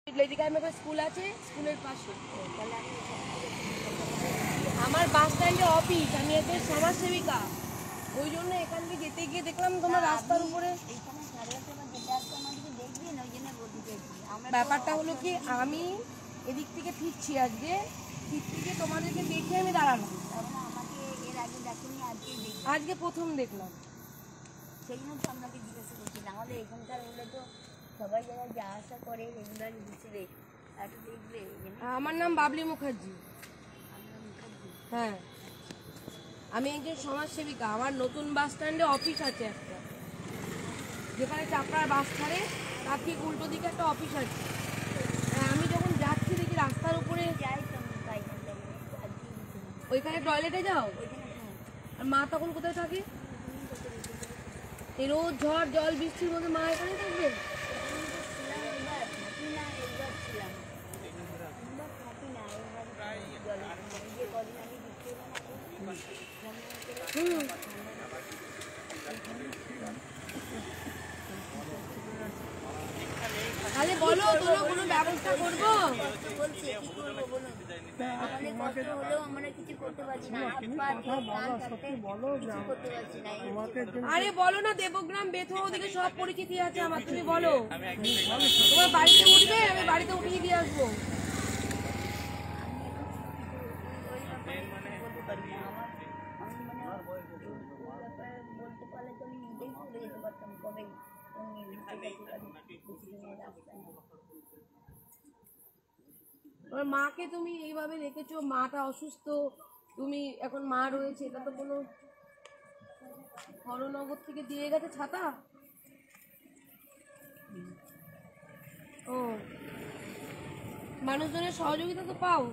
School আছে, স্কুলের পাশে আমার বাস স্ট্যান্ডে অফিস, আমি একজন সমাজসেবিকা, ওই জন্য এখান থেকে যেতে গিয়ে দেখলাম তোমার রাস্তার উপরে। ব্যাপারটা হলো কি, আমি এদিক থেকে ফিরছি, আজকে তোমাদেরকে দেখে আমি দাঁড়ালাম, আজকে প্রথম দেখলাম, সেই জন্য তো আপনাকে জিজ্ঞাসা করছি। নাহলে এখানকার হলে তো সবাই যারা যা আশা করে রেগুলার বুঝবে, একটু দেখবে। আমার নাম বাবলি মুখার্জি। হ্যাঁ, আমি একজন সমাজসেবিকা। আমার নতুন বাস স্ট্যান্ডে অফিস আছে একটা, যেখানে চাপড়ার বাস ছাড়ে তার ঠিক উল্টো দিকে একটা অফিস আছে। আমি যখন যাচ্ছি দেখি রাস্তার উপরে, যাই তো ওইখানে টয়লেটে যাও, আর মা তখন কোথায় থাকে? এই রোদ ঝড় জল বৃষ্টির মধ্যে মা এখানে থাকবে? তাহলে বলো, তোমরা কোনো ব্যবস্থা করবো? আরে বলো না, দেবগ্রাম বেথুয়া ওদিকে সব পরিচিতি আছে আমার, তুমি বলো। তোমার বাড়িতে উঠবে, আমি বাড়িতে উঠিয়ে দিয়ে আসবো। মাকে তুমি এইভাবে রেখেছো, মাটা অসুস্থ, তুমি এখন মা রয়েছে, এটা তো কোনো হরনগর থেকে দিয়ে গেছে ছাতা? ও, মানুষজনের সহযোগিতা তো পাও?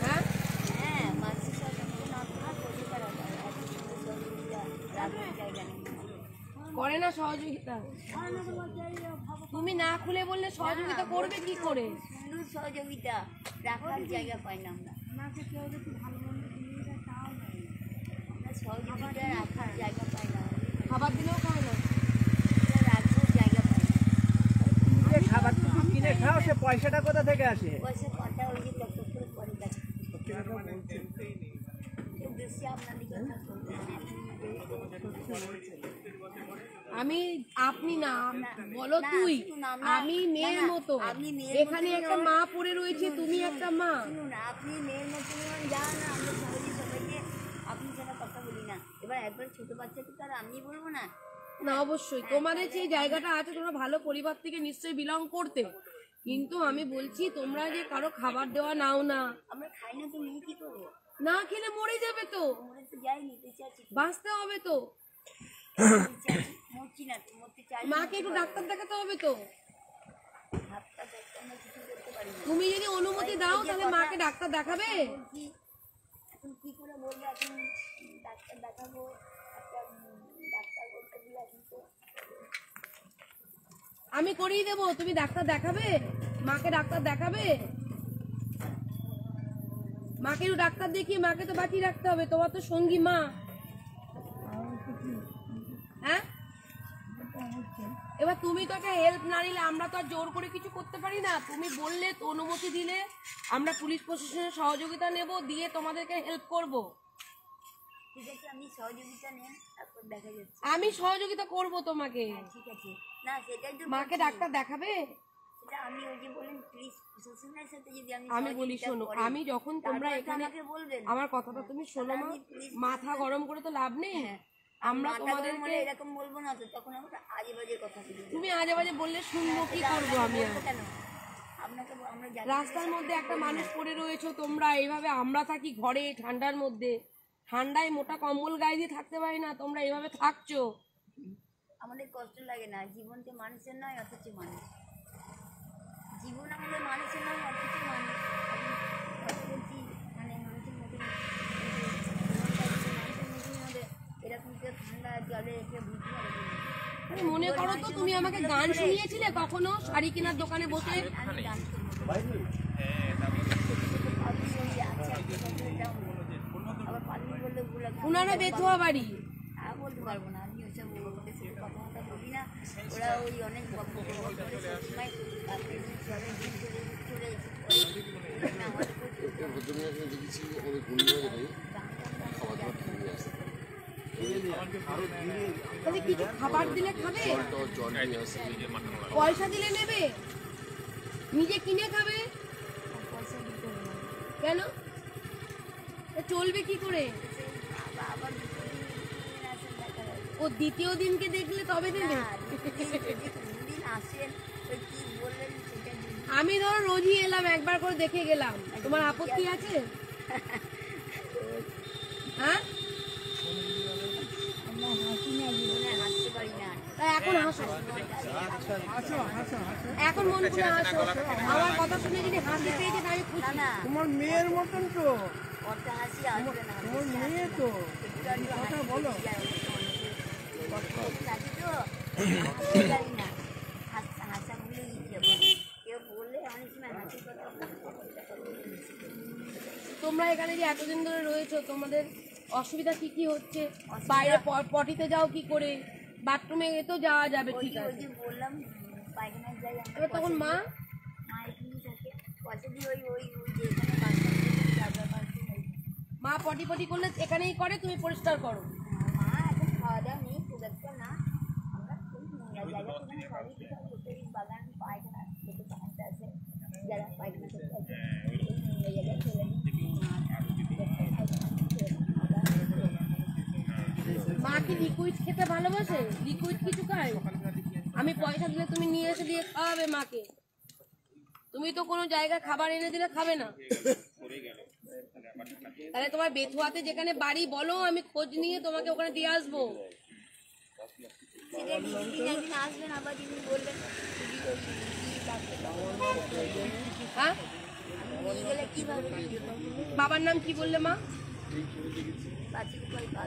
হ্যাঁ, করে না সহযোগিতা? তুমি না খুলে বললে সহযোগিতা করবে কি করে? সহযোগিতা রাখার জায়গা পাই না আমরা, সহযোগিতা রাখার জায়গা পাই না, খাবার দিলেও খায় না, রাখার জায়গা পাই না। খাবার কিনে খাও, সে পয়সাটা কোথা থেকে আসে? পয়সা কথা ওই যে তত করে পরে গেছে বেশি আপনাদের কথা বলতে। আমি আপনি না বলো তুই, আমি মেয়ের মতো, এখানে একটা মা পড়ে রয়েছে, তুমি একটা মা। আপনি মেয়ের মতো যান না, আমরা সবাই সবাইকে আপনি ছাড়া কথা বলি না। এবার একবার ছোট বাচ্চাকে তার আমি বলবো না? না অবশ্যই, তোমাদের যে জায়গাটা আছে, তোমরা ভালো পরিবার থেকে নিশ্চয়ই বিলং করতে, কিন্তু আমি বলছি তোমরা যে কারো খাবার দেওয়া নাও না। আমরা খাই না তো নিয়ে কি করবো? না খেলে মরে যাবে তো, মরে তো যাই, নিতে চাচ্ছি, বাঁচতে হবে তো, মরছি না তো, মরতে চাই। মাকে একটু ডাক্তার দেখাতে হবে তো। ডাক্তার দেখতে আমরা কিছু করতে পারি না। তুমি যদি অনুমতি দাও তাহলে মাকে ডাক্তার দেখাবে। এখন কি করে বলবো? এখন ডাক্তার দেখাবো, একটা ডাক্তার বলতে দিলে এখন তো আমি করিয়ে দেবো, তুমি ডাক্তার দেখাবে, মাকে ডাক্তার দেখাবে, মাকে একটু ডাক্তার দেখিয়ে মাকে তো বাঁচিয়ে রাখতে হবে, তোমার তো সঙ্গী মা। হ্যাঁ, এবার তুমি তো একটা হেল্প না নিলে আমরা তো আর জোর করে কিছু করতে পারি না। তুমি বললে, অনুমতি দিলে আমরা পুলিশ প্রশাসনের সহযোগিতা নেব, দিয়ে তোমাদেরকে হেল্প করব। ঠিক আছে, আমি সহযোগিতা নেন, তারপর দেখা যাচ্ছে। আমি সহযোগিতা করব তোমাকে। ঠিক আছে, না সেটাই তো মাকে ডাক্তার দেখাবে। সেটা আমি ওই যে বলেন পুলিশ প্রশাসনের সাথে যদি আমি বলি শোনো, আমি যখন তোমরা এখানে, আমার কথাটা তুমি শোনো মা, মাথা গরম করে তো লাভ নেই। আমরা তোমাদেরকে এরকম বলবো না তো, তখন আমরা আজে বাজে কথা বলবো। তুমি আজে বাজে বললে শুনবো কি করবো আমি? কেন আপনাকে আমরা রাস্তার মধ্যে একটা মানুষ পড়ে রয়েছে, তোমরা এইভাবে, আমরা থাকি ঘরে ঠান্ডার মধ্যে, ঠান্ডায় মোটা কম্বল গায়ে দিয়ে থাকতে পারি না, তোমরা এইভাবে থাকছো। আমাদের কষ্ট লাগে না? জীবন তো মানুষের নয়, অথচ মানুষ। জীবন আমাদের মানুষের নয়, অথচ মানুষ। বলছি মানে মানুষের মধ্যে এরকম কেউ ঠান্ডা জলে এসে বুঝতে পারবে না। মনে করো তো, তুমি আমাকে গান শুনিয়েছিলে কখনো শাড়ি কেনার দোকানে বসে? আমি গান শুনবো, আবার পানি বললে উনারা বেথুয়া বাড়ি, বলতে পারবো না আমি ওসব কথা মতো বলি না, ওরা ওই অনেক গল্প করে সবসময় চলে দিন চলে চলে আমাদের দেখেছি অনেক গুণীরা খাবার দাবার কিনে নিয়ে আসে, তাহলে কিছু খাবার দিলে খাবে, জল নিয়ে আসে, পয়সা দিলে নেবে, নিজে কিনে খাবে পয়সা দিতে হবে না। কেন? তা চলবে কি করে? আবার আসেন দেখা যাবে। ও দ্বিতীয় দিনকে দেখলে তবে দেবে। কোনদিন আসেন ওই কি বললেন সেটা দিন। আমি ধরো রোজই এলাম, একবার করে দেখে গেলাম, তোমার আপত্তি আছে? হ্যাঁ, আমরা হাসি না, জীবনে হাসতে পারি না। তা এখন হাসো, এখন মন খুলে হাসো। আমার কথা শুনে যদি হাসি পেয়েছে আমি না খুশি। না, তোমার মেয়ের মতন তো, অত হাসি আসবে না। তোমার মেয়ে তো একটু আধটু হাসি বলো। পেয়ে যায় অনেকে। থাকি তো, হাসতে জানি না। হাসা ভুলে গেছি। কেউ বললে অনেক সময় হাসির কথা তোমরা এখানে যে এতদিন ধরে রয়েছো, তোমাদের অসুবিধা কি কি হচ্ছে? বাইরে পটিতে যাও কি করে? বাথরুমে তো যাওয়া যাবে, ঠিক ওই আছে, যে বললাম পায়খানায় যাই আমরা, এবার তখন মা মা এখানে থাকে পয়সা দিয়ে ওই ওই ওই যে এখানে মা পটি পটি করলে এখানেই করে, তুমি পরিষ্কার করো। মা এখন খাওয়া দাওয়া নেই খুব একটা না, আমরা খুব নোংরা জায়গা থেকে সবই কোথাও লোকেরই বাগান পায়খানা ছোটো পাহাড়টা আছে, যারা পায়খানা করতে আছে এই নোংরা জায়গায় চলে মা কি লিকুইড খেতে ভালোবাসে? লিকুইড কিছু খায়? আমি পয়সা দিলে তুমি নিয়ে এসে দিয়ে খাওয়াবে মাকে? তুমি তো কোনো জায়গায় খাবার এনে দিলে খাবে না। তাহলে তোমার বেথুয়াতে যেখানে বাড়ি বলো, আমি খোঁজ নিয়ে তোমাকে ওখানে দিয়ে আসবো। সেটা দিদি একদিন আসবেন, আবার দিদি বললেন দিদি ওই দিদি ডাক্তার হ্যাঁ, নিয়ে গেলে কীভাবে নিয়ে যাবো? বাবার নাম কি বললে মা?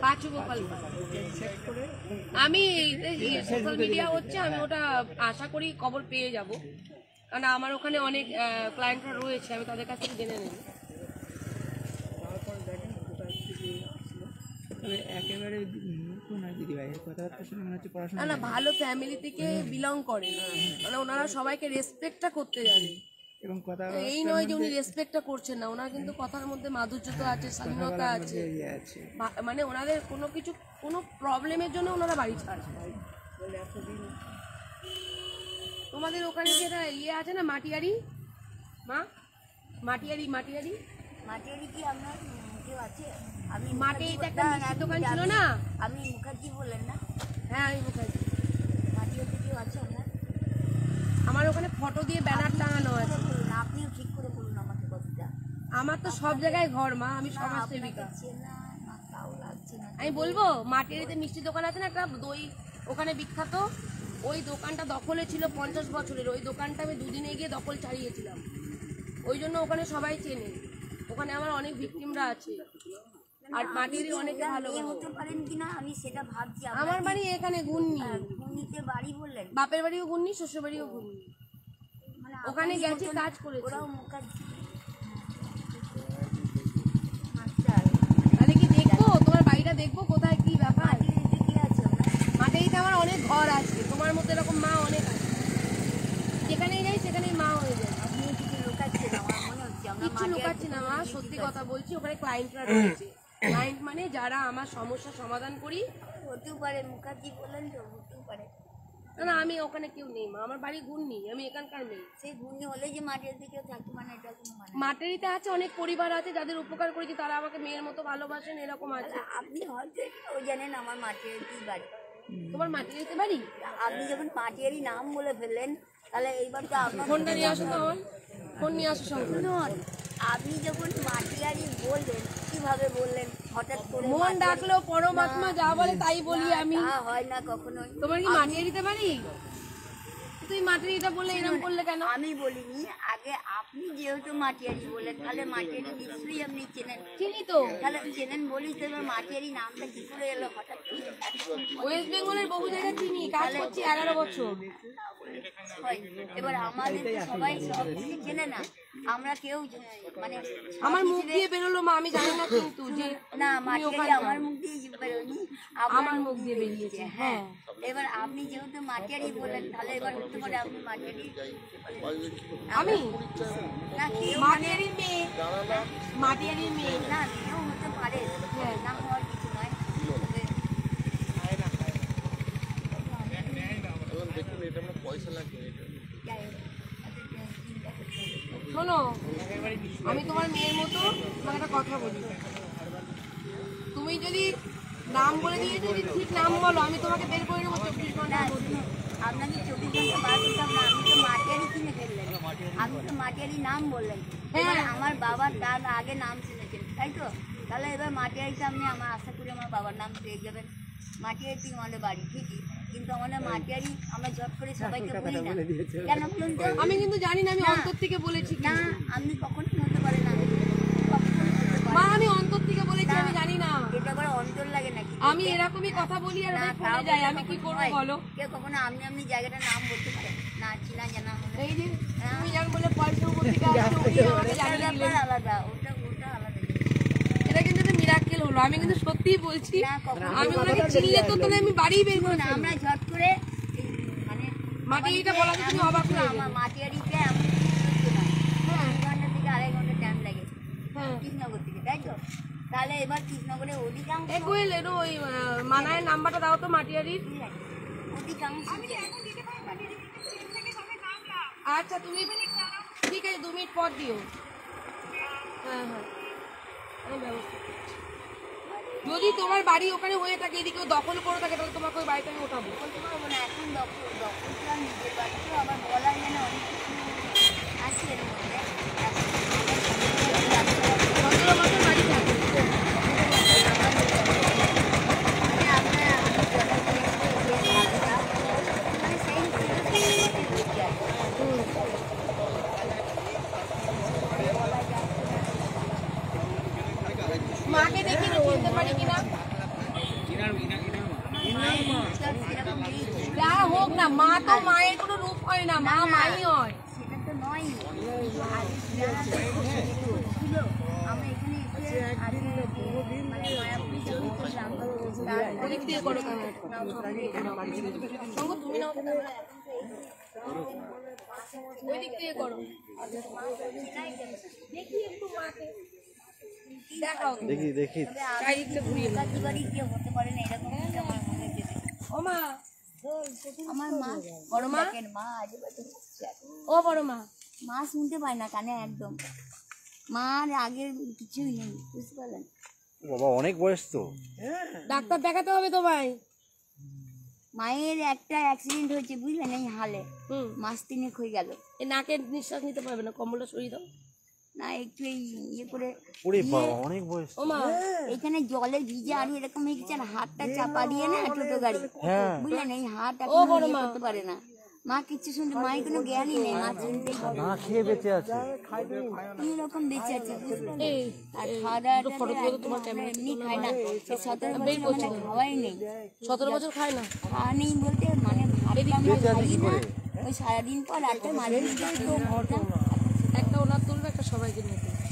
পাঁচু গোপাল পাল। আমি সোশ্যাল মিডিয়া হচ্ছে, আমি ওটা আশা করি খবর পেয়ে যাব, কারণ আমার ওখানে অনেক ক্লায়েন্টরা রয়েছে, আমি তাদের কাছ থেকে জেনে নেব। একেবারে নতুন আর দিদিভাইয়ের কথাবার্তা শুনে মনে হচ্ছে পড়াশোনা না না, ভালো ফ্যামিলি থেকে বিলং করে, মানে ওনারা সবাইকে রেসপেক্টটা করতে জানে। এবং কথা এই নয় যে উনি রেসপেক্টটা করছেন না, ওনার কিন্তু কথার মধ্যে মাধুর্যতা আছে, স্বাধীনতা আছে, আছে। মানে ওনাদের কোনো কিছু কোনো প্রবলেমের জন্য ওনারা বাড়ি ছাড়ে। তোমাদের ওখানে যেটা ইয়ে আছে না, মাটিয়ারি মা, মাটিয়ারি মাটিয়ারি মাটিয়ারি কি আপনার কেউ আছে? আপনি মাটিতে একটা মিষ্টির দোকান ছিল না? আপনি মুখার্জি বললেন না? হ্যাঁ, আমি মুখার্জি। মাটিয়ারিতে কেউ আছে আপনার? আমার ওখানে ফটো দিয়ে ব্যানার টাঙানো আছে। বলুন, আপনিও ঠিক করে বলুন আমাকে কথাটা। আমার তো সব জায়গায় ঘর মা, আমি না, সমাজ আপনাকে সেবিকা। চেনা না তাও লাগছে না। আমি বলবো, মাটিয়ারিতে মিষ্টি দোকান আছে না একটা, দই ওখানে বিখ্যাত, ওই দোকানটা দখলে ছিল 50 বছরের। ওই দোকানটা আমি দুদিনে গিয়ে দখল ছাড়িয়েছিলাম, ওই জন্য ওখানে সবাই চেনে। ওখানে আমার অনেক ভিকটিমরা আছে, আর মাটিয়ারি অনেকে ভালো মেয়ে হতে পারেন কিনা আমি সেটা ভাবছি। আমার বাড়ি এখানে গুন্নি, ঘূর্ণিতে বাড়ি বললেন, বাপের বাড়িও গুন্নি, শ্বশুর বাড়িও গুন্নি। মানে ওখানে আপনারই গেছি, মতন কাজ করেছি। ওরাও মুখার্জি। আচ্ছা, তাহলে কি দেখবো তোমার বাড়িটা, দেখবো কোথায় কি ব্যাপার। মাটিয়ারিতে কি আছে আপনার? মাটিয়ারিতে আমার অনেক ঘর আছে, তোমার মতো এরকম মা অনেক আছে, যেখানেই যাই সেখানেই মা হয়ে যায়। আপনিও কিছু লোকাচ্ছেন আমার মনে হচ্ছে। আমরা কিচ্ছু লুকাচ্ছি না মা, সত্যি কথা বলছি। ওখানে ক্লায়েন্টরা রয়েছে, ক্লায়েন্ট মানে যারা আমার সমস্যা সমাধান করি। হতেও পারে মুখার্জি বললেন তো, হতেও পারে। না না, আমি ওখানে কেউ নেই মা, আমার বাড়ি গুন্নি, আমি এখানকার মেয়ে। সেই ঘূর্ণি হলে যে মাটিয়ারিতে কেউ থাকতে মানে এটা কোনো মানে না। মাটিয়ারিতে আছে অনেক পরিবার আছে যাদের উপকার করেছি, তারা আমাকে মেয়ের মতো ভালোবাসেন, এরকম আছে। আপনি হয়তো ও জানেন আমার মাটিয়ারিতেই বাড়ি। তোমার মাটিয়ারিতে বাড়ি? আপনি যখন মাটিয়ারি নাম বলে ফেললেন, তাহলে এইবার তো আপনার ফোনটা নিয়ে আসো তো আমার, ফোন নিয়ে আসো সঙ্গে। শুনুন, আপনি যখন মাটিয়ারি বললেন কিভাবে বললেন হঠাৎ করে? মন ডাকলেও পরমাত্মা যা বলে তাই বলি আমি। তা হয় না কখনোই। তোমার কি মাটিয়ারিতে বাড়ি? তুই মাটিয়ারিটা বললে এরকম করলে কেন? আমি বলিনি, আগে আপনি যেহেতু মাটিয়ারি বলেন, তাহলে মাটিয়ারি নিশ্চয়ই আপনি চেনেন। চিনি তো, তাহলে চেনেন বলি তো এবার মাটিয়ারি নামটা কি করে এলো হঠাৎ করে? ওয়েস্ট বেঙ্গলের বহু জায়গায় চিনি, কাজ করছি 11 বছর। হয়। এবার আমাদের তো সবাই সব কিছু চেনে না, আমরা কেউ মানে আমার মুখ দিয়ে বেরোলো মা, আমি জানি না কিন্তু যে না মাটিয়ারি আমার মুখ দিয়ে বেরোনি, আমার মুখ দিয়ে বেরিয়েছে। হ্যাঁ, এবার আপনি যেহেতু মাটিয়ারি বললেন তাহলে এবার হতে পারে আপনি মাটিয়ারি আমি না কেউ মাটিয়ারির মেয়ে, মাটিয়ারির মেয়ে। না কেউ হতে পারে, না হওয়ার কিছু নয়। দেখুন এটা আমার পয়সা লাগবে এটা যাই হোক, চিন্তা করতে হবে। শোনো, আমি তোমার মেয়ের মতো তোমাকে একটা কথা বলি, তুমি যদি নাম বলে দিয়ে যদি ঠিক নাম বলো, আমি তোমাকে বের করে নেবো 24 ঘন্টার মধ্যে। আপনাকে 24 ঘন্টা বার করতাম না, আপনি তো মাটিয়ারি কিনে ফেললেন, আপনি তো মাটিয়ারি নাম বললেন। এবার আমার বাবার তার আগে নাম শুনেছেন, তাই তো? তাহলে এবার মাটিয়ারিতে আপনি আমার আশা করি আমার বাবার নাম পেয়ে যাবেন। মাটিয়ারি আমাদের বাড়ি ঠিকই, কিন্তু আমাদের মাটিয়ারি আমরা ঝট করে সবাইকে বলি না, কেন বলুন তো? আমি কিন্তু জানি না, আমি অন্তর থেকে বলেছি। না আপনি কখনোই হতে পারে না, কখনোই হতে পারে মা, আমি অন্তর থেকে বলেছি, আমি জানি না। এটা আবার অন্তর লাগে নাকি? আমি এরকমই কথা বলি আর ওদের ফোনে যাই, আমি কি করবো বলো? কেউ কখনো আপনি জায়গাটার নাম বলতে পারে না, চিনা জানা হলে এই যে তুমি যেমন বলে পয়সা উপর থেকে আসছে, উনি আমাকে জানিয়ে ব্যাপার দিলেন। আলাদা, ওটা আলাদা। এটা কিন্তু একটা মিরাক্কেল হলো, আমি কিন্তু সত্যিই বলছি। না, কখনো আমি ওনাকে চিনলে তো তাহলে আমি বাড়ি বের করে না, আমরা ঝট করে মানে মাটিয়ারিটা বলাতে তুমি অবাক হয়ে যাবে। আমার মাটিয়ারিতে এমন কিছু নয়, 2 ঘন্টা থেকে 2.5 ঘন্টা টাইম লাগে হ্যাঁ, কৃষ্ণনগর থেকে, তাই তো? তাহলে এবার কৃষ্ণনগরে অধিকাংশ একুয়েল এর ওই মানায়ের নাম্বারটা দাও তো মাটিয়ারির। অধিকাংশ আচ্ছা তুমি ঠিক আছে, 2 মিনিট পর দিও। হ্যাঁ হ্যাঁ, আমি ব্যবস্থা করছি। যদি তোমার বাড়ি ওখানে হয়ে থাকে, এদিকেও দখল করে থাকে, তাহলে তোমাকে ওই বাড়িতে আমি ওঠাবো। বলতে পারবো না এখন দখল তো আর নিজের বাড়ি তো আবার বলা যায় না, অনেক কিছু আছে এর মধ্যে। সতেরো বছর বাড়ি থাকে। মাকে দেখি না, চিনতে পারি কিনা। যা হোক না, মা তো মায়ের কোনো রূপ হয় না, মা মাই হয়। সেটা তো নয়, আমরা এখানে এসে আগে মানে মায়াপুরি যখন করলাম ওদিক দিয়ে করো ক্যামেরাটা। সঙ্গ তুমি নাও তো ক্যামেরা। ওই দিক দিয়ে করো। দেখি একটু মাকে দেখাও। দেখি চারিদিকটা ঘুরিয়ে দাও। বাড়ি গিয়ে হতে পারে না এরকম একটা আমার মনে হয়েছে। ও মা, আমার মা বড় মা, দেখেন মা আজেবাজে ও বড় মা, মা শুনতে পায় না কানে একদম, মা আর আগের কিছুই নেই, বুঝতে পারলেন? বাবা অনেক বয়স তো। ডাক্তার দেখাতে হবে তোমায়। মায়ের একটা অ্যাক্সিডেন্ট হয়েছে বুঝলেন এই হালে, হুম, মাস 3 হয়ে গেল। এই নাকের নিঃশ্বাস নিতে পারবে না, কম্বলটা সরিয়ে দাও। না একটু এই ইয়ে করে ওরে বাবা অনেক বয়স। ও মা, এখানে জলে ভিজে আরো এরকম হয়ে গেছে, আর হাতটা চাপা দিয়ে না টোটো গাড়ি, হ্যাঁ বুঝলেন এই হাত ও এখন বড় ইয়ে মা। করতে পারে না। মা কিচ্ছু শুনতে, মায়ের কোনো জ্ঞানই নেই, মা চিনতেই পারে না। না খেয়ে বেঁচে আছে। এইরকম বেঁচে আছে বুঝতে পারলেন? এই আর খাওয়া দাওয়াটা ফটো তুলে তো তোমার আমরা ক্যামেরা এমনি খাই না, 17 বছর আমাদের খাওয়াই নেই। 17 বছর খায় না। খাওয়া নেই বলতে মানে ভাতটা আমরা খাই না, ওই সারাদিন পর একটা মাঝে মধ্যে তো ভাতটা একটা ওনার তুলবে, একটা সবাইকে নিয়ে তুলবে।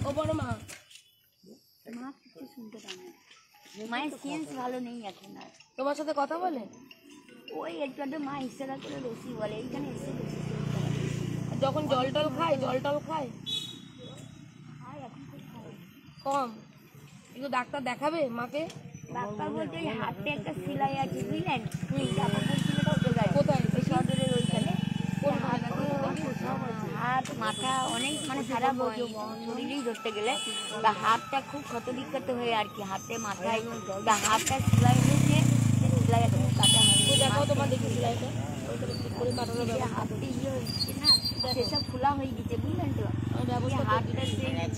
ও বড় মা, মা কিছু শুনতে পায় না, মায়ের সেন্স ভালো নেই এখন আর। তোমার সাথে কথা বলে? ওই একটু একটা মা ইশারা করে রসি বলে, এইখানে এসে রসি যখন জল টল খায়, জল টল খায় খায়, এখন খুব খায়। কম। একটু ডাক্তার দেখাবে মাকে। ডাক্তার বলতে ওই হাতে একটা সেলাই আছে বুঝলেন, এই চাপা পড়ছিল ছোটো গায়ে, কোথায়? ওই সদরের ওইখানে হাত মাথা অনেক মানে সারা শরীরেই ধরতে গেলে বা হাতটা খুব ক্ষত বিক্ষত হয়ে আর কি, হাতে মাথায় বা হাতটা সেলাই হয়েছে, সেলাই এখন কাটা তো হয় দেখাও তোমার, দেখি সেলাইটা ওইটা ঠিক করে কাটানোর ব্যবস্থা। হাতে ইয়ে হচ্ছে না, সেসব খোলা হয়ে গেছে বুঝলেন তো, ব্যবস্থা করে হাতটা সেই মায়ের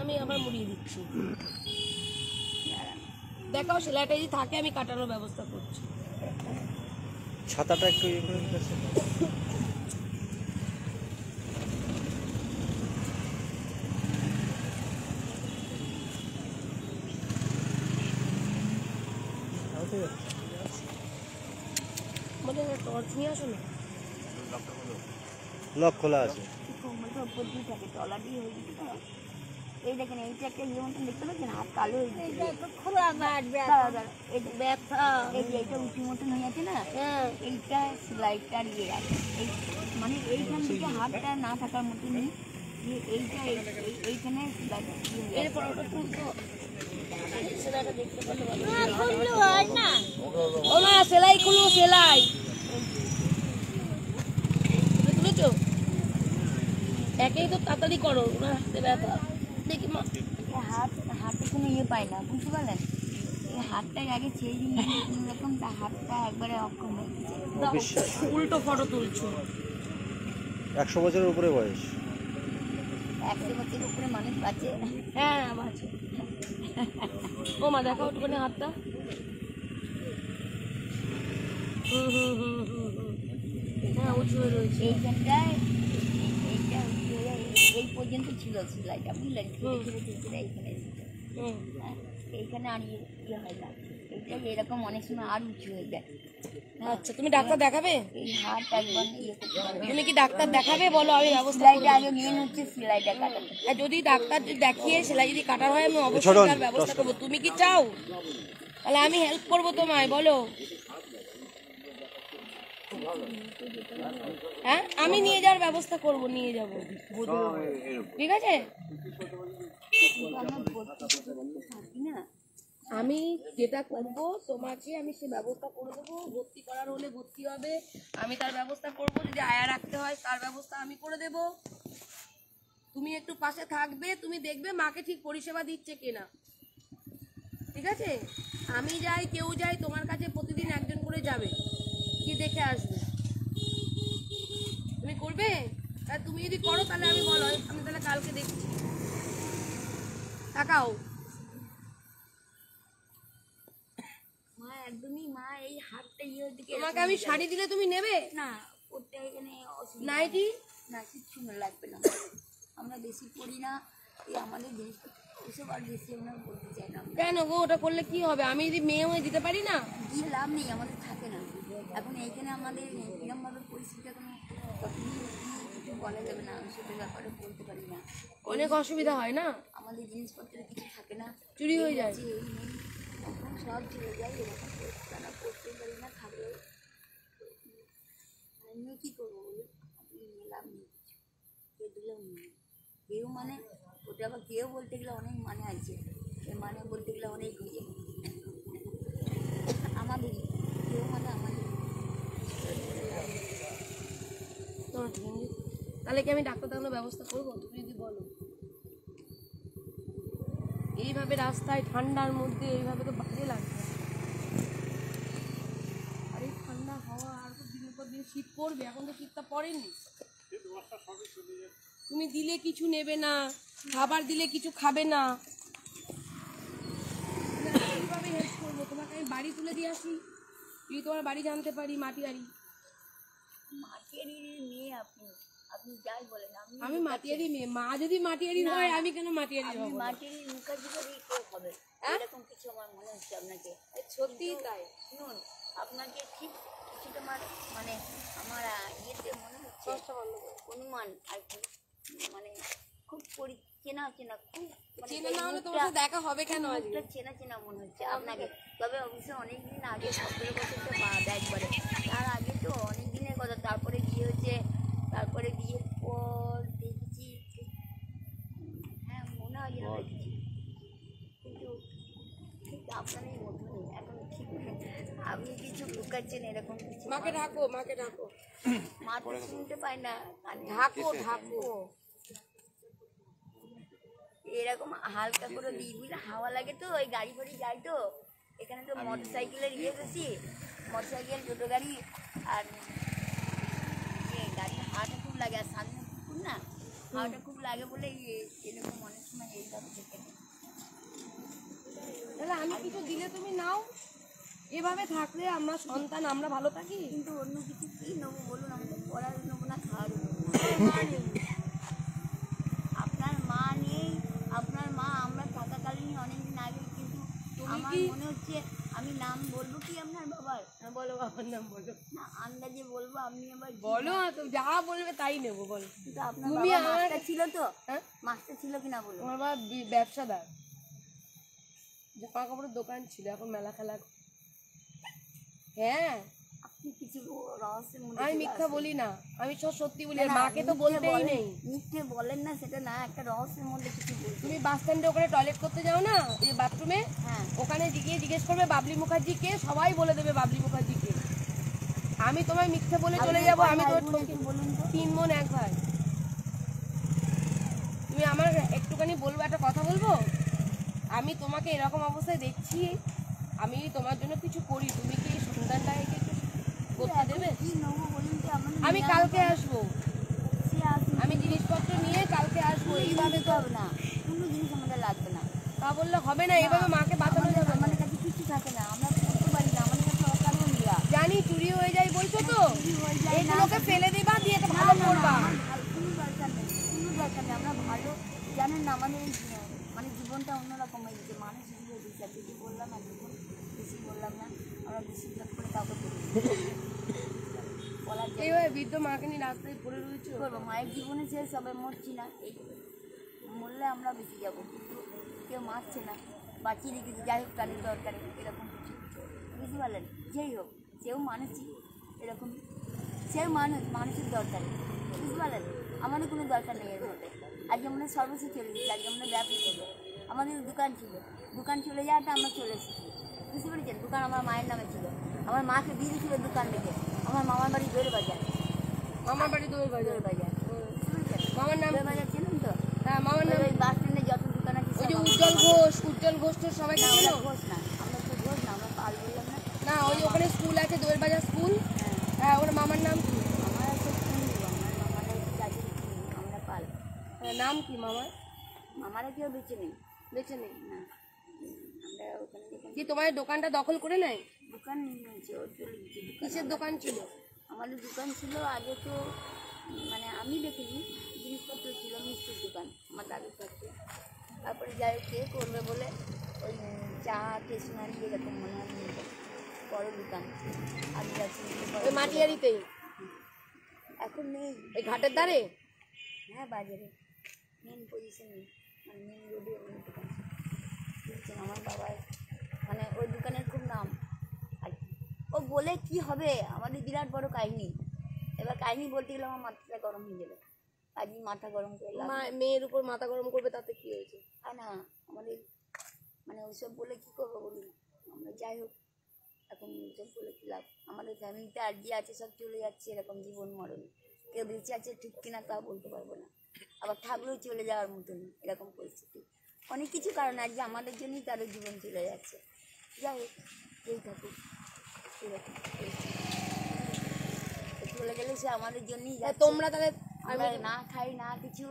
আমি আবার মুড়িয়ে দিচ্ছি। দেখাও সেলাইটা যদি থাকে, আমি কাটানোর ব্যবস্থা করছি। ছাতাটা একটু ইয়ে করে দিতেছে। মানে টর্চ নিয়ে আসো না। লক খোলা আছে। কোমরটা উপর দিয়ে থাকে, তলা দিয়ে হয়ে গেছে তো। এই দেখেন এইটা একটা ইয়ে মতন দেখতে পাচ্ছেন, হাত কালো হয়ে গেছে। এইটা উঁচু মতন হয়ে আছে না, এইটা সেলাইটার ইয়ে আছে। এই মানে এইখান থেকে হাতটা না থাকার মতনই এইটা এইখানে সেলাইটা এরপর ওটা তুলতো। সেলাইটা দেখতে পারলে ও মা সেলাই খুলো, সেলাই তুলেছো? একেই তো তাড়াতাড়ি করো, ওনার হাতে ব্যথা। দেখি মা হাতে কোনো ইয়ে পায় না, বুঝতে পারলেন? এই হাতটাই আগে ছেড়ে দিন এরকম, হাতটা একবারে অক্ষম হয়ে গেছে। উল্টো ফটো তুলছো। 100 বছরের উপরে বয়স। 100 বছরের উপরে মানুষ বাঁচে? হ্যাঁ আছে। ও মা দেখো ওখানে হাতটা। হ্যাঁ উঁচু হয়ে রয়েছে। এইখানটায় এইটা উঁচু হয়ে এই পর্যন্ত ছিল সেলাইটা, বুঝলেন? এইখানে এইখানে আর ইয়ে হয় না, এইটা এরকম অনেক সময় আর উঁচু হয়ে যায়। আচ্ছা তুমি ডাক্তার দেখাবে? এই হাত একবার ইয়ে করতে পারবে। তুমি কি ডাক্তার দেখাবে বলো, আমি ব্যবস্থা সেলাইটা আগে মেন হচ্ছে সেলাইটা কাটাতে। আর যদি ডাক্তার দেখিয়ে সেলাই যদি কাটার হয় আমি অবশ্যই তার ব্যবস্থা করবো। তুমি কি চাও? তাহলে আমি হেল্প করবো তোমায়, বলো। হ্যাঁ আমি নিয়ে যাওয়ার ব্যবস্থা করবো, নিয়ে যাবো, ঠিক আছে? আমি যেটা করবো তোমাকে আমি সে ব্যবস্থা করে দেবো। ভর্তি করার হলে ভর্তি হবে, আমি তার ব্যবস্থা করবো। যদি আয়া রাখতে হয় তার ব্যবস্থা আমি করে দেব। তুমি একটু পাশে থাকবে, তুমি দেখবে মাকে ঠিক পরিষেবা দিচ্ছে কিনা, ঠিক আছে? আমি যাই, কেউ যাই, তোমার কাছে প্রতিদিন একজন করে যাবে, কি দেখে আসবে। তুমি করবে? তা তুমি যদি করো তাহলে আমি বলো, আমি তাহলে কালকে দেখছি। তাকাও মা, একদমই মা এই হাতটা ইয়ে দিকে তোমাকে আমি শাড়ি দিলে তুমি নেবে না, ওটা এখানে নাইটি? না, কিচ্ছু না, লাগবে না। আমরা বেশি পড়ি না, এই আমাদের জিনিস এসব আর বেশি আমরা বলতে চাই না। কেন গো, ওটা করলে কি হবে? আমি যদি মেয়ে হয়ে দিতে পারি না? দিয়ে লাভ নেই, আমাদের থাকে না। এখন এইখানে আমাদের এরকমভাবে পরিস্থিতি এখন কিছু বলা যাবে না, আমি সেটার ব্যাপারে বলতে পারি না। অনেক অসুবিধা হয় না, আমাদের জিনিসপত্রের কিছু থাকে না, চুরি হয়ে যায়। এই নেই, এখন সব চলে যায়, এরকম পরিস্থিতি করতে পারি না, থাকলে আমি কী করবো বলুন? আপনি লাভ নেই, কে দিলেও নেই। কেউ মানে ওটা আবার কেউ বলতে গেলে অনেক মানে আছে, এ মানে বলতে গেলে অনেক ইয়ে আমাদেরই, কেউ মানে আমাদের। তাহলে কি আমি ডাক্তার দেখানোর ব্যবস্থা করবো? তুমি যদি বলো। এইভাবে রাস্তায় ঠান্ডার মধ্যে এইভাবে তো বাজে লাগবে। আর এই ঠান্ডা হাওয়া আর তো দিনের পর দিন শীত পড়বে, এখন তো শীতটা পড়েনি। তুমি দিলে কিছু নেবে না, খাবার দিলে কিছু খাবে না। কিভাবে হেল্প করবো তোমাকে? আমি বাড়ি তুলে দিয়ে আসি, যদি তোমার বাড়ি জানতে পারি। মাটিয়ারি? মাটিয়ারি মেয়ে আপনি, আপনি যাই বলেন। আমি মাটিয়ারি মেয়ে। মা যদি মাটিয়ারি হয় আমি কেন মাটিয়ারি হব? মাটিয়ারি মুখার্জি কেউ হবে এরকম কিছু আমার মনে হচ্ছে আপনাকে। সত্যিই তাই। শুনুন, আপনাকে ঠিক কিছুটা মানে আমার ইয়েতে মনে হচ্ছে অনুমান আর কি, মানে খুব চেনা চেনা, খুব চেনা না হলে তোমার সাথে দেখা হবে কেন? একটা চেনা চেনা মনে হচ্ছে আপনাকে। তবে অবশ্যই অনেকদিন আগে, 17 বছর তো বাদ একবারে, তার আগে তো অনেক দিনের কথা। তারপরে বিয়ে হয়েছে, তারপরে বিয়ের পর দেখেছি, হ্যাঁ মনে হয় যেন দেখেছি, কিন্তু ঠিক আপনারই মতনই এখন। ঠিক আপনি কিছু লুকাচ্ছেন এরকম কিছু। মাকে ঢাকো, মাকে ঢাকো। মা তো শুনতে পায় না, ঢাকো ঢাকো। এরকম হালকা করে দিই, বুঝলে? হাওয়া লাগে তো, ওই গাড়ি ফাড়ি যায় তো এখানে, তো মোটর সাইকেলের ইয়ে বেশি, মোটর সাইকেল, টোটো গাড়ি আর গাড়ি হাওয়াটা খুব লাগে। আর সামনে পুকুর না, হাওয়াটা খুব লাগে বলে এরকম অনেক সময় এইভাবে দেখে। তাহলে আমি কিছু দিলে তুমি নাও। এভাবে থাকলে আমরা সন্তান, আমরা ভালো থাকি। কিন্তু অন্য কিছু কী নেবো বলুন? আমাদের পড়ার নেবো না, খাওয়ার নেবো। আপনার মা নেই, আপনার মা আমরা থাকাকালীন অনেকদিন আগে, কিন্তু আমার মনে হচ্ছে আমি আমি নাম বলবো কি আপনার বাবার? হ্যাঁ বলো, বাবার নাম বলো। না আন্দাজে বলবো, আপনি আবার বলো, তুমি যা বলবে তাই নেবো, বলো। কিন্তু আপনার তুমি বাবা আমার- মাস্টার ছিল তো? হ্যাঁ, মাস্টার ছিল কিনা বলুন? তোমার বাবা ব্যবসাদার, জামা কাপড়ের দোকান ছিল, এখন মেলা খেলা। হ্যাঁ, আপনি কিছু রহস্যের মধ্যে আমি চলে মিথ্যা আসেন। বলি না, আমি সব সত্যি বলি। না, আর না, মাকে তো মিথ্যে বলতেই বলেন- নেই। মিথ্যে বলেন না, সেটা না, একটা রহস্যের মধ্যে কিছু বলছেন। তুমি বাস স্ট্যান্ডে ওখানে টয়লেট করতে যাও না, এই বাথরুমে, হ্যাঁ, ওখানে গিয়ে জিজ্ঞেস করবে বাবলি মুখার্জি কে, সবাই বলে দেবে বাবলি মুখার্জি কে। আমি তোমায় মিথ্যে বলে চলে আপনার যাবো, কয় আমি ভাই তোমার বোন ঠকি। একটু বলুন তো? 3 বোন 1 ভাই। তুমি আমার একটুখানি বলবো, একটা কথা বলবো। আমি তোমাকে এরকম অবস্থায় দেখছি, আমি তোমার জন্য কিছু করি, তুমি কি এই সন্তানটাকে একটু করতে দেবে? কি নেবো বলুন তো? আমাদের আমি নিয়ে কালকে আসবো, সে আসুন, আমি জিনিসপত্র নিয়ে কালকে আসবো। এইভাবে তো হবে না, কোনো জিনিস আমাদের লাগবে না। তা বললে হবে না, এইভাবে মাকে বাঁচানো আমাদের- যাবে না। আমাদের কাছে কিছু থাকে না, আমরা করতে পারি না, আমাদের কাছে অকারণ দিয়া। জানি চুরি হয়ে যায় বলছো তো, চুরি হয়ে যায়, এগুলোকে ফেলে দিবা, দিয়ে এটা ভালো করবা। আমার কোনো দরকার নেই, কোনো দরকার নেই। আমরা ভালো, জানেন না, আমাদের মানে জীবনটা অন্যরকম হয়ে গেছে। মানুষ হিসেবে বিচার বেশি বললাম না, বেশি বললাম না, আমরা বেশি জব করে কাউকে বলি বলার জন্য এইভাবে বৃদ্ধ মাকে নিয়ে রাস্তায় পড়ে রয়েছে। কি করবো? মায়ের জীবনে সে সবে মরছি না, এই মরলে আমরা বেশি যাবো, কিন্তু কেউ মারছে না, বাঁচিয়ে রেখেছি। যাই হোক, তাদের দরকারে এরকম কিছু, বুঝতে পারলেন? যেই হোক, সেও মানুষই এরকম, সেও মানুষের দরকারে, বুঝতে পারলেন? আমাদের কোনো দরকার নেই এর মধ্যে। আজকে আমরা সর্বস্ব চলে গেছি, আজকে আমরা ব্যবসা করবো। আমাদের দোকান ছিল, দোকান চলে যাওয়াটা আমরা চলে এসেছি, বুঝতে পেরেছেন? দোকান আমার মায়ের নামে ছিল, আমার মাকে দিয়ে দিয়েছিল দোকান দেখে। আমার মামার বাড়ি দোয়ের বাজার, আমার বাড়ি দোয়ের বাজার। দোয়ের বাজার, বুঝতে পেরেছেন? মামার নাম দোয়ের বাজার চেনেন তো? হ্যাঁ, মামার নাম ওই বাস স্ট্যান্ডে যত দোকান আছে ওই যে সব উজ্জ্বল ঘোষ, উজ্জ্বল ঘোষ তো সবাইকে না, চেনো? ওরা ঘোষ না, আমরা তো ঘোষ না, আমরা পাল বললাম না। না, ওই যে ওখানে স্কুল আছে, দোয়ের বাজার স্কুল। হ্যাঁ, হ্যাঁ, ওর মামার নাম কি? আমরা তো শুনবো, আমার মামারা একটু কাজে আমরা পাল। হ্যাঁ, নাম কি মামার? মামারা কেউ বেঁচে নেই বেঁচে নেই। না, আমরা ওখানে যেখানে কি তোমার দোকানটা দখল করে নেয়? দোকান নিয়েছে, ওর চলে গেছে দোকান। কিসের দোকান ছিল? আমাদের দোকান ছিল আগে তো, মানে আমি দেখিনি, জিনিসপত্র ছিল, মিষ্টির দোকান আমার দাদুর কাছে। তারপরে যাই হোক, কে করবে বলে ওই চা স্টেশনারি এরকম মনে হয় নিয়ে বড় দোকান আমি যাচ্ছি। ওই মাটিয়ারিতেই, এখন নেই, ওই ঘাটের ধারে। হ্যাঁ বাজারে মেন পজিশনে, মানে মেন রোডে মেন দোকান। বুঝছেন, আমার বাবার মানে ওই দোকানের খুব নাম। আর ও বলে কি হবে, আমাদের বিরাট বড় কাহিনী। এবার কাহিনী বলতে গেলে আমার মাথাটা গরম হয়ে যাবে, আজই মাথা গরম করে লাভ নেই। মেয়ের উপর মাথা গরম করবে, তাতে কি হয়েছে? আর না, আমাদের মানে ওইসব বলে কী করবো বলুন? আমরা যাই হোক, এখন ওইসব বলে কী লাভ? আমাদের ফ্যামিলিতে আর যে আছে সব চলে যাচ্ছে, এরকম জীবন মরণ। কেউ বেঁচে আছে ঠিক কিনা তাও বলতে পারবো না, আবার থাকলেও চলে যাওয়ার মতন এরকম পরিস্থিতি। অনেক কিছু কারণ আজকে আমাদের জন্যই তাদের জীবন চলে যাচ্ছে। যাই হোক, এই থাকুক এরকম পরিস্থিতি। চলে গেলে সে আমাদের জন্যই তা যাচ্ছে। তোমরা তাহলে আমরা না খাই না কিছু,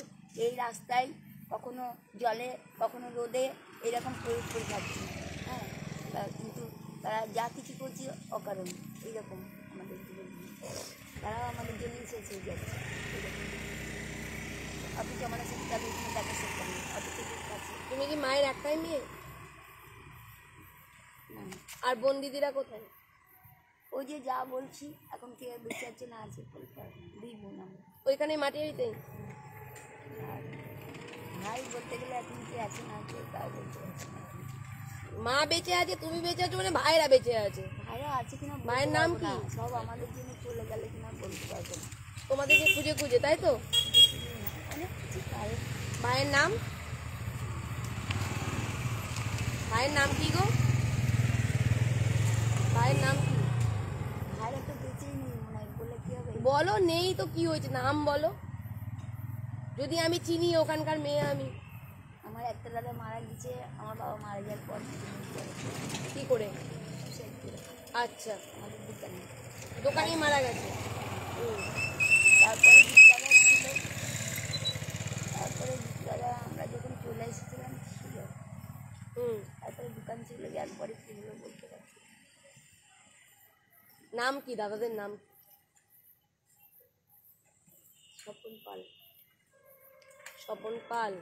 এই রাস্তায় কখনো জলে কখনো রোদে এরকম প্রয়োগ করে থাকছি। হ্যাঁ, কিন্তু তারা যা কিছু করছে অকারণ, এইরকম আমাদের জীবন। তারাও আমাদের জন্যই শেষ হয়ে যাচ্ছে এরকম। অথচ আমাদের সাথে তাদের কোনো দেখা সাক্ষাৎ নেই, অথচ ঠিক আছে তুমি কি মায়ের একটাই মেয়ে? না। আর বোন দিদিরা কোথায়? ওই যে যা বলছি, এখন কে বেঁচে আছে না আছে বলতে পারবো না। 2 বোন আমরা। ওইখানে মাটিয়ারিতেই। আর ভাই বলতে গেলে এখন কে আছে না আছে তাও বলতে পারছি না। মা বেঁচে আছে, তুমি বেঁচে আছো, মানে ভাইরা বেঁচে আছে। ভাইরা আছে কিনা বলতে মায়ের নাম পারবো না। কি? সব আমাদের জন্য চলে গেলে কিনা বলতে পারবো না। তোমাদেরকে খুঁজে খুঁজে, তাই তো? অনেক কিছু কারণ। ভাইয়ের নাম? ভাইয়ের নাম কি গো? ভাইয়ের নাম কি? ভাইরা তো বেঁচেই নেই মনে হয়, বলে কি হবে? বলো, নেই তো কি হয়েছে, নাম বলো। যদি আমি চিনি ওখানকার মেয়ে আমি। আমার একটা দাদা মারা গেছে, আমার বাবা মারা যাওয়ার পর কি করে? suicide করে আচ্ছা, আমাদের দোকানে। দোকানেই মারা গেছে। তারপরে বিদ্যালয় ছিল, তারপরে বিদ্যালয় আমরা যখন চলে এসেছিলাম ছিল, তারপরে দোকান চলে যাওয়ার পরে কী হলো বলতে পারছি না। নাম কি দাদাদের নাম? স্বপন পাল। স্বপন পাল।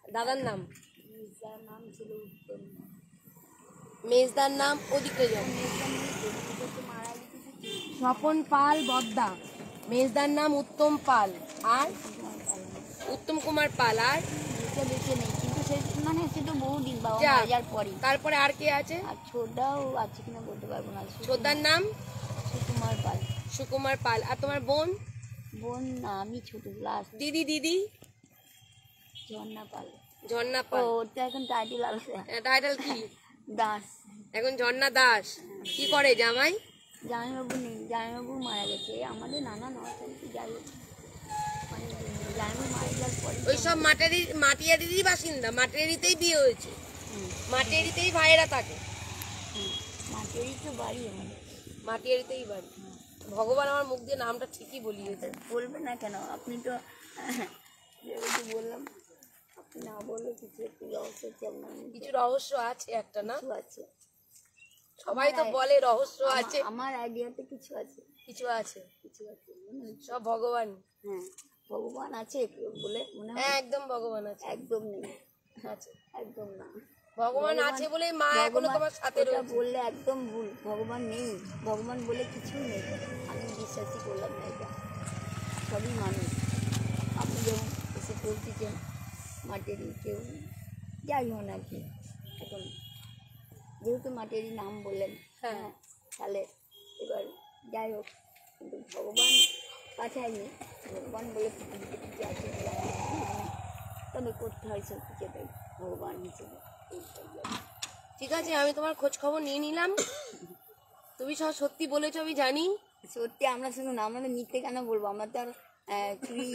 দাদার নাম? যার নাম ছিল উত্তম। মেজদার নাম ওদিকে যাও। স্বপন পাল বদ্দা, মেজদার নাম উত্তম পাল আর উত্তম কুমার পাল আর দুটো বেঁচে নেই, কিন্তু সে মানে সে তো বহুদিন বাবা যা। মারা যাওয়ার পরই। তারপরে আর কে আছে? আর ছোটদাও আছে কিনা বলতে পারবো না। ছোটদার নাম সুকুমার পাল। সুকুমার পাল। আর তোমার বোন? বোন না, আমি ছোট লাস্ট। দিদি? দিদি ঝর্ণা পাল। ঝর্ণা ও পাল। ওর তো এখন টাইটেল আছে টাইটেল কি? দাস। এখন ঝর্ণা দাস। কি করে জামাই? জামাইবাবু নেই, জামাইবাবু মারা গেছে। আমাদের নানা নয়, কিন্তু যাই হোক মানে জামাইবাবু মারা যাওয়ার পরে ওই সব মাটিয়ারিরই বাসিন্দা, মাটিয়ারিতেই বিয়ে হয়েছে, মাটিয়ারিতেই ভাইয়েরা থাকে, মাটিরই তো বাড়ি আমাদের। মাটিয়ারিতেই বাড়ি। ভগবান আমার মুখ দিয়ে নামটা ঠিকই বলিয়েছে। বলবে না কেন? আপনি তো যেহেতু বললাম, আপনি না বললে কিছু একটু রহস্য হচ্ছে আপনার মধ্যে। কিছু রহস্য আছে একটা না? কিছু আছে, সবাই তো বলে রহস্য আছে। আমার আইডিয়াতে কিছু আছে, কিছু আছে, কিছু আছে মনে হচ্ছে। সব ভগবান। হ্যাঁ, ভগবান আছে বলে মনে হয়। হ্যাঁ, একদম ভগবান আছে। একদম নেই, আছে, একদম না। ভগবান আছে বলে মা এখনো তোমার সাথে ওটা রয়েছে। বললে একদম ভুল। ভগবান নেই, ভগবান বলে কিছুই নেই। আমি বিশ্বাসই করলাম না এটা। সবই মানুষ। আপনি যেমন এসে পৌঁছেছেন মাটির কেউ যাই হন আর কি। এখন যেহেতু মাটিরই নাম বললেন, হ্যাঁ। হ্যাঁ, তাহলে এবার যাই হোক, কিন্তু ভগবান পাঠায়নি। ভগবান বলে পৃথিবীতে কিছু আছে বলে আমার মনে হয় না। তবে করতে হয় সব কিছুটাই ভগবান হিসেবে। ঠিক আছে, আমি তোমার খোঁজ খবর নিয়ে নিলাম। তুমি সব সত্যি বলেছো আমি জানি। সত্যি আমরা শুনুন, আমরা তো মিথ্যে কেন বলবো? আমরা তো আর চুরি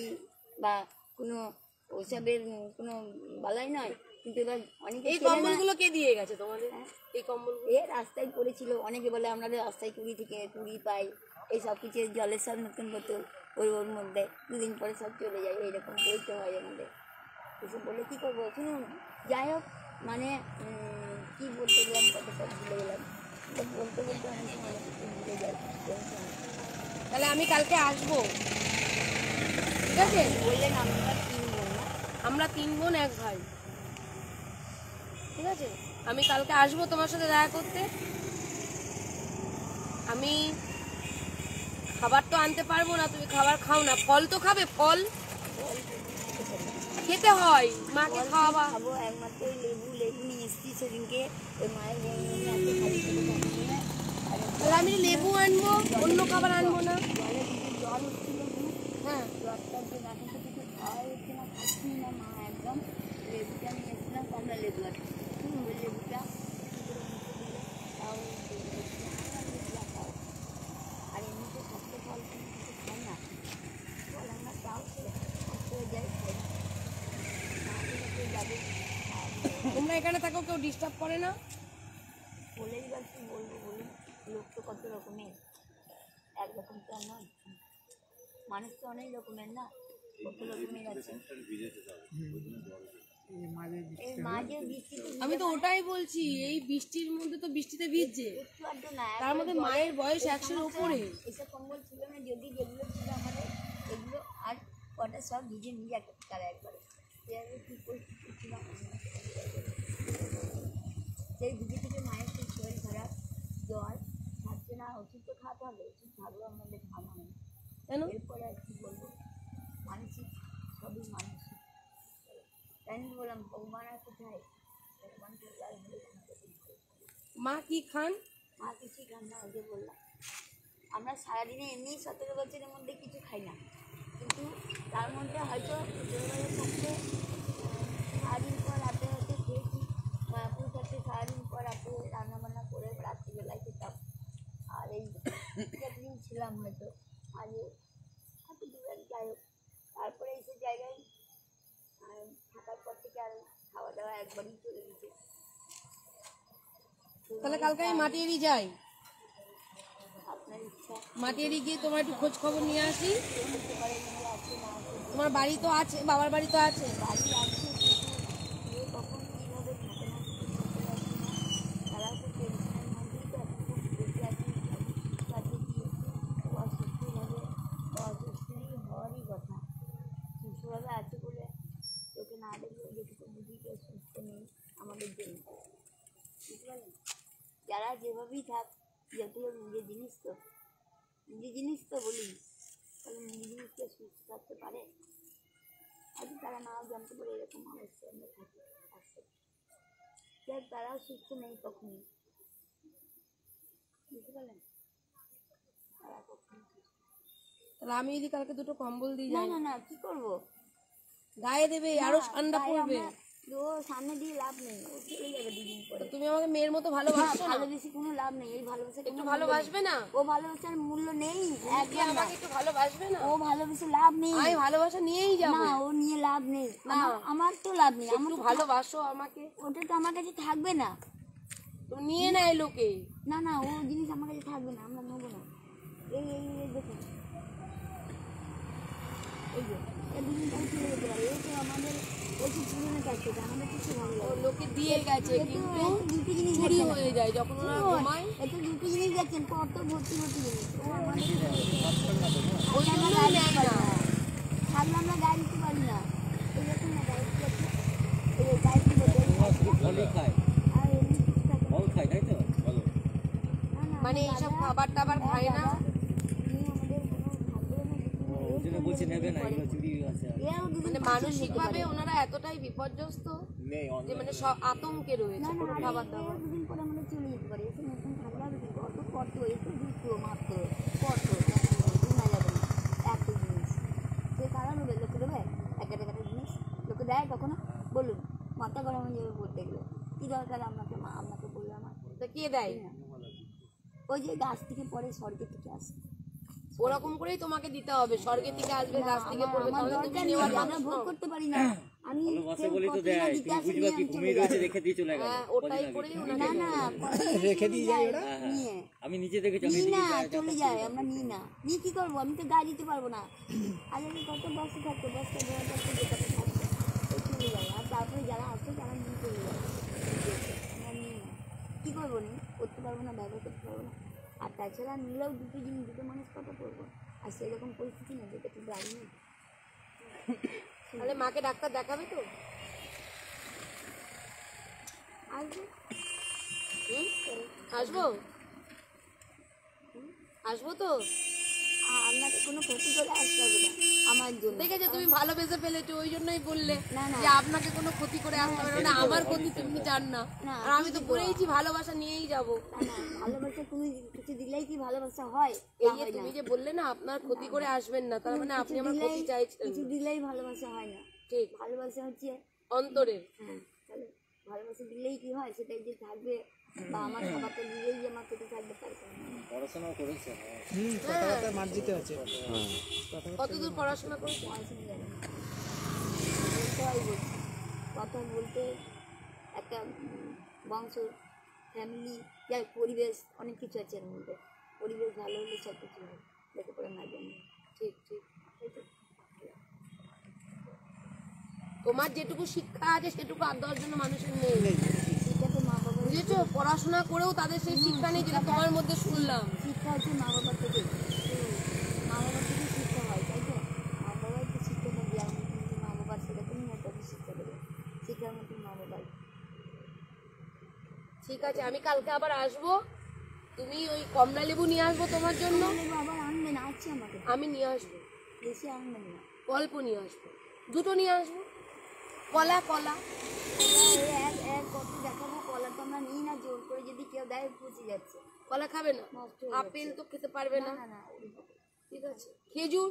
বা কোনো ওসবের কোনো বালাই নয়। কিন্তু এবার অনেকে এই চেনে না। কম্বলগুলো কে দিয়ে গেছে তোমাদের? এই কম্বলগুলো এ রাস্তায় পড়েছিল, অনেকে বলে আমরা রাস্তায় কুড়ি পাই, এই সব কিছু জলের সব নতুন বোতল ওর মধ্যে 2 দিন পরে সব চলে যায়, এইরকম বলতে হয় আমাদের। এসব বলে কী করবো? শুনুন, যাই হোক, মানে কী বলতে গেলাম, কত সব ভুলে গেলাম। বলতে বলতে অনেক সময় অনেক কিছু ভুলে যাই। তাহলে আমি কালকে আসবো, ঠিক আছে? বললেন আমরা 3 বোন না? আমরা 3 বোন 1 ভাই, ঠিক আছে? আমি কালকে আসবো তোমার সাথে দেখা করতে। আমি খাবার তো আনতে পারবো না, তুমি খাবার খাও না। ফল তো খাবে, ফল খেতে হয়, মাকে খাওয়াবা। খাবো একমাত্র ওই লেবু নিয়ে এসেছি সেদিনকে, ওই মায়ের এত খালি করে খাচ্ছি না। আর তাহলে আমি লেবু আনবো, অন্য খাবার আনবো না। জলে কিছু জল হচ্ছিল না, হ্যাঁ, জ্বরটার জন্য এখন তো কিছু খাওয়াই হচ্ছে না, খাচ্ছি না। মা একদম লেবুটা নিয়ে এসেছিলাম, কমলা লেবু আর কি। ওই লেবুটা তাও আর এমনিতে স্বাস্থ্য ফল কোনো কিছু খাই না। ফল আমরা তাও হয়ে যাই, খাই না। যাবে তোমরা এখানে থাকো, কেউ ডিস্টার্ব করে না? বলে এবার কি বলবো বলুন? লোক তো কত রকমের, একরকম তো আর নয়। মানুষ তো অনেক রকমের না, কত রকমের আছে। এই মাঝে বৃষ্টি আমি তো ওটাই বলছি, এই বৃষ্টির মধ্যে তো বৃষ্টিতে ভিজছে, একটু আধটু না, তার মধ্যে মায়ের বয়স 100-এর উপরে। এসব কম্বল ছিল না, যদি যেগুলো ছিল আমাদের এগুলো আর কটা সব ভিজে নিয়ে তারা একবারে এভাবে কী পরিস্থিতি ছিল আমার মনে হয়। সেই ভিজে থেকে মায়ের খুব শরীর খারাপ, জ্বর থাকছে না, ওষুধ তো খাওয়াতে হবে, ওষুধ থাকলেও আমাদের ভালো হয় না। কেন? এরপরে আর কি বলবো, মানসিক, সবই মানসিক। তাই আমি বললাম ভগবান আর কোথায়? ভগবানকে লাল হলে মা কি খান? মা কিছুই খান না, ওই যে বললাম। আমরা সারাদিনে এমনি 17 বছরের মধ্যে কিছু খাই না, কিন্তু তার মধ্যে হয়তো ছোটোবেলায় থাকতে সারাদিন পর রাতে হয়তো খেয়েছি, পুরো থাকতে সারাদিন পর রাতে রান্নাবান্না করে রাত্রিবেলায় খেতাম। আর এই দিন ছিলাম হয়তো আগে হয়তো 2 যাই হোক। তারপরে এইসব জায়গায় থাকার পর থেকে আর খাওয়া দাওয়া একবারই চলে গেছে। তাহলে কালকে আমি মাটিয়ারি যাই, আপনার ইচ্ছা। মাটিয়ারি গিয়ে তোমার একটু খোঁজ খবর নিয়ে আসি। তোমার বাড়ি তো আছে, বাবার বাড়ি তো আছে। বাড়ি আছে, কিন্তু কখন কীভাবে থাকে না কিছু বলতে পারছি না। তারা খুব টেনশনের মধ্যেই তো এখন খুব বেঁচে আছি, কাজে গিয়েছি, খুব অসুস্থভাবে, অসুস্থই হওয়ারই কথা। সুস্থভাবে আছে বলে চোখে না দেখলে দেখে তো বুঝি কেউ সুস্থ নেই আমাদের জন্য, বুঝতে পারলেন? যেভাবেই থাক, যত হোক নিজের জিনিস তো বলি, তাহলে নিজের জিনিসকে সুস্থ থাকতে পারে। হয়তো তারা নাও জানতে পারে এরকম অবস্থায় আমরা থাকি আসতে, তারাও সুস্থ নেই কখনই, বুঝতে পারলেন? তারা কখনই তাহলে আমি যদি কালকে দুটো কম্বল দিই না যাই, না না কি করবো? গায়ে দেবে, আরো ঠান্ডা তাই পড়বে। আমরা- ও সামনে দিয়ে লাভ নেই, ও চলে যাবে দুদিন তো পরে। তুমি আমাকে মেয়ের মতো ভালোবাসছো না? ভালোবেসে কোনো লাভ নেই, এই ভালোবাসা একটু ভালোবাসবে না? ও ভালোবাসার মূল্য নেই কি একদম না। আমাকে একটু ভালোবাসবে না? ও ভালোবেসে লাভ নেই, আমি ভালোবাসা নিয়েই যাবো। না ও নিয়ে লাভ নেই, না। আমার তো লাভ নেই, আমার একটু তো ভালোবাসো আমাকে, ওটা তো আমার কাছে থাকবে না। তুমি নিয়ে নেয় লোকে। না না ও জিনিস আমার কাছে থাকবে না, আমরা নেবো না। এই এই এই দেখুন, এই যে এই দুদিন পরে চলে যেতে পারে, এই তো আমাদের ওই যে পুরোনো কাছে আমাদের কিছু ভালো ও লাগে। লোকে দিয়ে গেছে, কিন্তু দুটো জিনিস চুরি দেখছেন, হয়ে যায় যখন ওরা ঘুমায়। এটা দুটো জিনিস দেখছেন, কত ভর্তি ভর্তি জিনিস। ও আমাদের ওই আমরা জন্যই গাড়ি নেয় দিতে পারি না। না, থাকলে আমরা গাড়ি দিতে পারি না। এই দেখুন না গাড়ি দিতে পারছি, এই গাড়ি দিতে ফলই খায়, আর এমনি কিছু থাকে না। ফল খায়, তাই তো বলো? না, না, মানে আমার এইসব দাদা- খাবার টাবার খায় না। উনি আমাদের কোনো থাকবে না, কিছু নেই। ওই জন্য বলছি নেবে না, এগুলো চুরি আছে। এও দুদিন মানে পরে মানসিক যেতে ভাবে পারে। ওনারা এতটাই বিপর্যস্ত নেই যে মানে সব আতঙ্কে রয়েছে না না কোনো আরে খাবার এও দাবার। দুদিন পরে আমাদের চলে যেতে পারে, এসে নতুন থাকলে হবে কিন্তু অত কত এসে দুটো মাত্র কত শোনা যাবে না এত জিনিস। সে কারা নেবে, লোকে দেবে একটা জিনিস লোকে দেয় কখনো? বলুন, মাথা গরম হয়ে যাবে বলতে গেলে। কী দরকার আপনাকে আপনাকে বললে আমার? তা কে দেয়? ওই যে গাছ থেকে পরে স্বর্গের থেকে আসে, ওরকম করেই তোমাকে দিতে হবে, স্বর্গে থেকে আসবে, গাছ থেকে পড়বে, আমার তাহলে তুমি দরকার নেই, নেওয়ার আমরা মানুষ ভোগ নও। করতে পারি না। আমি ভালোবাসে কেউ বলেই তো কত দেয়, না দিতে তুমি আসে বুঝবা নিয়ে কি আমি চলে ঘুমিয়ে যাই। রয়েছে রেখে দিয়ে চলে গেল। হ্যাঁ, ওটাই করেই ওনাকে না না রেখে দিয়ে যায় ওরা নিয়ে আমি নিজে দেখেছি, আমি নিই না, নিজে চলে যায়, আমরা নিই না। নিয়ে কি করবো? আমি তো গায়ে দিতে পারবো না। আগে আমি কত বস্তা থাকতো, বস্তা ধোয়া থাকতো, যেটাতে থাকতো ও চলে যায়, আর তারপরে যারা আসে তারা নিয়ে চলে যায়। আমরা নিই না, কী করবো? নিই করতে পারবো না, ব্যবহার করতে পারবো না। আর তাছাড়া নিলেও দুটো জিনিস, দুটো মানুষ কত করবো? আর সেরকম পরিস্থিতি না, যেটা তো গাড়ি নেই। তাহলে মাকে ডাক্তার দেখাবে তো? আসবে হুম? আসবো? আসবো তো? আপনাকে কোনো ক্ষতি করে আসতে হবে না আমার জন্য। দেখেছো, তুমি ভালোবেসে ফেলেছো, ওই জন্যই বললে না, না। যে আপনাকে কোনো ক্ষতি করে আসতে হবে না, আমার ক্ষতি তুমি চান না। না, আর আমি তো বলেইছি ভালোবাসা নিয়েই যাব। না না ভালোবাসা তুমি কিছু দিলেই কি ভালোবাসা হয়? এই তা যে হয় না। তুমি যে বললে না আপনার ক্ষতি করে আসবেন না, তার মানে আপনি আমার ক্ষতি চাইছেন। কিছু দিলেই ভালোবাসা হয় না। ঠিক, ভালোবাসা হচ্ছে অন্তরে। হ্যাঁ, তাহলে ভালোবাসা দিলেই কি হয়? সেটাই যে থাকবে, বা আমার খাবারটা দিলেই যে আমার পেটে থাকবে তার কোনো মানে নেই। পড়াশোনা করেছে। কথাবার্তা মার্জিত আছে। কতদূর পড়াশোনা করেছো? পয়সা নিয়ে যাবে না। বলতে হয় বলছি। কথা বলতে একটা বংশ, ফ্যামিলি, যার পরিবেশ, অনেক কিছু আছে এর মধ্যে। পরিবেশ ভালো হলে সব কিছু হয়, লেখাপড়া না জানলে। ঠিক ঠিক। তাই তো? তোমার যেটুকু শিক্ষা আছে সেটুকু আর 10 জন মানুষের নেই। এটা তো মা বাবার বুঝেছো, পড়াশোনা করেও তাদের সেই শিক্ষা নেই যেটা তোমার মধ্যে শুনলাম। শিক্ষা হচ্ছে মা বাবার থেকে। মা বাবার থেকে শিক্ষা হয়, তাই তো? মা বাবাই তো শিক্ষাটা দেওয়ার মতন, যে মা বাবার সেরকমই একটা শিক্ষা দেবে, শিক্ষার মতন মা বাবাই। ঠিক আছে, আমি কালকে আবার আসবো। তুমি ওই কমলা লেবু নিয়ে আসবো তোমার জন্য। তাহলে আবার আনবেন, আছে আমাকে, আমি নিয়ে আসবো, বেশি আনবেন না। অল্প নিয়ে আসবো, দুটো নিয়ে আসবো। কলা কলা এক কত দেখাবো, কলা তো আমরা নিই না, জোর করে যদি কেউ দেয় পচে যাচ্ছে। কলা খাবে না? নষ্ট হয়ে আপেল তো খেতে পারবে না। না না ওই হবে। ঠিক আছে, খেজুর,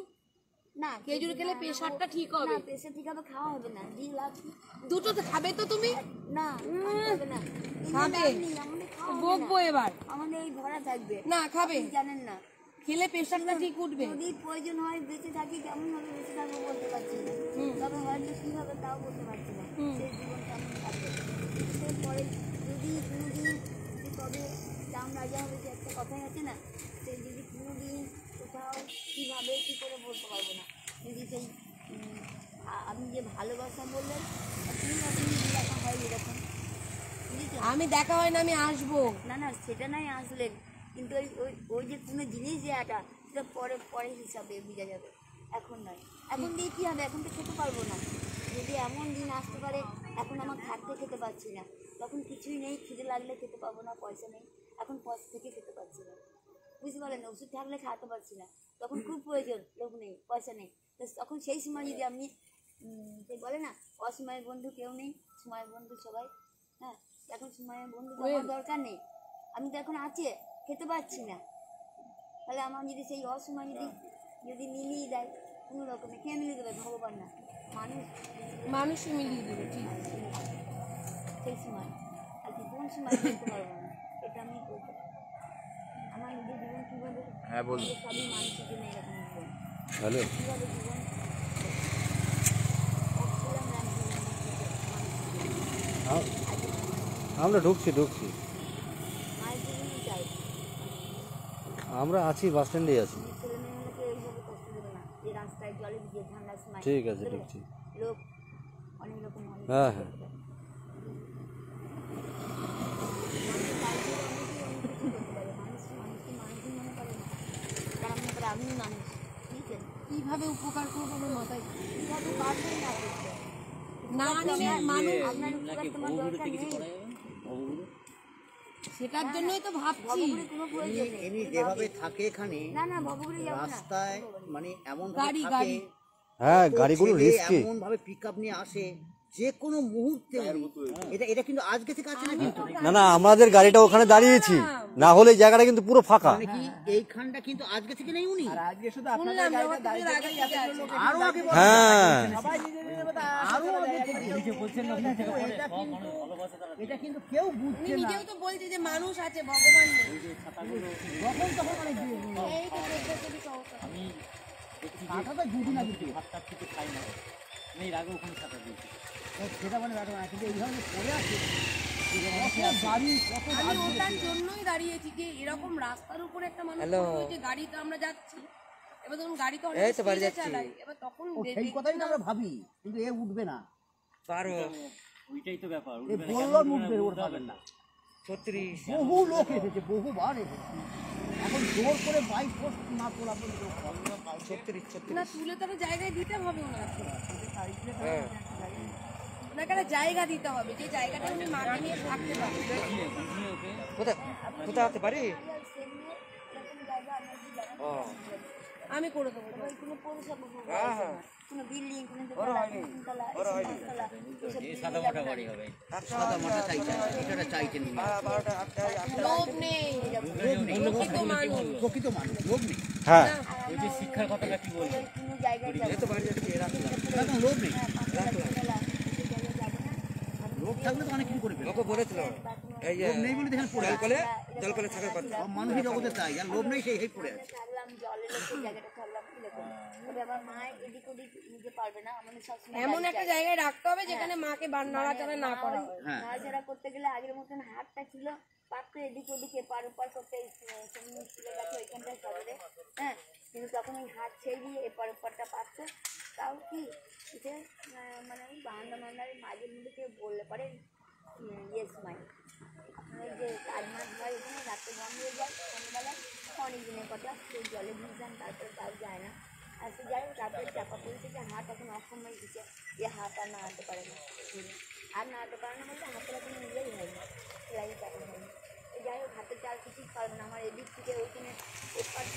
না খেজুর খেলে প্রেশারটা ঠিক হবে। না, প্রেশার ঠিক হবে, খাওয়া হবে না, দিয়ে লাভ কি? দুটো তো খাবে তো তুমি? না খাওয়া হবে না, খাবে। আমাদের খাওয়া হবে না। বকবো এবার। আমাদের এই ভরা থাকবে, না খাবে, আপনি জানেন না। খেলে প্রেশারটা ঠিক উঠবে। যদি প্রয়োজন হয় বেঁচে থাকি, কেমন ভাবে বেঁচে থাকবো বলতে পারছি না, তবে হয়তো কী হবে তাও বলতে পারছি না। সেই জীবন কেমন থাকবে, এরপরে যদি কোনোদিন, যে তবে রাম রাজা হবে, যে একটা কথাই আছে না, সে যদি কোনোদিন কোথাও কীভাবে কী করে বলতে পারবো না। যদি সেই আপনি যে ভালোবাসা বললেন, আপনি দেখা হয় এরকম, বুঝেছেন? আমি দেখা হয় না, আমি আসবো। না না সেটা নাই আসলেন, কিন্তু ওই ওই ওই যে কোনো জিনিস যে একটা, সেটা পরে পরে হিসাবে বোঝা যাবে, এখন নয়। এখন দিয়ে কী হবে? এখন তো খেতে পারবো না। যদি এমন দিন আসতে পারে, এখন আমার থাকতে খেতে পারছি না, তখন কিছুই নেই, খিদে লাগলে খেতে পাবো না, পয়সা নেই, এখন পয়সা থেকে খেতে পারছি না, বুঝতে পারলেন? ওষুধ থাকলে খাওয়াতে পারছি না, তখন খুব প্রয়োজন, লোক নেই, পয়সা নেই। তো তখন সেই সময় যদি আপনি সে বলে না অসময়ের বন্ধু কেউ নেই, সময়ের বন্ধু সবাই। হ্যাঁ, এখন সময়ের বন্ধু তো আমার দরকার নেই, আমি তো এখন আছে, খেতে পাচ্ছি না, তাহলে আমার যদি সেই অসময় যদি মিলিয়ে দেয় কোনো রকমে, কে মিলিয়ে দেবে? ভগবান না, মানুষই মিলিয়ে দেবে, ঠিক সেই সময়। আর কি কোন সময় করতে পারবো না, এটা আমি করতে পারবো। আমার নিজের জীবন কীভাবে, হ্যাঁ বলুন। সবই মানুষের জন্য এরকম জীবন, হ্যালো, কীভাবে জীবন আমরা ঢুকছি মায়ের জীবনই চাই। আমরা আছি, বাস স্ট্যান্ডেই আছি। ছেলে মেয়েগুলোকে এইভাবে কষ্ট দেবে না, যে রাস্তায় জলে ভিজে ঠান্ডার সময় ঠিক আছে, ঢুকছি। লোক অনেক রকম হয়। হ্যাঁ হ্যাঁ, আপনি মানুষ, ঠিক আছে, কিভাবে উপকার করবো আমার মাথায় কিভাবে পারবেন না করতে? না নিলে মানুষ, আপনার উপকার তোমার দরকার নেই, সেটার জন্যই তো ভাবছি। ভবঘুরে কোনো প্রয়োজন নেই। ইনি যেভাবে থাকে এখানে না না, ভবঘুরে যাবো না। রাস্তায়, মানে এমন গাড়ি, থাকে, গাড়ি। হ্যাঁ গাড়িগুলো রিস্কি। এমন ভাবে পিকআপ নিয়ে আসে যে কোনো মুহূর্তে এটা কিন্তু আজকে থেকে আছে না, কিন্তু না আমাদের গাড়িটা ওখানে দাঁড়িয়েছি, না হলে এই জায়গাটা কিন্তু পুরো ফাঁকা। মানে কি এইখানটা কিন্তু আজকে থেকে নেই উনি, আর আজকে শুধু শুনলাম আপনাদের গাড়িটা জগৎ দাঁড়িয়ে পুজোর আগে থাকেই থেকে এতগুলো আছে। লোক আরো আগে বলে। হ্যাঁ, সবাই নিজের নিজের মতো আরো আগে থেকে। এটা কিন্তু কেউ উনি বুঝছে না, নিজেও তো বলছে যে মানুষ আছে, ভগবান নেই। যখন তখন মানে এই তো 14 কোটি সমস্যা। কাঁটাটা যদি না দিতে সেটা মানে ব্যাপার না, কিন্তু এইভাবে পড়ে আছে কত গাড়ি, কত আমি ওটার জন্যই দাঁড়িয়েছি যে এরকম রাস্তার উপরে একটা মানুষ পড়ে, যে গাড়িতে আমরা যাচ্ছি, এবার ধরুন গাড়ি তো অনেক স্পিডে চালাই, এবার তখন সেই কথাই তো আমরা ভাবি, কিন্তু এ উঠবে না, ওইটাই তো ব্যাপার, এ বললো উঠবে, ওর পাবেন না। বহু লোক এসেছে, বহুবার এসেছে, এখন জোর করে বাইক পোস্ট না তোলা পর্যন্ত না তুলে তাকে জায়গায় দিতে হবে ওনাকে, ওনাকে একটা জায়গা দিতে হবে, যে জায়গাটা উনি মাকে নিয়ে থাকতে পারবে। আমি করে দেবো। কোনো পৌরসভা ভবন আছে না, কোনো বিল্ডিং, কোনো দোতলা, তিনতলা, পাঁচতলা, এসব সাদা মোটা বাড়ি হবে। সাদা মাটা চাইছেন, এটা চাইছেন উনি। লোভ নেই, প্রকৃত মানুষ। প্রকৃত মানুষ, লোক নেই, হ্যাঁ ওই যে শিক্ষার কথাটা কি বলবো, কোনো জায়গায় যাবো এখন লোক নেই, পাঁচতলা, তিনতলা, এসব জায়গায় যাবো না। লোক থাকলে তো অনেক কিছু করে ফেলবে। লোক নেই বলে দেখেন পড়ে আছে। সব মানুষই জগতে চাই, আর লোক নেই সেই পড়ে আছে। থাকলাম জলের লোকের জায়গাটা থাকলাম, এরকম। তবে আমার মা এদিক ওদিক নিতে পারবে না, আমাদের সবসময় এমন একটা জায়গায় রাখতে হবে যেখানে মাকে নাড়াচাড়া না করা হয়। নাড়াচাড়া করতে গেলে আগের মতন হাতটা ছিল পাত্র এদিক ওদিকে পার ওপার করতে, স্কুলের কাছে ওইখানটায় শহরে, হ্যাঁ, কিন্তু তখন ওই হাত ছেড়ে দিয়ে এপার ওপারটা পারত। তাও কি যে মানে ওই বারান্দা মান্দার মাঝে মধ্যে কেউ বললে পারে ইয়েস মাই, আপনার ওই যে কাজ মাছ হয় ওখানে রাত্রে বন্ধ হয়ে যায়, সন্ধ্যাবেলা অনেক দিনের কথা, কেউ জলে ভিজলাম, তারপরে তাও যায় না। আর সে যাই হোক, তারপরে চাপা পড়েছে যে হাত এখন অসময় দিচ্ছে, যে হাত আর নাড়াতে পারে না, আর নাড়াতে পারে না বলতে হাতের এখন নিজেই হয় না, সেলাই চাপা হয় না। যাই হোক, হাতে চাল কিছুই পারবে না, আমার এদিক থেকে ওইখানে এখানে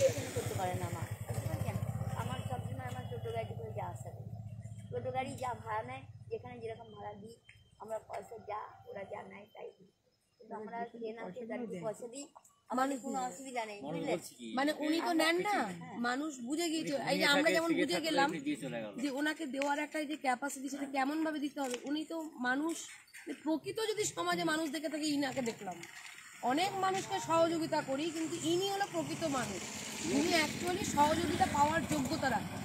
ওইখানে করতে পারে না আমার, বুঝতে পারছেন? আমার সবসময় আমার টোটো গাড়ি করে যা আসা করি, টোটো গাড়ি যা ভাড়া নেয়, যেখানে যেরকম ভাড়া দিই আমরা, পয়সা যা ওরা যা নেয় তাই দিই, কিন্তু আমরা ট্রেন আছে গাড়িতে পয়সা দিই, আমাদের কোনো অসুবিধা নেই, বুঝলেন? মানে উনি তো নেন না, মানুষ বুঝে গিয়েছে। এই যে আমরা যেমন বুঝে গেলাম দিয়ে চলে গেল। যে ওনাকে দেওয়ার একটা যে ক্যাপাসিটি, সেটা কেমন ভাবে দিতে হবে। উনি তো মানুষ, প্রকৃত যদি সমাজে মানুষ দেখে থাকে, ইনাকে দেখলাম। অনেক মানুষকে সহযোগিতা করি, কিন্তু ইনি হলো প্রকৃত মানুষ। উনি অ্যাকচুয়ালি সহযোগিতা পাওয়ার যোগ্যতা রাখেন,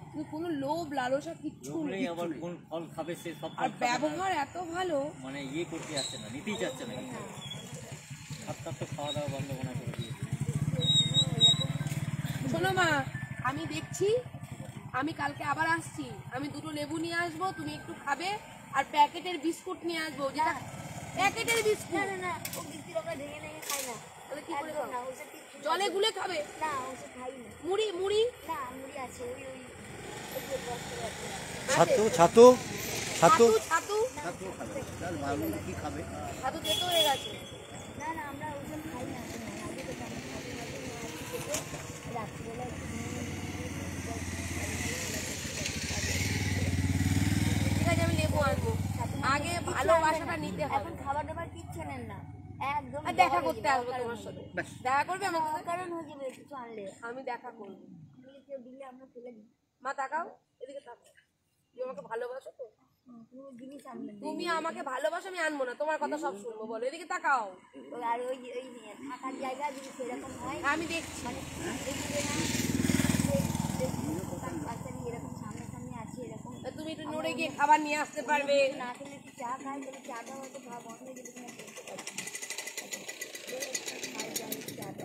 কিন্তু কোনো লোভ লালসা কিচ্ছু বললেই নেই। আবার কোন ফল খাবে সে সব আর ব্যবহার এত ভালো, মানে ইয়ে করতে যাচ্ছে না, নিতেই যাচ্ছে না, হাত তো খাওয়া দাওয়া বন্ধ মনে করে দিয়েছে। শোনো মা, আমি দেখছি, আমি কালকে আবার আসছি, আমি 2টো লেবু নিয়ে আসবো, তুমি একটু খাবে, আর প্যাকেটের বিস্কুট নিয়ে আসবো, যেটা প্যাকেটের বিস্কুট। না না, ও বিক্রির ওরা ভেঙে ভেঙে খাই না, তাহলে কি করে একদম খাও? না, ওসব কিছু জলে গুলে খাবে? না, ওসব খাই না, মুড়ি মুড়ি না মুড়ি আছে, ওই ওই ওই যে বস্তা আছে। ছাতু ছাতু ছাতু ছাতু ছাতু ছাত্র খাবে, তাহলে ভালো কি খাবে? ছাতু তেতো হয়ে গেছে। না না, ভালোবাসাটা নিতে হবে। এখন খাবার দাবার কিচ্ছু নেন না, একদম আর দেখা করতে আসবো তোমার সাথে, দেখা করবে আমার সাথে? কারণ হয়ে যাবে কিছু আনলে আমি দেখা করবো। কেউ দিলে আমরা ফেলে দিই। মা তাকাও, এদিকে তাকাও। তুমি আমাকে ভালোবাসো তো? তুমি জিনিস আনলে তুমি আমাকে ভালোবাসো, আমি আনবো না, তোমার কথা সব শুনবো। বলো, এদিকে তাকাও। আর ওই থাকার জায়গা যদি সেরকম হয় আমি দেখছি। মানে এরকম সামনে আছে এরকম তা তুমি একটু নড়ে গিয়ে খাবার নিয়ে আসতে পারবে? না খেলে একটু চা খাই, তাহলে চাটা হয়তো ভাব বন্ধ হয়ে যাবে কিনা বলতে পারছি না। চাটা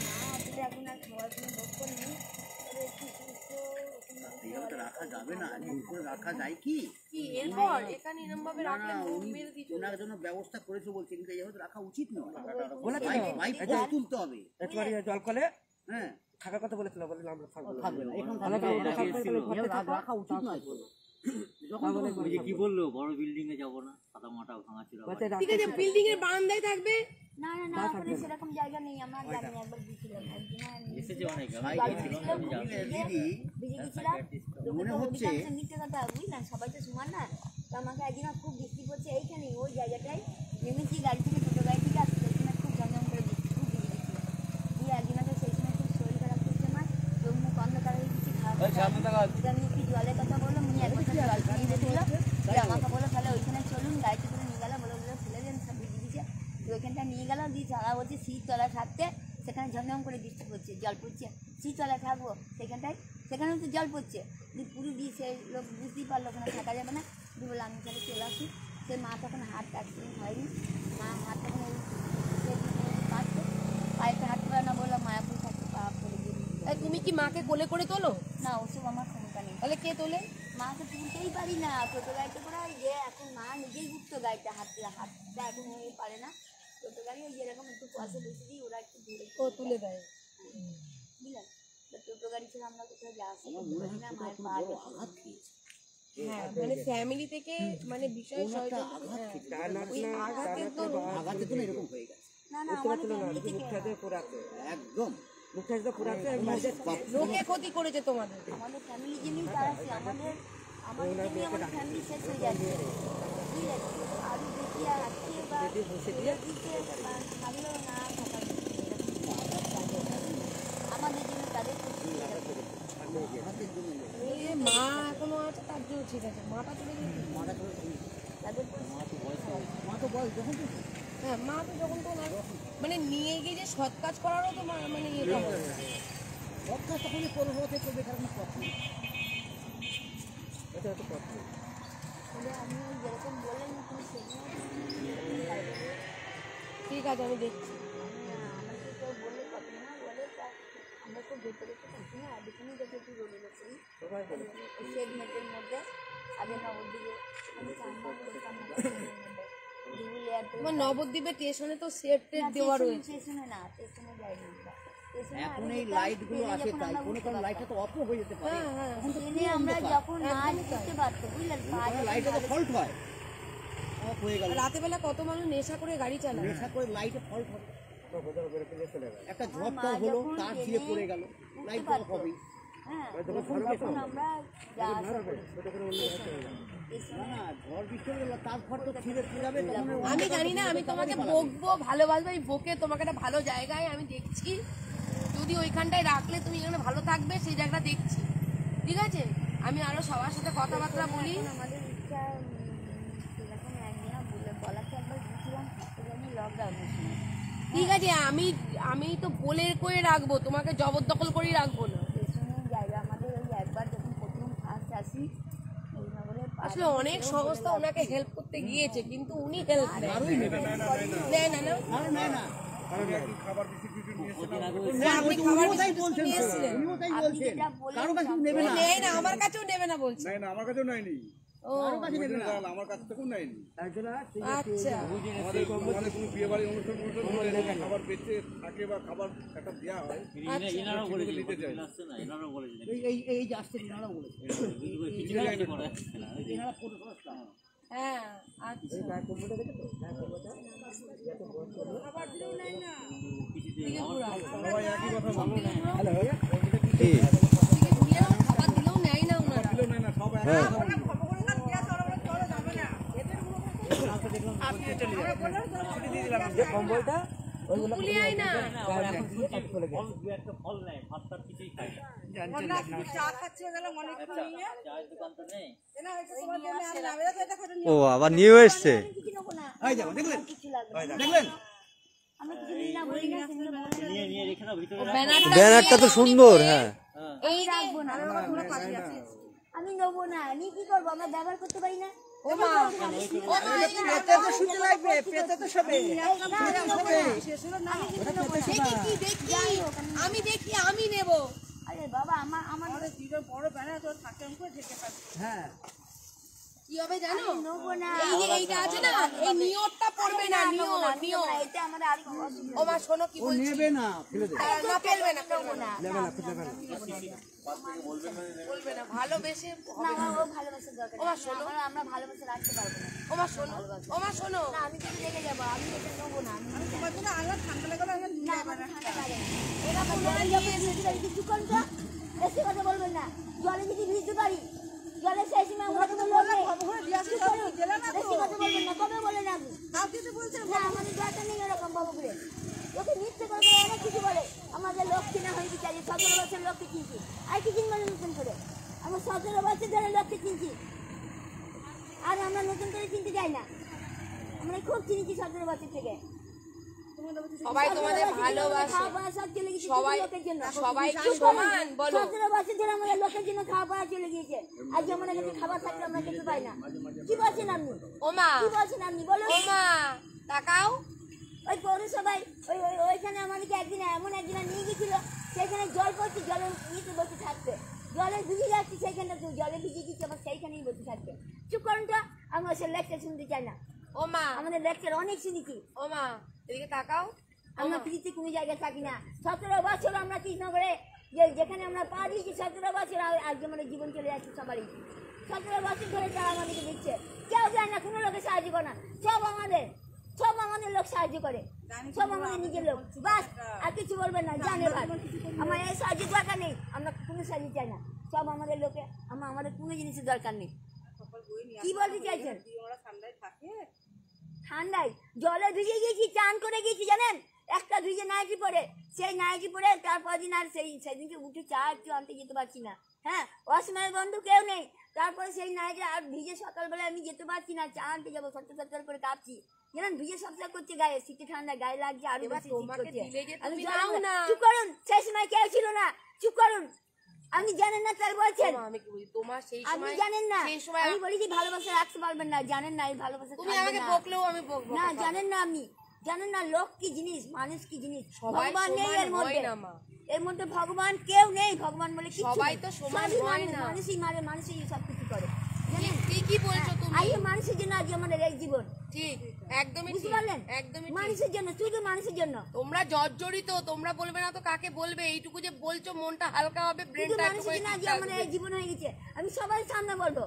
না আসলে এখন আর খাওয়ার কোনো লক্ষ্য নেই, তবে একটু সুস্থ এইভাবে তো রাখা যাবে না, জোর করে রাখা যায় কি? কি এরপর এখানে এরকম ভাবে রাখলে মুখ উনি মেরে দিচ্ছে। ওনার জন্য ব্যবস্থা করেছে বলছে, কিন্তু এইভাবে তো রাখা উচিত নয়। ভাই তুলতে হবে। একেবারে জল কলে হ্যাঁ, থাকার কথা বলেছিল, বললাম আমরা থাকবো না। থাকবে না, এখানে রাখা উচিত নয়। ওই যে কি বললো, বড় বিল্ডিং এ যাবো না, সাদা মাটা ভাঙাচোরা ঠিক আছে, বিল্ডিং এর বারান্দায় থাকবে। না না না ওখানে সেরকম জায়গা নেই, আমরা জানি না, একবার গিয়েছিলাম একদিন এসেছে অনেক দিদি ভিজে গেছিলাম মনে হচ্ছে মিথ্যে কথা বুঝলাম, সবাই তো সমান না। তো আমাকে একদিন খুব বৃষ্টি পড়ছে এইখানে ওই জায়গাটায় নেমেছি গাড়ি থেকে, ছোটো গাড়ি থেকে আসছে, ওইখানে খুব ঝমঝম করে বৃষ্টি খুব ভিজে গেছিলো। দিয়ে একদিন তো সেই সময় খুব শরীর খারাপ করছে আমার, চোখ মুখ অন্ধকার হয়ে গেছি, আমি কি জলের কথা বললো, উনি এক বছর জল নিয়ে গেছিলো, আমাকে বলো তাহলে ওইখানে চলুন, গাড়িতে করে নিয়ে গেলো, বলো বলে ফেলে দেন সব ভিজে দিচ্ছে। ওইখানটা নিয়ে গেল, দিয়ে যারা বলছে শীততলায় থাকতে, সেখানে ঝমঝম করে বৃষ্টি পড়ছে, জল পড়ছে, শীততলায় থাকবো সেখানেও তো জল পড়ছে। দিয়ে পুরো দিয়ে সে লোক বুঝতেই পারলো ওখানে থাকা যাবে না, দিয়ে বলে আমি তাহলে চলে আসি। সে মা তখন হাত অ্যাক্সিডেন্ট হয়নি, মা হাত তখন কাটতো, পায়েতে হাঁটতে পারে না, বললাম মায়াপুর থাকতে পা পড়ে গিয়ে। তাই তুমি কি মাকে কোলে করে তোলো? না ওসব আমার ক্ষমতা নেই, তাহলে কে তোলে? মাকে তুলতেই পারি না, টোটো গাড়িতে করে যে এখন মা নিজেই ঘুরতো গাড়িটা, হাতটা এখন হয়ে পারে না, টোটো গাড়ি ওই যেরকম একটু পয়সা বেশি দিই, ওরা একটু দূরে ও তুলে দেয়। বুঝলেন, টোটো গাড়ি ছেড়ে আমরা কোথাও যাওয়া আসা করতে পারি না, মায়ের পা আঘাত খেয়েছে। হ্যাঁ, মানে ফ্যামিলি থেকে মানে বিষয় আঘাতে তো এরকম হয়ে গেছে, না না আমাদের ফ্যামিলি থেকে একদম লোকে ক্ষতি করেছে তোমাদের। আমাদের ফ্যামিলি যিনি তারা আমাদের জন্য আমাদের ফ্যামিলি শেষ হয়ে যাচ্ছে, ঠিক আছে, আরও বেশি আজকে বা দিকে থাকলেও না থাকার আমাদের জন্য তাদের মা এখনো আছে, তার জন্য ঠিক আছে, মাটা চলে গেছে। তাদের মা তো বয়স যখন হ্যাঁ, মা তো যখন তো মানে নিয়ে গিয়ে যে সৎ কাজ করারও তো মানে ইয়েটা হবে। সব কাজ তখনই করবো, করবে, কারণ পথ নেই। বলে আমি ওই যেরকম বললেন তুমি সেদিন ঠিক আছে, আমি দেখছি। আমাকে কেউ বললে কত না বলে, তা আমরা খুব ভেতরে তো থাকি না, দেখুন দেখে একটু রোডে বসি সেগমেন্টের মধ্যে আগে নবদ্বীপে আমি চাম্বার করতাম না, তোমার নবদ্বীপের স্টেশনে তো সেফ টেপ দেওয়া রয়েছে। স্টেশনে না, স্টেশনে যাইনি আমরা। এখন এই লাইট গুলো আছে, তাই কোনো লাইটটা তো অফ হয়ে যেতে পারে, ট্রেনে আমরা যখন না বুঝতে পারতো, বুঝলেন, লাইটে তো ফল্ট হয়, অফ হয়ে গেল। রাতে বেলা কত মানুষ নেশা করে গাড়ি চালায়। নেশা করে লাইটে ফল্ট হবে, একটা ঝড়টা হলো, তার ছিঁড়ে পড়ে গেল, লাইট অফ হবে। হ্যাঁ তখন আমরা যা আশা করি না, ঝড় বৃষ্টি হলে তার ঘর তো ছিঁড়ে পড়ে যাবে, তখন আমি জানি না, আমি তোমাকে বকবো, ভালোবাসবো, আমি বকে তোমাকে একটা ভালো জায়গায় আমি দেখছি, যদি ওইখানটায় রাখলে তুমি এখানে ভালো থাকবে, সেই জায়গাটা দেখছি, ঠিক আছে? আমি আরো সবার সাথে কথাবার্তা বলি। আমাদের ইচ্ছা সেরকম একদিন বলাতে একবার গিয়েছিলাম, আমি লকডাউনের সময়। ঠিক আছে, আমি তো বলে করে রাখবো, তোমাকে জবরদখল করেই রাখবো না। স্টেশনের জায়গা আমাদের ওই একবার যখন প্রথম ফার্স্ট আসি ওই নগরে আসলে অনেক সংস্থা ওনাকে হেল্প করতে গিয়েছে, কিন্তু উনি হেল্প নেয় না। না, আপনি খাবার বিস্কুট নিয়ে এসেছিলেন? কারো কাছে নেবে না, নেয় না, আমার কাছেও নেবে না বলছে। না আমার কাছেও নেয়নি, ও আমার কাছ থেকেও নেয়নি। আচ্ছা, আমাদের কোনো বিয়ে বাড়ি অনুষ্ঠান খাবার বেঁচে থাকে বা খাবার একটা দেওয়া হয়, এনারাও বলেছে, আসছে না, এনারাও বলেছে এই যে আসছে এনারা বলেছে, এনারা পৌরসভা। হ্যাঁ, আচ্ছা। সবাই একই কথা বলো, খাবার দিলেও নেয় না ওনারা। নেয় না, সব এক যে কম্বলটা ওইগুলো পুলি আয় না আমার এখন শুনছি ফল দু একটা ফল নেই, ভাত টাত কিছুই খাই না। চায়ের দোকান তো নেই। ও আবার নিউ এসছে। এই দেখো দেখলেন কিছু লাগবে না। দেখলেন আমরা কিছু নিই না বলি না, সেগুলো বলে নিয়ে রেখে দাও ভিতরে রাখো। ব্যানারটা তো সুন্দর, হ্যাঁ। এই রাখবো না, আমি নেবো না। নিয়ে কি করবো, আমরা ব্যবহার করতে পারি না। পেতে তো শুতে লাগবে, পেতে তো সবে আমি দেখি আমি নেব আরে বাবা আমার আমার হ্যাঁ কি হবে জানো নেবো না। এই যে এইটা আছে না এই নিয়রটা পড়বে না নিয়র এটা আমাদের আর অসুবিধা ও মা শোনো কি ও বলছি নেবে না ফেলে দেবে না ফেলবে না নেবো না। বলবে না ভালোবেসে না, ও ভালোবাসার দরকার ও মা নেই। শোনো। আমরা ভালোবাসা রাখতে পারবো না। ও মা শোনো ও মা শোনো না, আমি যদি রেখে যাবো, আমি এটা নেবো না। আমি তোমার জন্য আল্লাহ ঠান্ডা লাগালে আমি না, আমার ঠান্ডা লাগে না। এরা জলে যখন ভিজতে পারি, কিছু করতো বেশি কথা বলবেন না। জলে যদি ভিজতে পারি, জলে সেই সময় আমরা তো বলবো বেশি কথা বলবেন না। কবে বলেন আপনি? না, আমাদের দরকার নেই এরকম বাবু করে। ওকে মিথ্যে করে বলে, অনেক কিছু বলে। আমাদের লক্ষ্মী না হয়ে বিচারি 17 বছর লক্ষ্মী চিনছি। আর কি চিনবো নতুন করে? আমরা 17 বছর ধরে লক্ষ্মী চিনছি, আর আমরা নতুন করে চিনতে চাই না। আমরা খুব চিনছি 17 বছর থেকে। সবাই তোমাদের ভালোবাসে খাওয়া পাওয়া সব চলে গেছে সবাই লোকের জন্য। সবাই কি সমান বলো 17 বছর ধরে আমাদের লোকের জন্য খাওয়া পাওয়া চলে গিয়েছে। আজকে আমাদের কাছে খাবার থাকলে আমরা খেতে পাই না। কি বলছেন আপনি? ও মা কি বলছেন আপনি বলুন? ও মা তাকাও ওই পৌরসভায় ওইখানে আমাদেরকে একদিন এমন একদিন নিয়ে গেছিল, সেখানে জল পড়ছে, জলের নিচে বসে থাকবে, জলে ভিজে যাচ্ছে, সেইখানে জলে ভিজে গেছে, আবার সেইখানেই বসে থাকবে। চুপ করুন তো, আমরা সে লেকচার শুনতে চাই না। ও মা আমাদের লেকচার অনেক শুনেছি। ও মা এদিকে তাকাও আমরা ফ্রিতে কোনো জায়গায় থাকি না। 17 বছর আমরা কৃষ্ণনগরে যেখানে আমরা পা দিয়েছি, 17 বছর আজকে আমাদের জীবন চলে যাচ্ছে সবারই। 17 বছর ধরে তারা আমাদেরকে দিচ্ছে, কেউ যায় না, কোনো লোকে সাহায্য করে না। সব আমাদের লোক সাহায্য করে, সব আমাদের নিজের লোক। বাস, আর কিছু বলবেন না, জানে ভাই আমার এই সাহায্য দরকার নেই, আমরা কোনো সাহায্য চাই না। সব আমাদের লোকে, আমাদের কোনো জিনিসের দরকার নেই। কি বলতে চাইছেন? ঠান্ডায় জলে ভিজে গিয়েছি, চান করে গিয়েছি জানেন, একটা ভিজে নাইটি পরে, সেই নাইটি পরে তারপর দিন আর সেদিনকে উঠে চা একটু আনতে যেতে পারছি না। হ্যাঁ, অসময়ের বন্ধু কেউ নেই। তারপরে সেই নাইটি আর ভিজে সকালবেলায় আমি যেতে পারছি না, চা আনতে যাবো, সত্তর করে কাঁপছি জানেন, ভিজে সবসময় করছে গায়ে, শীতে ঠান্ডা গায়ে লাগছে, আরো বেশি শীত করছে। আমি দাও না চুপ করুন, সেই সময় কেউ ছিল না, চুপ করুন। আপনি জানেন না তাই বলছেন, আমি কি বলি তোমার সেই আপনি সময় জানেন না। সেই সময় আমি বলি যে ভালোবাসা রাখতে পারবেন না, জানেন না এই ভালোবাসা তুমি থাকবে আমাকে না। বকলেও আমি বকবো না, জানেন না, আপনি জানেন না লোক কি জিনিস, মানুষ কি জিনিস। সবাই ভগবান নেই সমান এর হয় মধ্যে, না মা। এর মধ্যে ভগবান কেউ নেই, ভগবান বলে কিছু সবাই নেই। তো সমান সবই হয় মানুষ, না। মানুষই মারে, মানুষই সব কিছু করে জানেন। ঠিকই বলছো তুমি আজকে মানুষের জন্য আজকে আমাদের এই জীবন, ঠিক একদমই বুঝতে ঠিক পারলেন? একদমই ঠিক মানুষের জন্য, শুধু মানুষের জন্য, তোমরা জর্জরিত তোমরা বলবে না তো কাকে বলবে, এইটুকু যে বলছো মনটা হালকা হবে শুধু ব্রেনটা একটু মানুষের জন্য আজকে আমাদের এই জীবন হয়ে গেছে। আমি সবাই সামনে বলবো,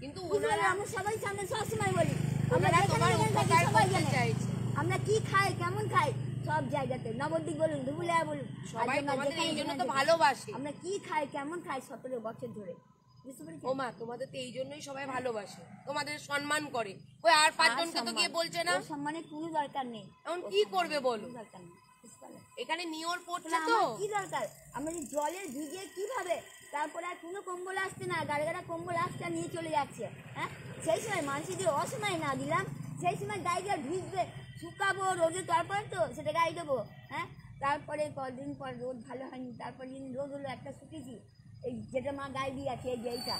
কিন্তু বুঝতে ওনারা পারলেন? আমরা সবাই সামনে সবসময় বলি, আমরা ওনারা যেখানে তোমার যেখানে থাকি উপকার সবাই করতে জানে চাইছে আমরা কি খাই, কেমন খাই, সব জায়গাতে, নবদ্বীপ বলুন, ধুবুলিয়া বলুন, সবাই আজকে আমরা তোমাদের যেখানে এই জন্য যেখানে তো থাকি, ভালোবাসে আমরা কি খাই, কেমন খাই 17 বছর ধরে, বুঝতে পেরেছি? ও মা তোমাদের তো এই জন্যই সবাই ভালোবাসে, তোমাদের সম্মান করে। ওই আর পাঁচজনকে তো গিয়ে বলছে না, সম্মানের কোনো দরকার নেই, এখন কি করবে বলো, কোনো দরকার নেই, বুঝতে পারলেন? এখানে নিয়র পড়ছে তাহলে তো আমার কি দরকার? আমরা যে জলে ভিজে কিভাবে, তারপরে আর কোনো কম্বল আসছে না, গাড়ি গাড়া কম্বল আসছে আর নিয়ে চলে যাচ্ছে। হ্যাঁ, সেই সময় মানুষের যে অসময় না দিলাম, সেই সময় গাড়িটা ভিজবে, শুকাবো রোদে, তারপরে তো সেটা গাড়ি দেবো। হ্যাঁ, তারপরে কদিন পর রোদ ভালো হয়নি, তারপর দিন রোদ হলো, একটা শুকিয়েছি, এই যেটা মা গায়ে দিয়ে আছে, এই যে এইটা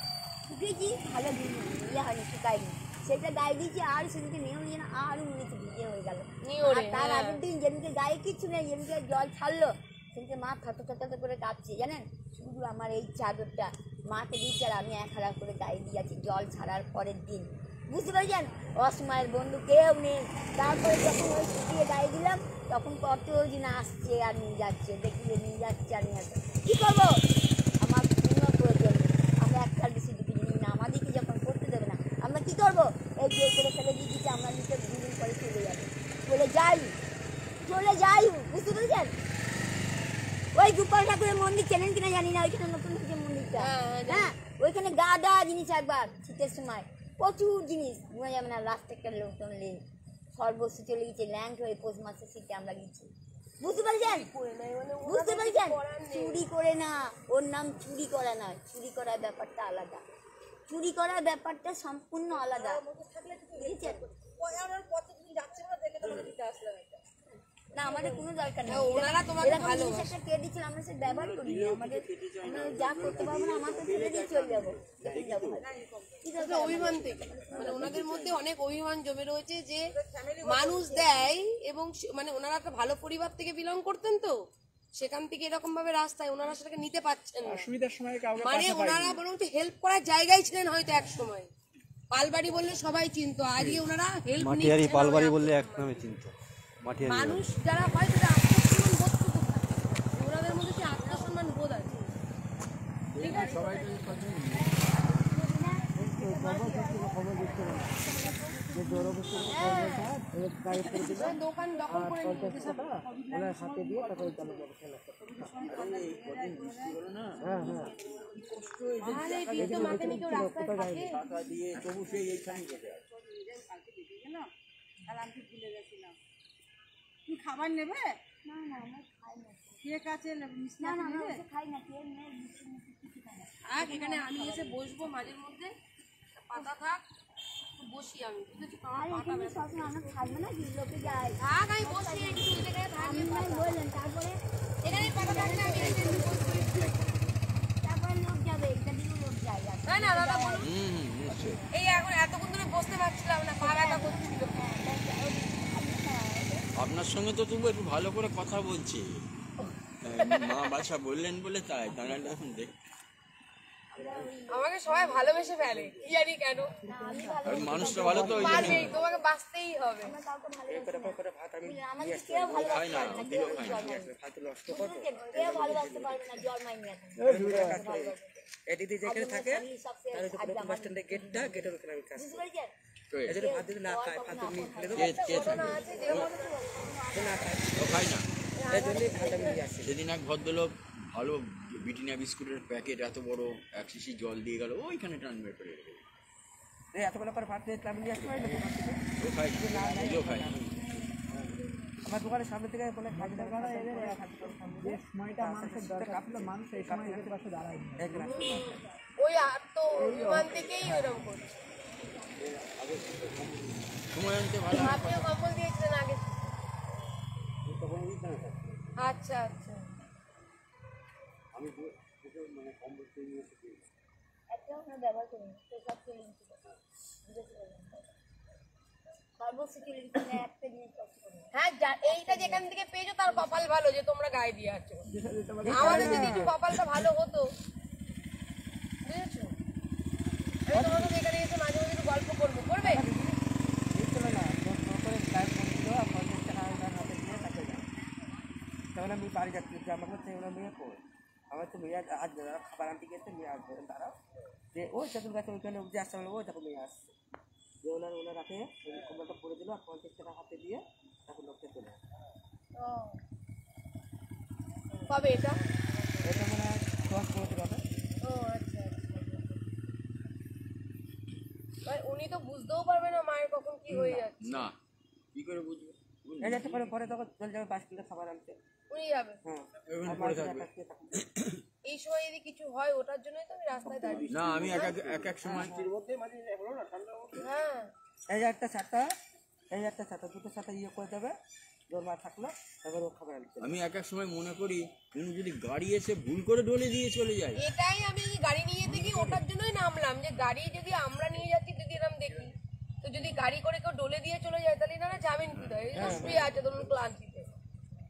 শুকিয়েছি, ভালো দিন ইয়ে হয়নি, শুকায়নি, সেটা গায়ে দিয়েছি, আর সেদিকে নেও নিয়ে না, আরও মনে হচ্ছে ভিজে হয়ে গেল। নিয়রে, আর তার হ্যাঁ। আগের দিন যেদিনকে গায়ে কিচ্ছু নেই, যেদিনকে জল ছাড়লো, সেদিনকে মা থত করে কাঁপছে জানেন, শুধু আমার এই চাদরটা মাকে দিয়েছে, আর আমি 1000 করে গায়ে দিয়েছি জল ছাড়ার পরের দিন, বুঝতে পারছেন? অসময়ের বন্ধু কেউ নেই। তারপরে যখন ওই শুকিয়ে গায়ে দিলাম, তখন কতজন আসছে আর নিয়ে যাচ্ছে, দেখিয়ে নিয়ে যাচ্ছে আর নিয়ে যাচ্ছে। কী করবো? আমার কোনো প্রয়োজন নেই, আমরা একটা বেশি দুটো নিই না, আমাদেরকে যখন করতে দেবে না, আমরা কী করবো? এই জোর করে ফেলে দিয়ে দিচ্ছে, আমরা নিচে 2 দিন পরে চলে যাবো, চলে যাই, বুঝতে পেরেছেন? ওই গোপাল ঠাকুরের মন্দির চেনেন কিনা জানি না, ওইখানে নতুন হয়েছে মন্দিরটা। হ্যাঁ, ওইখানে গাদা জিনিস একবার শীতের সময় প্রচুর জিনিস ঘুমে যাবে না। লাস্ট একটা লোক টানলে সর্বস্ব চলে গেছে, ল্যান্ড হয়ে পোস্ট মাসের সিটে আমরা গেছি। বুঝতে পারছেন? বুঝতে পারছেন? চুরি করে না, ওর নাম চুরি করা নয়, চুরি করার ব্যাপারটা আলাদা, চুরি করার ব্যাপারটা সম্পূর্ণ আলাদা। বুঝেছেন? না আমাদের কোনো দরকার নেই, ওনারা তোমাকে এরকম ভালো জিনিস একটা কে দিচ্ছিল আমরা সে ব্যবহার করি না। আমাদের আমরা যা করতে পারবো না আমার তো ছেড়ে দিয়ে চলে যাবো, অভিমান থেকে মানে ওনাদের মধ্যে অনেক অভিমান জমে রয়েছে যে মানুষ দেয় এবং মানে ওনারা একটা ভালো পরিবার থেকে বিলং করতেন, তো সেখান থেকে এরকম ভাবে রাস্তায় ওনারা সেটাকে নিতে পারছেন না। অসুবিধার সময় কাউকে মানে ওনারা বরং হেল্প করার জায়গায় ছিলেন হয়তো এক সময়। পালবাড়ি বললে সবাই চিনতো, আজকে ওনারা হেল্প মাটিয়ারি পালবাড়ি বললে এক নামে চিন্ত। মাটিয়ারি মানুষ যারা হয় সেটা আত্মসম্মান বোধ করতে থাকে, ওনাদের মধ্যে সেই আত্মসম্মান বোধ আছে। ঠিক আছে দোকান দখল করে নিতে হাতে দিয়ে তারপরে চালু করে খেলা। দিয়ে তবু সেই এইখানেই বসে আছে। কি খাবার নেবে? না না আমরা খাই না, কেক আছে, না না আমরা ওসব খাই না, কেক নেই, মিষ্টি মিষ্টি কিছু খাই না। আর এখানে আমি এসে বসবো মাঝে মধ্যে, পাতা থাক একটু বসি আমি, বুঝেছি তো, আমার আর পাতা এখানে সবসময় আমরা থাকবো না, কি লোকে যায় থাক আমি বসি একটু, এখানে থাকলে আমি বললেন তারপরে এখানে পাতা থাকলে আমি এসে একটু বসবো একটু। তারপরে লোক যাবে, একটা দিনও লোক যায় যাবে। তাই না দাদা বলুন? এই এখন এতক্ষণ ধরে বসতে পারছিলাম না, পা ব্যথা করছিল। আপনার সঙ্গে তো তবু একটু ভালো করে কথা বলছি, মা বাসা বললেন বলে তাই, তাহলে এখন দেখ আমাকে সবাই ভালোবেসে ফেলে, কি জানি কেন। আর মানুষটা ভালো তো ওই জন্য বাঁচবেই, তোমাকে বাঁচতেই হবে। আমাদের কেউ খাই না, দিও খাই না। কেউ ভালোবাসতে পারবে না, জল মাইনি এখন। দিদি যেখানে থাকে তার বুঝতে বাস স্ট্যান্ডের গেটটা, গেটের ওখানে আমি কাজ করি। পেরেছেন? এই জন্য ভাত দিদি না খায়, ভাত নিয়ে ফেলে দেবো, কে থাকে? না খায়, ও খাই না। এই জন্যই ভাতটা নিয়ে আসি। সেদিন এক ভদ্রলোক ভালো ব্রিটানিয়া বিস্কুটের প্যাকেট এত বড় এক শিশি জল দিয়ে গেল, ওইখানে টান মেরে ফেলে রেখে দিল। এতগুলো করে ভাত নিয়ে আমি নিয়ে আসতে পারি না দোকান থেকে। ও খাই না, নিজেও খাই না। আমার দোকানের সামনে থেকে বলে খাদ্য করা এদের যে সময়টা মানুষের দরকার ছিল, মানুষ এই সময় এদের পাশে দাঁড়ায় এক গ্লাস ওই আত্ম অভিমান থেকেই ওইরকম করছে। সময় আনতে ভালো। আপনিও কম্বল দিয়েছিলেন আগে? আচ্ছা আচ্ছা। একটাও আমরা ব্যবহার করি না, তো সব চলে গেছিল। সর্বস্ব চলে গেছিল, একটা জিনিস কষ্ট করি না। হ্যাঁ এইটা যেখান থেকে পেয়েছো তার কপাল ভালো যে তোমরা গায়ে দিয়ে আছো। আমাদের যদি একটু কপালটা ভালো হতো, বুঝেছো? আমি তোমার সাথে এখানে এসে মাঝে মাঝে একটু গল্প করবো, করবে? তখন আমি বাড়ি যাচ্ছি, জামা করতে মেয়ে পড়ে আমার তো মেয়ে আজ খাবার আনতে গেছে, মেয়ে আসবে দাঁড়াও যে ওই চাদুর গাছে ওইখানে যে আসতে বলে ওই দেখো মেয়ে আসছে, যে ওনার রাতে কম্বলটা পরে দিল আর 50 টাকা হাতে দিয়ে তারপর লোককে চলে আসে। কবে এটা? এটা মনে হয় 10-15 টাকা। ও আচ্ছা আচ্ছা। উনি তো বুঝতেও পারবে না মায়ের কখন কি হয়ে যাচ্ছে। না, কি করে বুঝবে? এই যাতে পরে তখন চলে যাবে 5 কিলো খাবার আনতে। উনি যাবে? হ্যাঁ, এখানে পড়ে থাকবে। এই সময় যদি কিছু হয় ওটার জন্যই তো আমি রাস্তায় দাঁড়িয়ে। না, আমি এক সময় হ্যাঁ এই একটা ছাতা দুটো ছাতা ইয়ে করে দেবে, জোরমা থাকলো তারপর ও খাবার আনতে। আমি এক সময় মনে করি উনি যদি গাড়ি এসে ভুল করে ডলে দিয়ে চলে যায়। এটাই আমি যদি গাড়ি নিয়ে দেখি ওটার জন্যই নামলাম, যে গাড়ি যদি আমরা নিয়ে যাচ্ছি যদি এরকম দেখি, তো যদি গাড়ি করে কেউ ডলে দিয়ে চলে যায় তাহলে না যাবেন কোথায়? এই যে শুয়ে আছে ধরুন ক্লান্তিতে,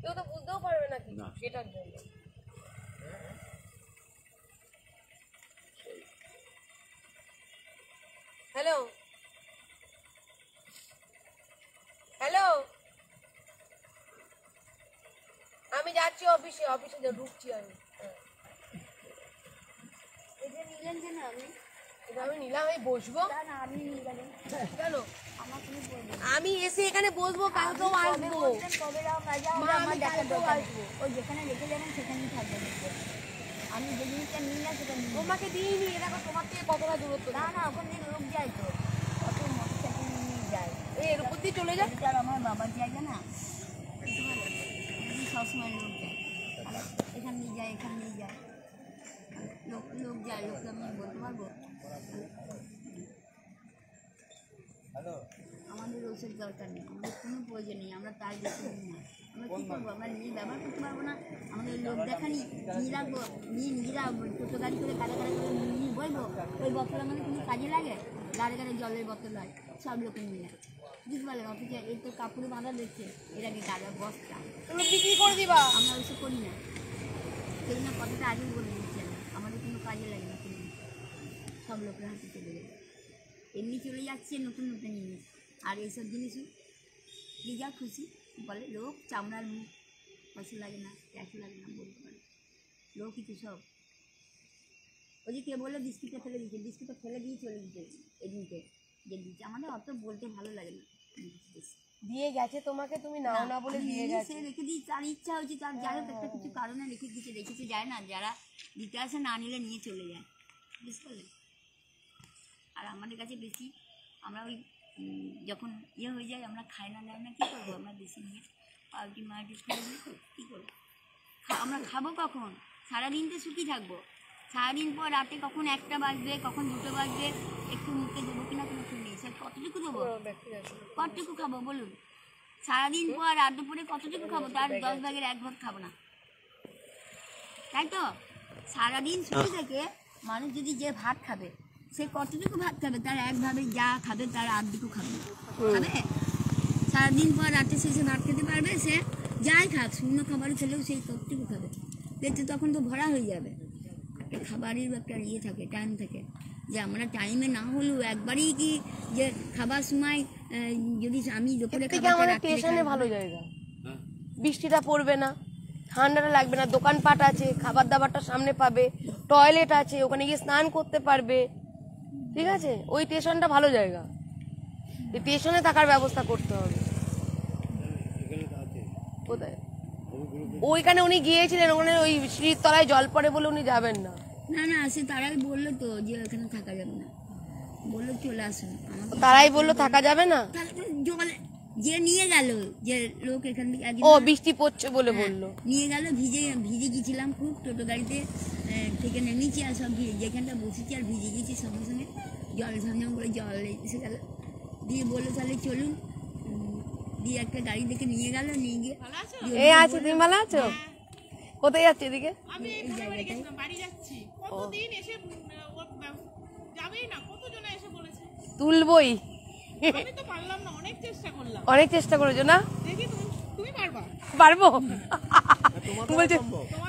কেউ তো বুঝতেও পারবে না কিছু, সেটার জন্য। হ্যালো হ্যালো, আমি যাচ্ছি অফিসে, ঢুকছি আমি। এটা নিলেন কেন আপনি? এটা আমি নিলাম, আমি বসবো। না না আপনি নিয়ে গেলেন কেন? আমার কোনো বলবেন আমি এসে এখানে বসবো, কালকেও আসবো। কবে যাও না যাও মা, আমার আমি দেখার কালকেও দরকার আসবো। নেই। ওই যেখানে রেখে যাবেন সেখানেই থাকবেন। আমি যে জিনিসটা নিই না সেটা নিই না। তোমাকে দিইনি, এটা তোমার থেকে কতটা দূরত্ব? না না ওখান থেকে লোক যায় তো। যায় এর উপর দিয়ে চলে যাক। এটা আর আমার বাবার জায়গা না, বুঝতে পারলে? এদিকে সবসময় লোক যায়, এখান দিয়ে যায়, এখান দিয়ে যায়, লোক লোক যায়, লোককে আমি বলতে পারবো? আমাদের ওষুধ দরকার নেই, আমাদের কোনো প্রয়োজন নেই, আমরা তার বেশি নিই না। আমরা কী করবো? আমরা নিয়ে ব্যবহার করতে পারবো না, আমাদের লোক দেখানি নিয়ে রাখবো, নিয়ে নিজেরা টোটো গাড়ি করে কাটা কাটা করে নিয়ে বইবো। ওই বোতল আমাদের কোনো কাজে লাগে? গাড়ি গাড়ি জলের বোতল হয়, সব লোকে নিয়ে যায়, বুঝতে পারলেন? অথচ এই তো কাপড়ে বাঁধা দেখছে, এর আগে গাড়ি বস্তা, তুমি বিক্রি করে দিবা। আমরা ওইসব করি না, সেই জন্য কথাটা আগেই বলে দিচ্ছি আমি, আমাদের কোনো কাজে লাগে না, কোনো সব লোকের হাতে চলে যায়, এমনি চলে যাচ্ছে নতুন নতুন জিনিস। আর এইসব জিনিসও যে যা খুশি বলে, লোক চামড়ার মুখ, পয়সা লাগে না, ট্যাক্স লাগে না বলতে পারে, লোকই তো সব। ওই যে কে বললো বিস্কিটটা ফেলে দিচ্ছে, বিস্কিটটা ফেলে দিয়ে চলে দিচ্ছে এদিনকে, যে দিচ্ছে। আমাদের অত বলতে ভালো লাগে না, দিয়ে গেছে তোমাকে, তুমি নাও না বলে দিয়ে গেছে। সে রেখে দিয়ে তার ইচ্ছা হচ্ছে, তার যাই হোক একটা কিছু কারণে রেখেছে যায় না, যারা দিতে আসে না নিলে নিয়ে চলে যায়, বুঝতে পারলে? আর আমাদের কাছে বেশি, আমরা ওই যখন ইয়ে হয়ে যায় আমরা খাই না দেয় না, কী করবো? আমরা বেশি নিয়ে পাউটি মাউটি খেয়ে দিই, কী করবো? আমরা খাবো কখন? সারাদিন তো সুখী থাকবো, সারাদিন পর রাতে কখন 1টা বাজবে, কখন 2টো বাজবে, একটু মুখে দেবো কিনা কোনো ঠিক নেই। স্যার কতটুকু দেবো, কতটুকু খাবো বলুন? সারাদিন পর রাত দুপুরে কতটুকু খাবো? তার 10 ভাগের 1 ভাগ খাবো না, তাই তো? সারাদিন শুয়ে থেকে মানুষ যদি যে ভাত খাবে, সে কতটুকু ভাত খাবে? তার 1 ভাবে যা খাবে তার আধটুকু খাবে, খাবে? সারাদিন পর রাতে শেষে ভাত খেতে পারবে? সে যাই খাক, শূন্য খাবার খেলেও সেই কতটুকু খাবে? পেটে তখন তো ভরা হয়ে যাবে। একটা খাবারের একটা ইয়ে থাকে, টাইম থাকে, যে আমরা টাইমে না হলেও একবারই কি যে খাবার সময় যদি আমি দুপুরে আমাদের স্টেশনে ভালো জায়গা, বৃষ্টিটা পড়বে না, ঠান্ডাটা লাগবে না, দোকানপাট আছে, খাবার দাবারটা সামনে পাবে, টয়লেট আছে, ওখানে গিয়ে স্নান করতে পারবে, ঠিক আছে? ওই স্টেশনটা ভালো জায়গা, এই স্টেশনে থাকার ব্যবস্থা করতে হবে। কোথায়? ওইখানে উনি গিয়েছিলেন, ওখানে ওই সিঁড়ির তলায় জল পড়ে বলে উনি যাবেন না। না না, সে তারাই বললো তো যে ওখানে থাকা যাবে না, বললো চলে আসুন। তারাই বললো থাকা যাবে না, জলে যে নিয়ে গেল, যে লোক এখান থেকে ও বৃষ্টি পড়ছে বলে বললো, নিয়ে গেল, ভিজে ভিজে গেছিলাম খুব, টোটো গাড়িতে থেকে নেমেছি আর সব ভিজে, যেখানটা বসেছি আর ভিজে গেছি, সঙ্গে সঙ্গে জল ঝমঝম করে জল এসে গেল, দিয়ে বললো তাহলে চলুন, দিয়ে একটা গাড়ি দেখে নিয়ে গেল, নিয়ে গিয়ে এই আছে। তুমি ভালো আছো? কোথায় যাচ্ছে এদিকে? তুলবই, অনেক চেষ্টা করেছো না? পারবো বলছে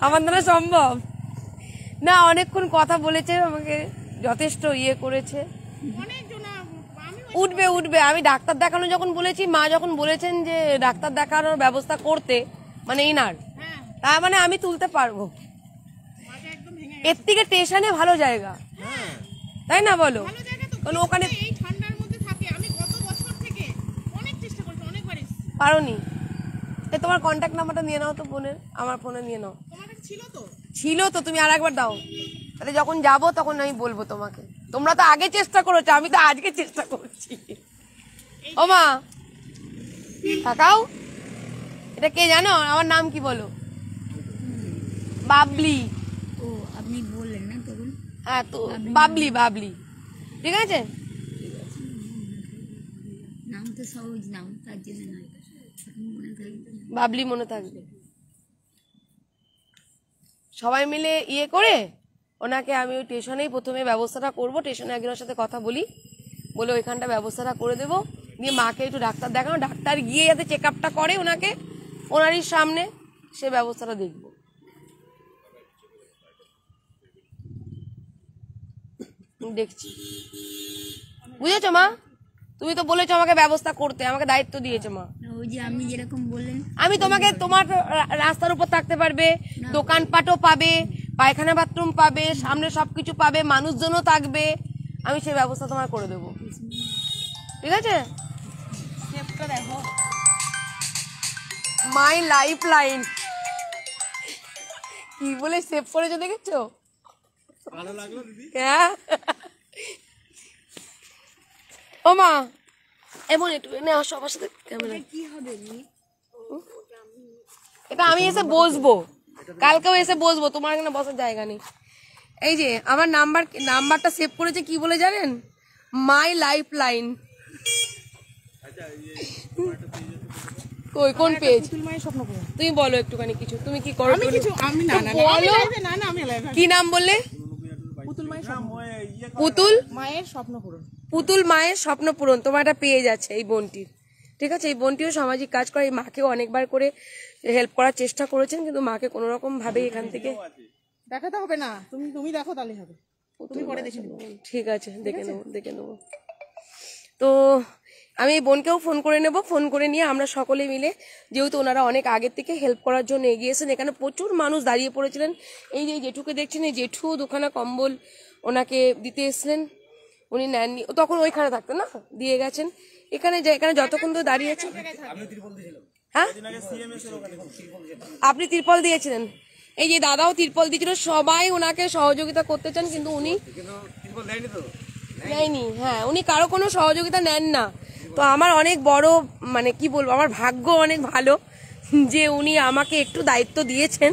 আমার দ্বারা সম্ভব না, অনেকক্ষণ কথা বলেছে আমাকে, যথেষ্ট ইয়ে করেছে, উঠবে উঠবে। আমি ডাক্তার দেখানো যখন বলেছি, মা যখন বলেছেন যে ডাক্তার দেখানোর ব্যবস্থা করতে, মানে ইনার, তার মানে আমি তুলতে পারবো। এর থেকে স্টেশনে ভালো জায়গা, তাই না বলো? কারণ ওখানে পারোনি। তোমার কন্ট্যাক্ট নাম্বারটা নিয়ে নাও তো ফোনের, আমার ফোনে নিয়ে নাও। ছিল তো, তুমি আর একবার দাও, তাহলে যখন যাবো তখন আমি বলবো তোমাকে। তোমরা তো আগে চেষ্টা করেছো, আমি তো আজকে চেষ্টা করছি। ও মা তাকাও, এটা কে জানো? আমার নাম কি বলো? বাবলি। ও আপনি বললেন না তখন? হ্যাঁ তো বাবলি, বাবলি, ঠিক আছে? নাম তো সহজ নাম, তার জন্য নয়, মনে থাকবে, বাবলি মনে থাকবে। সবাই মিলে ইয়ে করে ওনাকে আমি ওই স্টেশনেই প্রথমে ব্যবস্থাটা করবো, স্টেশনে একজনের সাথে কথা বলি, বলে ওইখানটা ব্যবস্থাটা করে দেবো, দিয়ে মাকে একটু ডাক্তার দেখানো, ডাক্তার গিয়ে যাতে চেক আপটা করে ওনাকে, ওনারই সামনে, সে ব্যবস্থাটা দেখবো। দেখছি, বুঝেছো মা? তুমি তো বলেছো আমাকে ব্যবস্থা করতে, আমাকে দায়িত্ব দিয়েছো মা। ওই যে আপনি যেরকম বললেন, আমি তোমাকে, তোমার রাস্তার উপর থাকতে পারবে, দোকানপাটও পাবে, পায়খানা বাথরুম পাবে, সামনে সবকিছু পাবে, মানুষজনও থাকবে, আমি সেই ব্যবস্থা তোমার করে দেবো, ঠিক আছে? দেখো মাই লাইফ লাইন কি বলে সেভ করেছো, দেখেছো? ভালো লাগলো দিদি। হ্যাঁ ও মা, এমন একটু এনে আসো আমার সাথে ক্যামেরা। কি হবে এটা আমি এসে বসবো, কালকেও এসে বসবো, তোমার এখানে বসার জায়গা নেই। এই যে আমার নাম্বারটা সেভ করেছে কি বলে জানেন? My life line. কই কোন পেজ? তুমি বলো একটুখানি কিছু, তুমি কি করো? কি নাম বললে? পুতুল মায়ের স্বপ্ন পূরণ। তোমার একটা পেজ আছে এই বোনটির, ঠিক আছে? এই বোনটিও সামাজিক কাজ করে, এই মাকেও অনেকবার করে হেল্প করার চেষ্টা করেছেন, কিন্তু মাকে কোনো রকম ভাবে এখান থেকে দেখাতে হবে না, তুমি দেখো তাহলে হবে। ঠিক আছে, দেখে নেবো। তো আমি এই বোনকেও ফোন করে নেব, ফোন করে নিয়ে আমরা সকলে মিলে, যেহেতু ওনারা অনেক আগের থেকে হেল্প করার জন্য এগিয়েছেন, এখানে প্রচুর মানুষ দাঁড়িয়ে পড়েছিলেন। এই যে জেঠুকে দেখছেন, এই জেঠু দুখানা কম্বল ওনাকে দিতে এসছিলেন, উনি নেননি, তখন ওইখানে থাকতেন না, দিয়ে গেছেন। এখানে যতক্ষণ তো দাঁড়িয়েছেন। হ্যাঁ, আপনি তিরপল দিয়েছিলেন, এই যে দাদাও তিরপল দিয়েছিল, সবাই ওনাকে সহযোগিতা করতে চান, কিন্তু উনি নেয়নি। হ্যাঁ, উনি কারো কোনো সহযোগিতা নেন না। তো আমার অনেক বড়, মানে কি বলবো, আমার ভাগ্য অনেক ভালো যে উনি আমাকে একটু দায়িত্ব দিয়েছেন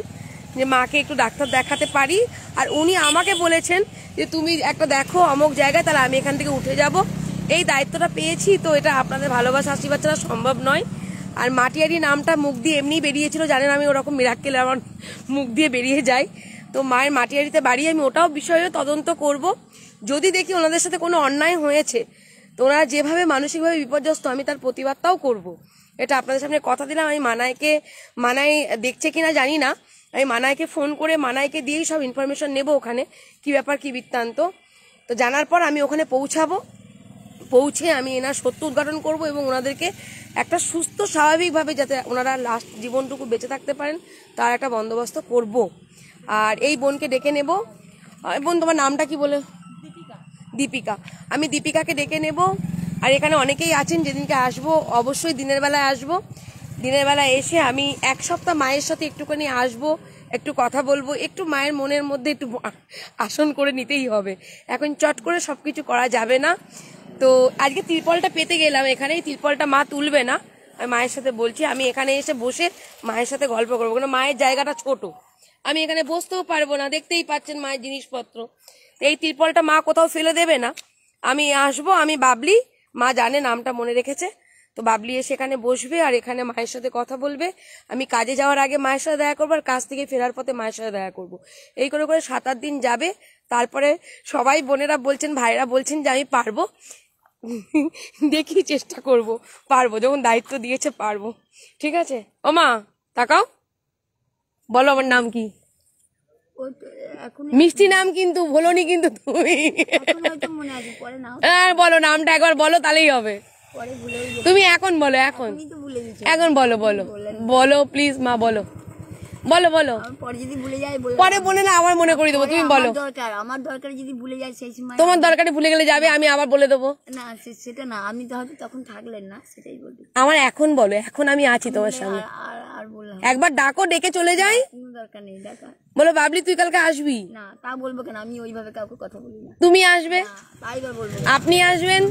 যে মাকে একটু ডাক্তার দেখাতে পারি, আর উনি আমাকে বলেছেন যে তুমি একটা দেখো অমুক জায়গায়, তাহলে আমি এখান থেকে উঠে যাব। এই দায়িত্বটা পেয়েছি, তো এটা আপনাদের ভালোবাসা আশীর্বাদ ছাড়া সম্ভব নয়। আর মাটিয়ারি নামটা মুখ দিয়ে এমনি বেরিয়েছিল, জানেন আমি ওরকম মিরাক্কেল আমার মুখ দিয়ে বেরিয়ে যায়। তো মায়ের মাটিয়ারিতে বাড়ি, আমি ওটাও বিষয়ে তদন্ত করব। যদি দেখি ওনাদের সাথে কোনো অন্যায় হয়েছে, তো ওনারা যেভাবে মানসিকভাবে বিপর্যস্ত, আমি তার প্রতিবাদটাও করব। এটা আপনাদের সামনে কথা দিলাম। আমি মানাই দেখছে কিনা জানি না, আমি মানাইকে ফোন করে মানাইকে দিয়েই সব ইনফরমেশন নেব ওখানে কি ব্যাপার কি বৃত্তান্ত। তো জানার পর আমি ওখানে পৌঁছে আমি এনার সত্য উদ্ঘাটন করব এবং ওনাদেরকে একটা সুস্থ স্বাভাবিকভাবে যাতে ওনারা লাস্ট জীবনটুকু বেঁচে থাকতে পারেন তার একটা বন্দোবস্ত করব। আর এই বোনকে ডেকে নেব। বোন তোমার নামটা কি বলে? দীপিকা। আমি দীপিকাকে ডেকে নেব। আর এখানে অনেকেই আছেন, যেদিনকে আসবো অবশ্যই দিনের বেলায় আসবো। দিনের বেলায় এসে আমি এক সপ্তাহ মায়ের সাথে একটুখানি আসবো, একটু কথা বলবো, একটু মায়ের মনের মধ্যে একটু আসন করে নিতেই হবে। এখন চট করে সবকিছু করা যাবে না। তো আজকে তিরপলটা পেতে গেলাম, এখানে এই তিরপলটা মা তুলবে না, আমি মায়ের সাথে বলছি আমি এখানে এসে বসে মায়ের সাথে গল্প করবো, কারণ মায়ের জায়গাটা ছোট, আমি এখানে বসতেও পারবো না, দেখতেই পাচ্ছেন মায়ের জিনিসপত্র। এই তিরপলটা মা কোথাও ফেলে দেবে না। আমি আসবো, আমি বাবলি, মা জানে নামটা মনে রেখেছে, তো বাবলি এসে এখানে বসবে আর এখানে মায়ের সাথে কথা বলবে। আমি কাজে যাওয়ার আগে মায়ের সাথে দেখা করবো, আর কাজ থেকে ফেরার পথে মায়ের সাথে দেখা করবো। এই করে করে 7-8 দিন যাবে। তারপরে সবাই বোনেরা বলছেন, ভাইরা বলছেন যে আমি পারবো, দেখি চেষ্টা করব, পারবো, যখন দায়িত্ব দিয়েছে পারবো। ঠিক আছে? ও মা তাকাও, বলো আমার নাম কি? মিষ্টি নাম কিন্তু বলোনি কিন্তু তুমি। হ্যাঁ বলো নামটা একবার বলো, তাহলেই হবে। তুমি এখন বলো, এখন বলো বলো প্লিজ মা, বলো পরে যদি ভুলে যাই, পরে বলে না আবার মনে করে দেবো। তুমি বলো, আমার দরকার যদি ভুলে যাই সেই সময়, তোমার দরকারে ভুলে গেলে যাবে, আমি আবার বলে দেবো। না সেটা না, আমি তো হয়তো তখন থাকলেন না, সেটাই বলবি। আমার এখন বলো, এখন আমি আছি তোমার সামনে, আর বললাম একবার ডাকো, ডেকে চলে যাই। কোনো দরকার নেই ডাকা। বলো বাবলি তুই কালকে আসবি? না তা বলবো কেন, আমি ওইভাবে কাউকে কথা বলি না। তুমি আসবে? তাই বা বলবো, আপনি আসবেন?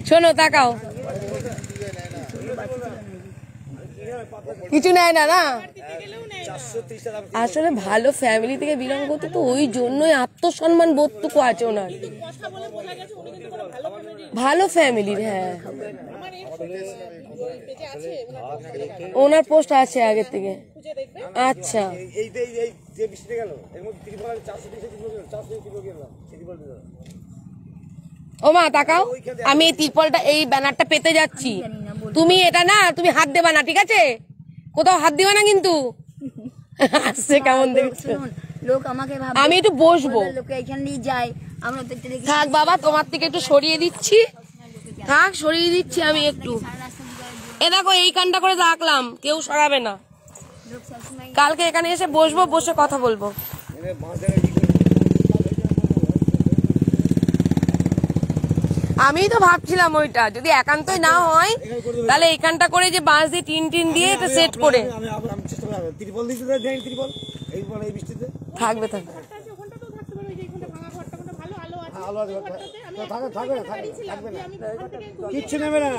শোনো তাকাও, কিছু নেয় না না, আসলে ভালো ফ্যামিলি থেকে বিলং করতে, তো ওই জন্যই আত্মসম্মান বোধটুকু আছে ওনার, ভালো ফ্যামিলির। হ্যাঁ ওনার পোস্ট আছে আগের থেকে। আচ্ছা ও মা তাকাও, আমি এই তিরপলটা, এই ব্যানারটা পেতে যাচ্ছি, তুমি এটা না, তুমি হাত দেবা না, ঠিক আছে? কোথাও হাত দিবা না কিন্তু। আসছে কেমন দেখছো? লোক আমাকে ভাবে আমি একটু বসবো, লোক এখান দিয়ে যায়, আমরা তো থাক বাবা তোমার থেকে একটু সরিয়ে দিচ্ছি, থাক সরিয়ে দিচ্ছি আমি একটু। এ দেখো এইখানটা করে রাখলাম, কেউ সরাবে না। কালকে এখানে এসে বসবো, বসে কথা বলবো। আমি তো ভাবছিলাম ওইটা যদি একান্তই না হয়, তাহলে এইখানটা করে যে বাঁশ দিয়ে টিন দিয়ে এটা সেট করে থাকবে। আলো আছে আমি থাকবে না আমি ওখান থেকে কিচ্ছু নেবে না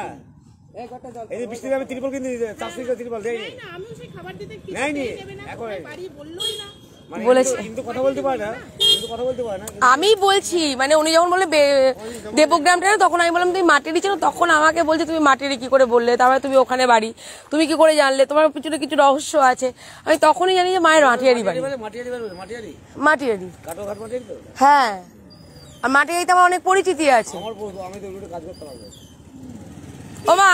এই যে বৃষ্টিতে আমি ত্রিপল কিনে দিয়েছি 400 ত্রিপল দেয়নি না আমিও সেই খাবার দিতে কিছু নেয়নি দেবে না এখন বাড়ি বললোই না মানে বলেছে। কিন্তু কথা বলতে পারে না আমি বলছি মানে উনি যখন বলে দেবগ্রামটা না, তখন আমি বললাম তুমি মাটিরই চেনো, তখন আমাকে বলছে তুমি মাটিরই কি করে বললে, তারপরে তুমি ওখানে বাড়ি, তুমি কি করে জানলে, তোমার পিছনে কিছু রহস্য আছে। আমি তখনই জানি যে মায়ের মাটিয়ারি বাড়ি, মাটিয়ারি। হ্যাঁ, আর মাটিয়ারিতে আমার অনেক পরিচিতি আছে। আমি তো ওগুলো কাজ করতে পারবো। ও মা,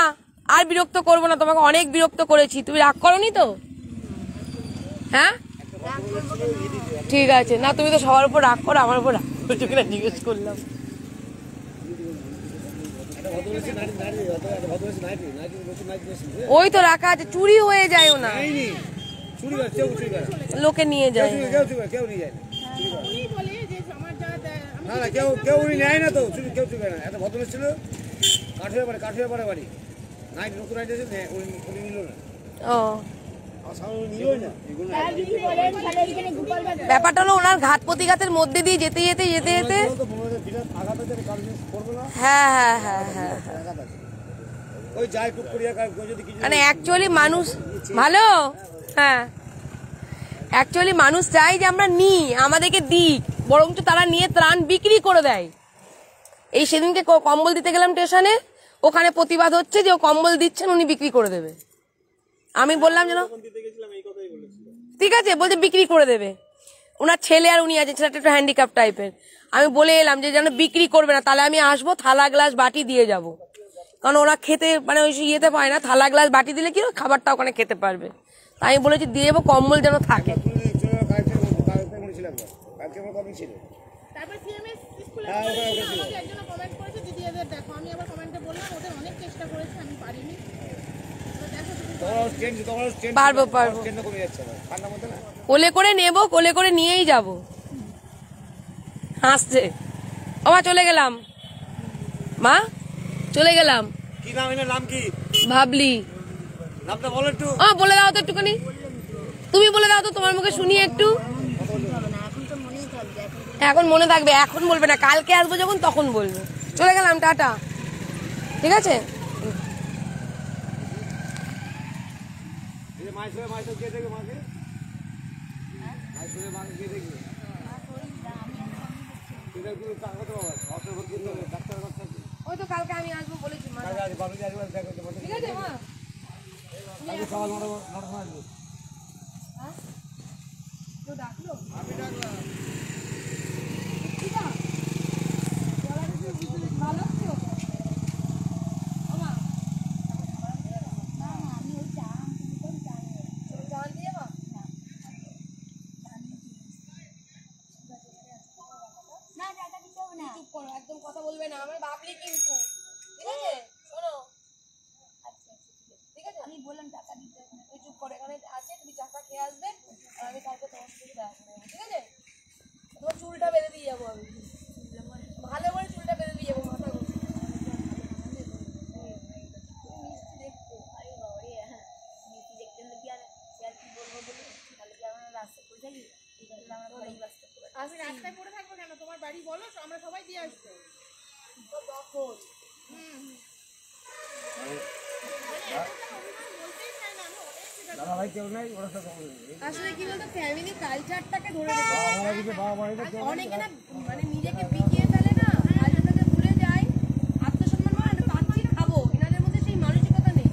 আর বিরক্ত করবো না, তোমাকে অনেক বিরক্ত করেছি, তুমি রাগ করোনি তো? হ্যাঁ ঠিক আছে, না তুমি তো সবার উপর রাগ করো, আমার উপর রাগ করছো কিনা জিজ্ঞেস করলাম। ওই তো রাখা আছে, চুরি হয়ে যায় না, লোকে নিয়ে যায়। কেউ নিয়ে যায় উনি বলে যে আমার যা আমি না কেউ নেয় না তো, চুরি কেউ চুরি করে না। একটা ভদ্রলোক ছিল কাঠুয়া পাড়ে বাড়ি, নাইট নতুন নাইট এসে উনি নিল না। ও নিলই না। ব্যাপারটা হলো ওনার ঘাত প্রতিঘাতের মধ্যে দিয়ে যেতে যেতে যেতে যেতে হ্যাঁ হ্যাঁ হ্যাঁ হ্যাঁ ওই যাই টুক করিয়া যদি কিছু মানে অ্যাকচুয়ালি মানুষ ভালো, হ্যাঁ অ্যাকচুয়ালি মানুষ চাই যে আমরা নিই, আমাদেরকে দিক, বরঞ্চ তারা নিয়ে ত্রাণ বিক্রি করে দেয়। এই সেদিনকে কম্বল দিতে গেলাম স্টেশনে, ওখানে প্রতিবাদ হচ্ছে যে ও কম্বল দিচ্ছেন, উনি বিক্রি করে দেবে। আমি বললাম যেন ঠিক আছে, বলছে বিক্রি করে দেবে, ওনার ছেলে আর উনি আছে, ছেলেটা একটু হ্যান্ডিক্যাপ টাইপের। আমি বলে এলাম যে যেন বিক্রি করবে না, তাহলে আমি আসবো থালা গ্লাস বাটি দিয়ে যাব, কারণ ওরা খেতে মানে ওই ইয়েতে পায় না, থালা গ্লাস বাটি দিলে কি খাবারটা ওখানে খেতে পারবে। তাই আমি বলেছি দিয়ে যাবো, কম্বল যেন থাকে। তারপর সিএমএস স্কুলে আমাকে একজন কমেন্ট করেছে, দিদি এদের দেখো, আমি আবার কমেন্টে বললাম ওদের অনেক চেষ্টা করেছে, আমি পারিনি। পারবো পারবো, কোলে করে নেবো, কোলে করে নিয়েই যাব। হাসছে, মা চলে গেলাম, মা চলে গেলাম। কি নাম, এর নাম কি? ভাবলি। নামটা বলো একটু। বলে দাও তো একটুখানি, তুমি বলে দাও তো, তোমার মুখে শুনি একটু। এখন মনে থাকবে, এখন বলবে না, কালকে আসবো যখন তখন বলবে। চলে গেলাম, টাটা, ঠিক আছে। ওই তো কালকে আমি আসবো বলেছি, ঠিক আছে মা। তো ডাকলো, আমি ডাকলাম। ভালো আছো? একদম কথা বলবে না, আমার ভাবলি কিন্তু, ঠিক আছে? শোনো, ঠিক আছে, আমি বললাম টাকা দিতে, তুই চুপ করে, এখানে আছে, তুমি চাটা খেয়ে আসবে, আর আমি কালকে তোমার সাথে দেখা করে যাবো, ঠিক আছে? তোমার চুলটা বেঁধে দিয়ে যাবো, আমি ভালো করে চুলটা বেঁধে দিয়ে যাবো, মাথা ঘুরছে। আমি রাস্তায় পড়ে থাকবো কেন, তোমার বাড়ি বলো, আমরা সবাই দিয়ে আসবো। তখন আসলে কি বলতো, ফ্যামিলি কালচারটাকে ধরে রেখেছে। অনেকে না মানে নিজেকে বিকিয়ে ফেলে না, কালচারটাকে ভুলে যায়, আত্মসম্মান মানে পাচ্ছি খাবো, এনাদের মধ্যে সেই মানসিকতা নেই।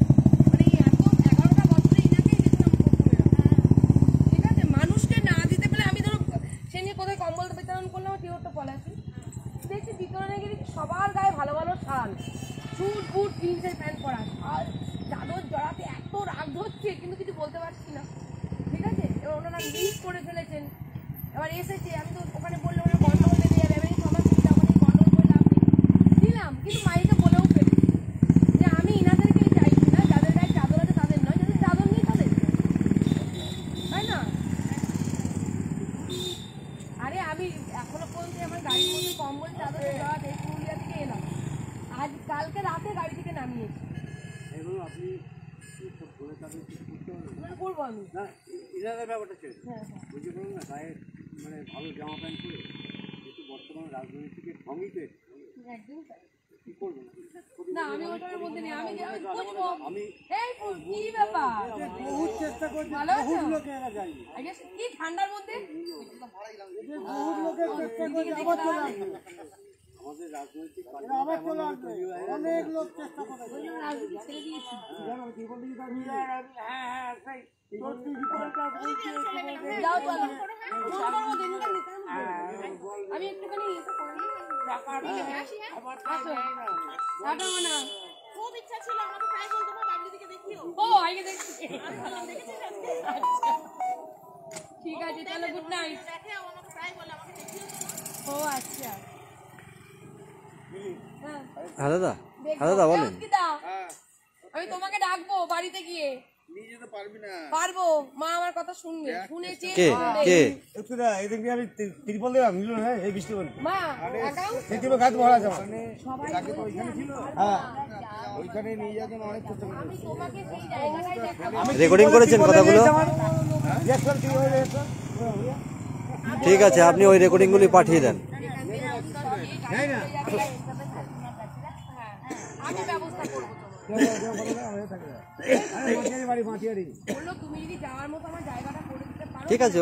মানে এত 11টা বছরে এনাকেই দেখলাম ঠিক আছে, মানুষকে না দিতে পেলে, আমি ধরো সে নিয়ে কোথায় কম্বল বিতরণ করলাম, টিওরটা পলাশি দেখছি বিতরণে গেলে সবার গায়ে ভালো ভালো শাল, স্যুট বুট জিন্সের প্যান্ট পরা, আর চাদর জড়াতে এত রাগ ধরছে, কিন্তু কিছু বলতে পারছি না, ঠিক আছে। এবার ওনারা মিস করে ফেলেছেন, এবার এসেছে, আমি তো ওখানে বললে ওনার গন্ডগোল বেঁধে যাবে, আমি সমাজ সুবিধা ওখানে গন্ডগোল করে লাভ নেই, দিলাম। কিন্তু মাইকে বলেও ফেলি যে আমি ইনাদেরকেই চাইছি না, যাদের গায়ে চাদর আছে তাদের নয়, যাদের চাদর নেই তাদের, তাই না? আরে আমি এখনো পর্যন্ত আমার গাড়ির মধ্যে কম্বল চাদর জড়াতে পুরুলিয়া থেকে এলাম, আজ কালকে রাতে গাড়ি থেকে নামিয়েছি। করবো আমি, ব্যাপারটা ছিল, বুঝতে পারলাম না, গায়ে মানে ভালো জামা প্যান্ট পরে একটু একদম তাই। না আমি ওটার মধ্যে নেই, আমি বুঝবো এই কি ব্যাপার ভালো আছো? আগে কি ঠান্ডার মধ্যে আমাদের রাজনৈতিক অনেক লোক চেষ্টা করে রাজনীতি ছেড়ে দিয়েছি। যাও চলো ফোন করবো দিনটা আমি একটুখানি ইয়ে করে নিই। আসো টাটা মানা। খুব ইচ্ছা ছিল আমাকে প্রায় বলতো মা বাবলি দিকে দেখিও। ও আগে দেখছি। ঠিক আছে চলো গুড নাইট। দেখে আমাকে প্রায় বলে আমাকে দেখিও তো। ও আচ্ছা হ্যাঁ হ্যাঁ দাদা, হ্যাঁ দাদা বলেন। আমি তোমাকে ডাকবো বাড়িতে গিয়ে। নিয়ে যেতে পারবি না। পারবো, মা আমার কথা শুনবে, শুনেছে কে কে একটু না এদিকে আমি ত্রিপল দিলাম নিল না এই বৃষ্টি বলে মা একাও সেই ত্রিপল গাছ ভরা যাবে সবাই হ্যাঁ ওইখানে নিয়ে যাবেন অনেক চেষ্টা করে আমি তোমাকে সেই জায়গাটাই দেখাবো। রেকর্ডিং করেছেন কথাগুলো? ঠিক আছে, আপনি ওই রেকর্ডিংগুলি পাঠিয়ে দেন। আমি ব্যবস্থা করবো বললো তুমি যদি যাওয়ার মতো আমার জায়গাটা করে দিতে পারো। ঠিক আছে,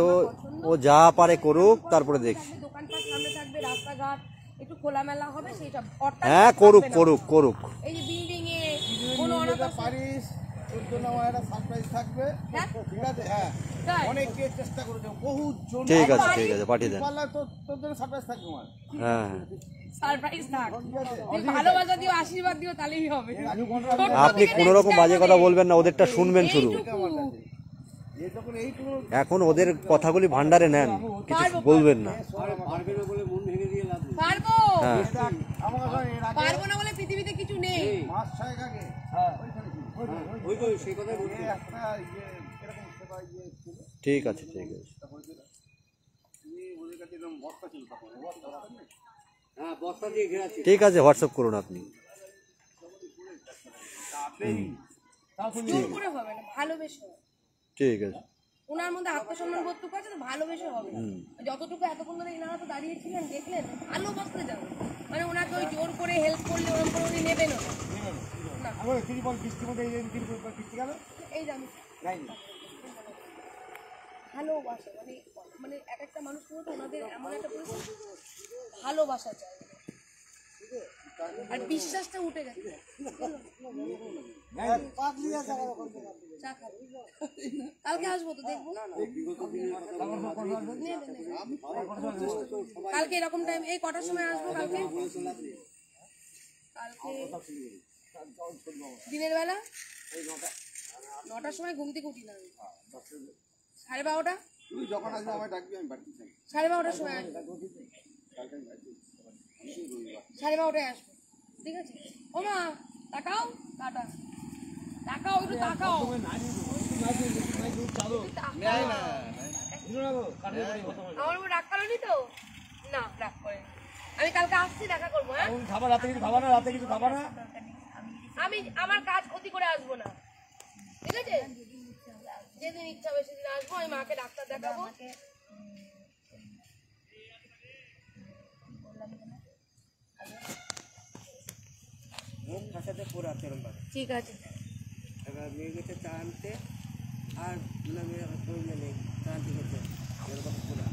ও যা পারে করুক, তারপরে দেখছি। দোকানপাট সামনে থাকবে, রাস্তাঘাট একটু খোলামেলা হবে, সেইটা অর্থাৎ হ্যাঁ করুক করুক করুক। এই যে বিল্ডিং এ কোনো অনাথ পারিস তোর জন্য আমার একটা সারপ্রাইজ থাকবে ঠিক আছে হ্যাঁ অনেকে চেষ্টা করেছে বহু জন ঠিক আছে ঠিক আছে পাঠিয়ে দেন। পারলে তোর জন্য সারপ্রাইজ থাকবে আমার হ্যাঁ হ্যাঁ সারপ্রাইজ থাক, ভালোবাসা দিও, আশীর্বাদ দিও, তাহলেই হবে। আপনি কোনো রকম বাজে কথা বলবেন না, ওদেরটা শুনবেন শুধু। এখন ওদের কথাগুলি ভান্ডারে নেন, কিছু বলবেন না। পারবো হ্যাঁ পারবো না বলে পৃথিবীতে কিছু নেই। মাস 6 আগে ওই তো সেই কথাই বলছি একটা এরকম সেবা ছিল ঠিক আছে ঠিক আছে। তুমি ওদের কাছে এরকম বস্তা ছিল তখন হ্যাঁ বস্তা দিয়ে ঘেরা ছিল ঠিক আছে, হোয়াটসঅ্যাপ করুন আপনি। জোর করে হবে না, ভালোবেসে হবে। ঠিক আছে ওনার মধ্যে আত্মসম্মান বোধটুকু আছে তো, ভালোবেসে হবে। যতটুকু এতক্ষণ ধরে এনারা তো দাঁড়িয়েছিলেন দেখলেন, ভালোবাসতে যাবে। মানে ওনাকে ওই জোর করে হেল্প করলে ওরকম করে উনি নেবেন না। আমার ত্রিপল বৃষ্টির মধ্যে এই ত্রিপল বৃষ্টি গেল এই যে আমি যাইনি ভালোবাসা মানে মানে এক একটা মানুষ তো ওনাদের এমন একটা ভালোবাসা চাই, আর বিশ্বাসটা উঠে গেছে। চা খাবো, কালকে আসবো তো দেখবো। কালকে এরকম টাইম এই কটার সময় আসবো? কালকে দিনের বেলা 9টার সময় ঘুম থেকে উঠি না, 12:30 তুই যখন আসবে আমায় ডাকবি আমি বাড়িতে থাকি 12:30টার সময় আসবো, 12:30টায় আসবো, ঠিক আছে? ও মা তাকাও, টাটা তাকাও, একটু তাকাও। আমার উপর রাগ করেনি তো? না রাগ করেনি। আমি কালকে আসছি, দেখা করবো। হ্যাঁ খাবার রাতে কিছু খাবা না, রাতে কিছু খাবা না। আমি আমার কাজ ক্ষতি করে আসবো না, ঠিক আছে? যেদিন ইচ্ছা হবে সেদিন আসবো, আমি মাকে ডাক্তার দেখাবো। মুখ খাসাতে পুরো আছে এরকম ভাবে ঠিক আছে। এবার মেয়ে গেছে চা আনতে আর না মেয়ে প্রয়োজন নেই, চা আনতে গেছে এরকম পুরো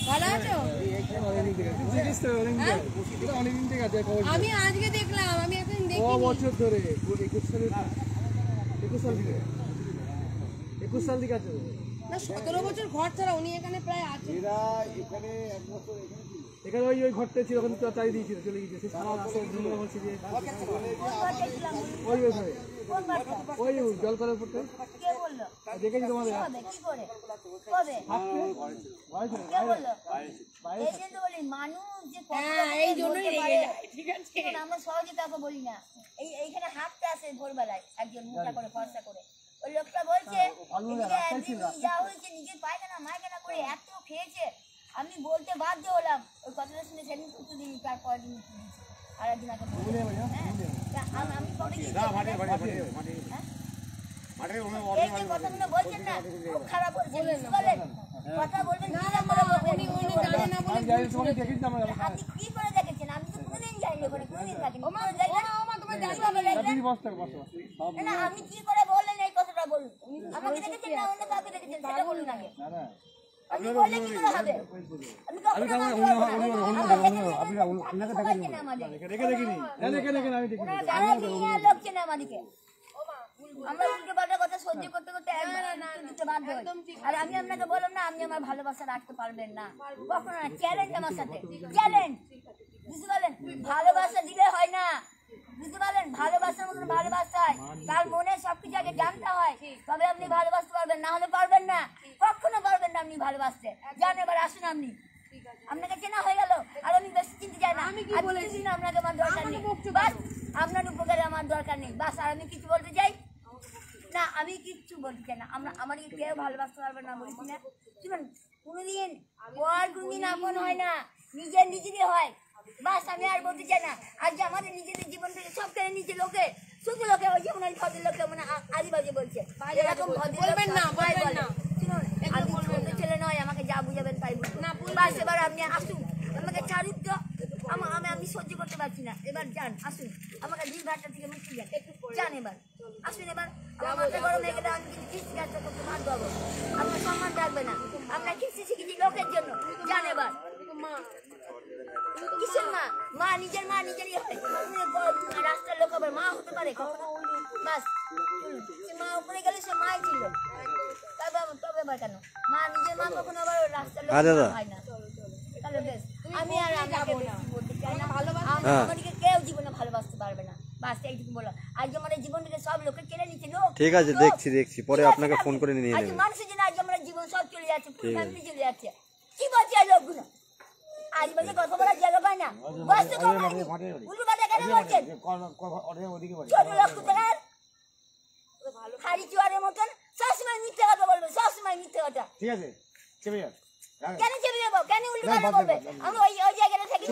ভালো আছো? আমি আজকে দেখলাম, আমি এখন দেখিনি। বছর ধরে 21 সাল থেকে আছে না 17 বছর ঘর ছাড়া উনি এখানে প্রায় আছে। এরা এখানে এক বছর এখানে ওই ঘরটা ছিল, ওখানে তো চাই দিয়েছিল, চলে গিয়েছে। সে সারা রাস্তা ঘুরে বলছি যে ওই ঘরে ওই জল করার পড়তে দেখেছি তোমাদের এই জন্যই রেগে যায়, ঠিক আছে? আমরা সহজে তাকে বলি না, এইখানে হাঁটতে আসে ভোরবেলায় একজন মোটা করে ফর্সা করে, ওই লোকটা বলছে এদিকে একদিন যা হয়েছে নিজের পায়খানা মায়খানা করে এত খেয়েছে আমি বলতে বাধ্য হলাম ওই কথাটা শুনে সেদিন কুটু দিই তারপরের দিন আর একদিন আগে আমি কবে কি এই যে কথাগুলো বলছেন না খুব খারাপ বলছেন বলেন কথা বলবেন উনি জানে না বলে আপনি কি করে দেখেছেন আমি তো কোনোদিন যাইনি ওখানে কোনোদিন থাকিনি না আমি কি করে বললেন এই কথাটা বলুন আমাকে দেখেছেন না অন্য কাউকে দেখেছেন সেটা বলুন আগে আপনি বললে কি করে হবে আমি আমাদেরকে আমরা উল্টো পাল্টা কথা সহ্য করতে করতে দিতে বাধ্য হই আর আমি আপনাকে বললাম না আপনি আমার ভালোবাসা রাখতে পারবেন না কখনো না চ্যালেঞ্জ আমার সাথে চ্যালেঞ্জ বুঝতে পারলেন ভালোবাসা দিলে হয় না বুঝতে পারলেন ভালোবাসার মতন ভালোবাসতে হয় তার মনে সবকিছু আগে জানতে হয় তবে আপনি ভালোবাসতে পারবেন না হলে পারবেন না কখনো পারবেন না আপনি ভালোবাসতে জান এবার আসুন আপনি আপনাকে চেনা হয়ে গেল আর আমি বেশি চিনতে চাই না আমি কি বলেছি না আপনাকে আমার দরকার নেই বাস আপনার উপকারে আমার দরকার নেই বাস আর আমি কিছু বলতে চাই না আমি কিচ্ছু বলতে চাই না আমরা আমার কেউ ভালোবাসতে পারবে না বলছি না শুনুন কোনোদিন কোনোদিন আপন হয় না নিজের নিজেরই হয় বাস আমি আর বলতে চাই না আজ আমাদের নিজেদের জীবন থেকে সব কেড়ে নিচে লোকে শুধু লোকে ওই যেমন ভদ্র লোকে মানে আদিবাজি বলছে এরকম বলবেন না শুনুন আমি ছোট ছেলে নয় আমাকে যা বুঝাবেন তাই না বাস এবার আপনি আসুন আমাকে চারুক তো আমি সহ্য করতে পারছি না এবার যান আসুন আমাকে দিন ভাতটা থেকে মুক্তি দেন যান এবার আসুন এবার আমার মাথা গরম হয়ে গেলে আমি কিন্তু কৃষি কাজটা করতে বাধ্য হবো আপনার সম্মান থাকবে না আপনার কৃষি শিখেছি লোকের জন্য যান এবার কিসের মা মা নিজেরই হয় রাস্তার লোক আবার মা হতে পারে বাস সে মা উপরে গেলে সে মাই ছিল তবে আবার কেন মা নিজের মা কখনো আবার রাস্তার লোক হয় না তাহলে বেশ আমি আর আপনাকে বলতে চাই না আমাদেরকে কেউ জীবনে ভালোবাসতে পারবে না বাস এইটুকু বলো আজ আমাদের জীবন থেকে সব লোকে কেড়ে নিচ্ছে লোক ঠিক আছে দেখছি পরে আপনাকে ফোন করে নিয়ে নেব মানুষের জন্য আজ আমাদের জীবন সব চলে যাচ্ছে পুরো ফ্যামিলি চলে যাচ্ছে কি বলছে এই লোকগুলো আজ বাজে কথা বলার জায়গা পায় না বসতে উল্টো পাল্টা কেন বলছেন ছোট লোক কোথাকার খালি চুয়ারের মতন সবসময় মিথ্যে কথা বলবে সবসময় মিথ্যে কথা ঠিক আছে চেপে যান কেন চেপে যাবো কেন উল্টো পাল্টা বলবে আমি ওই জায়গাটা থেকে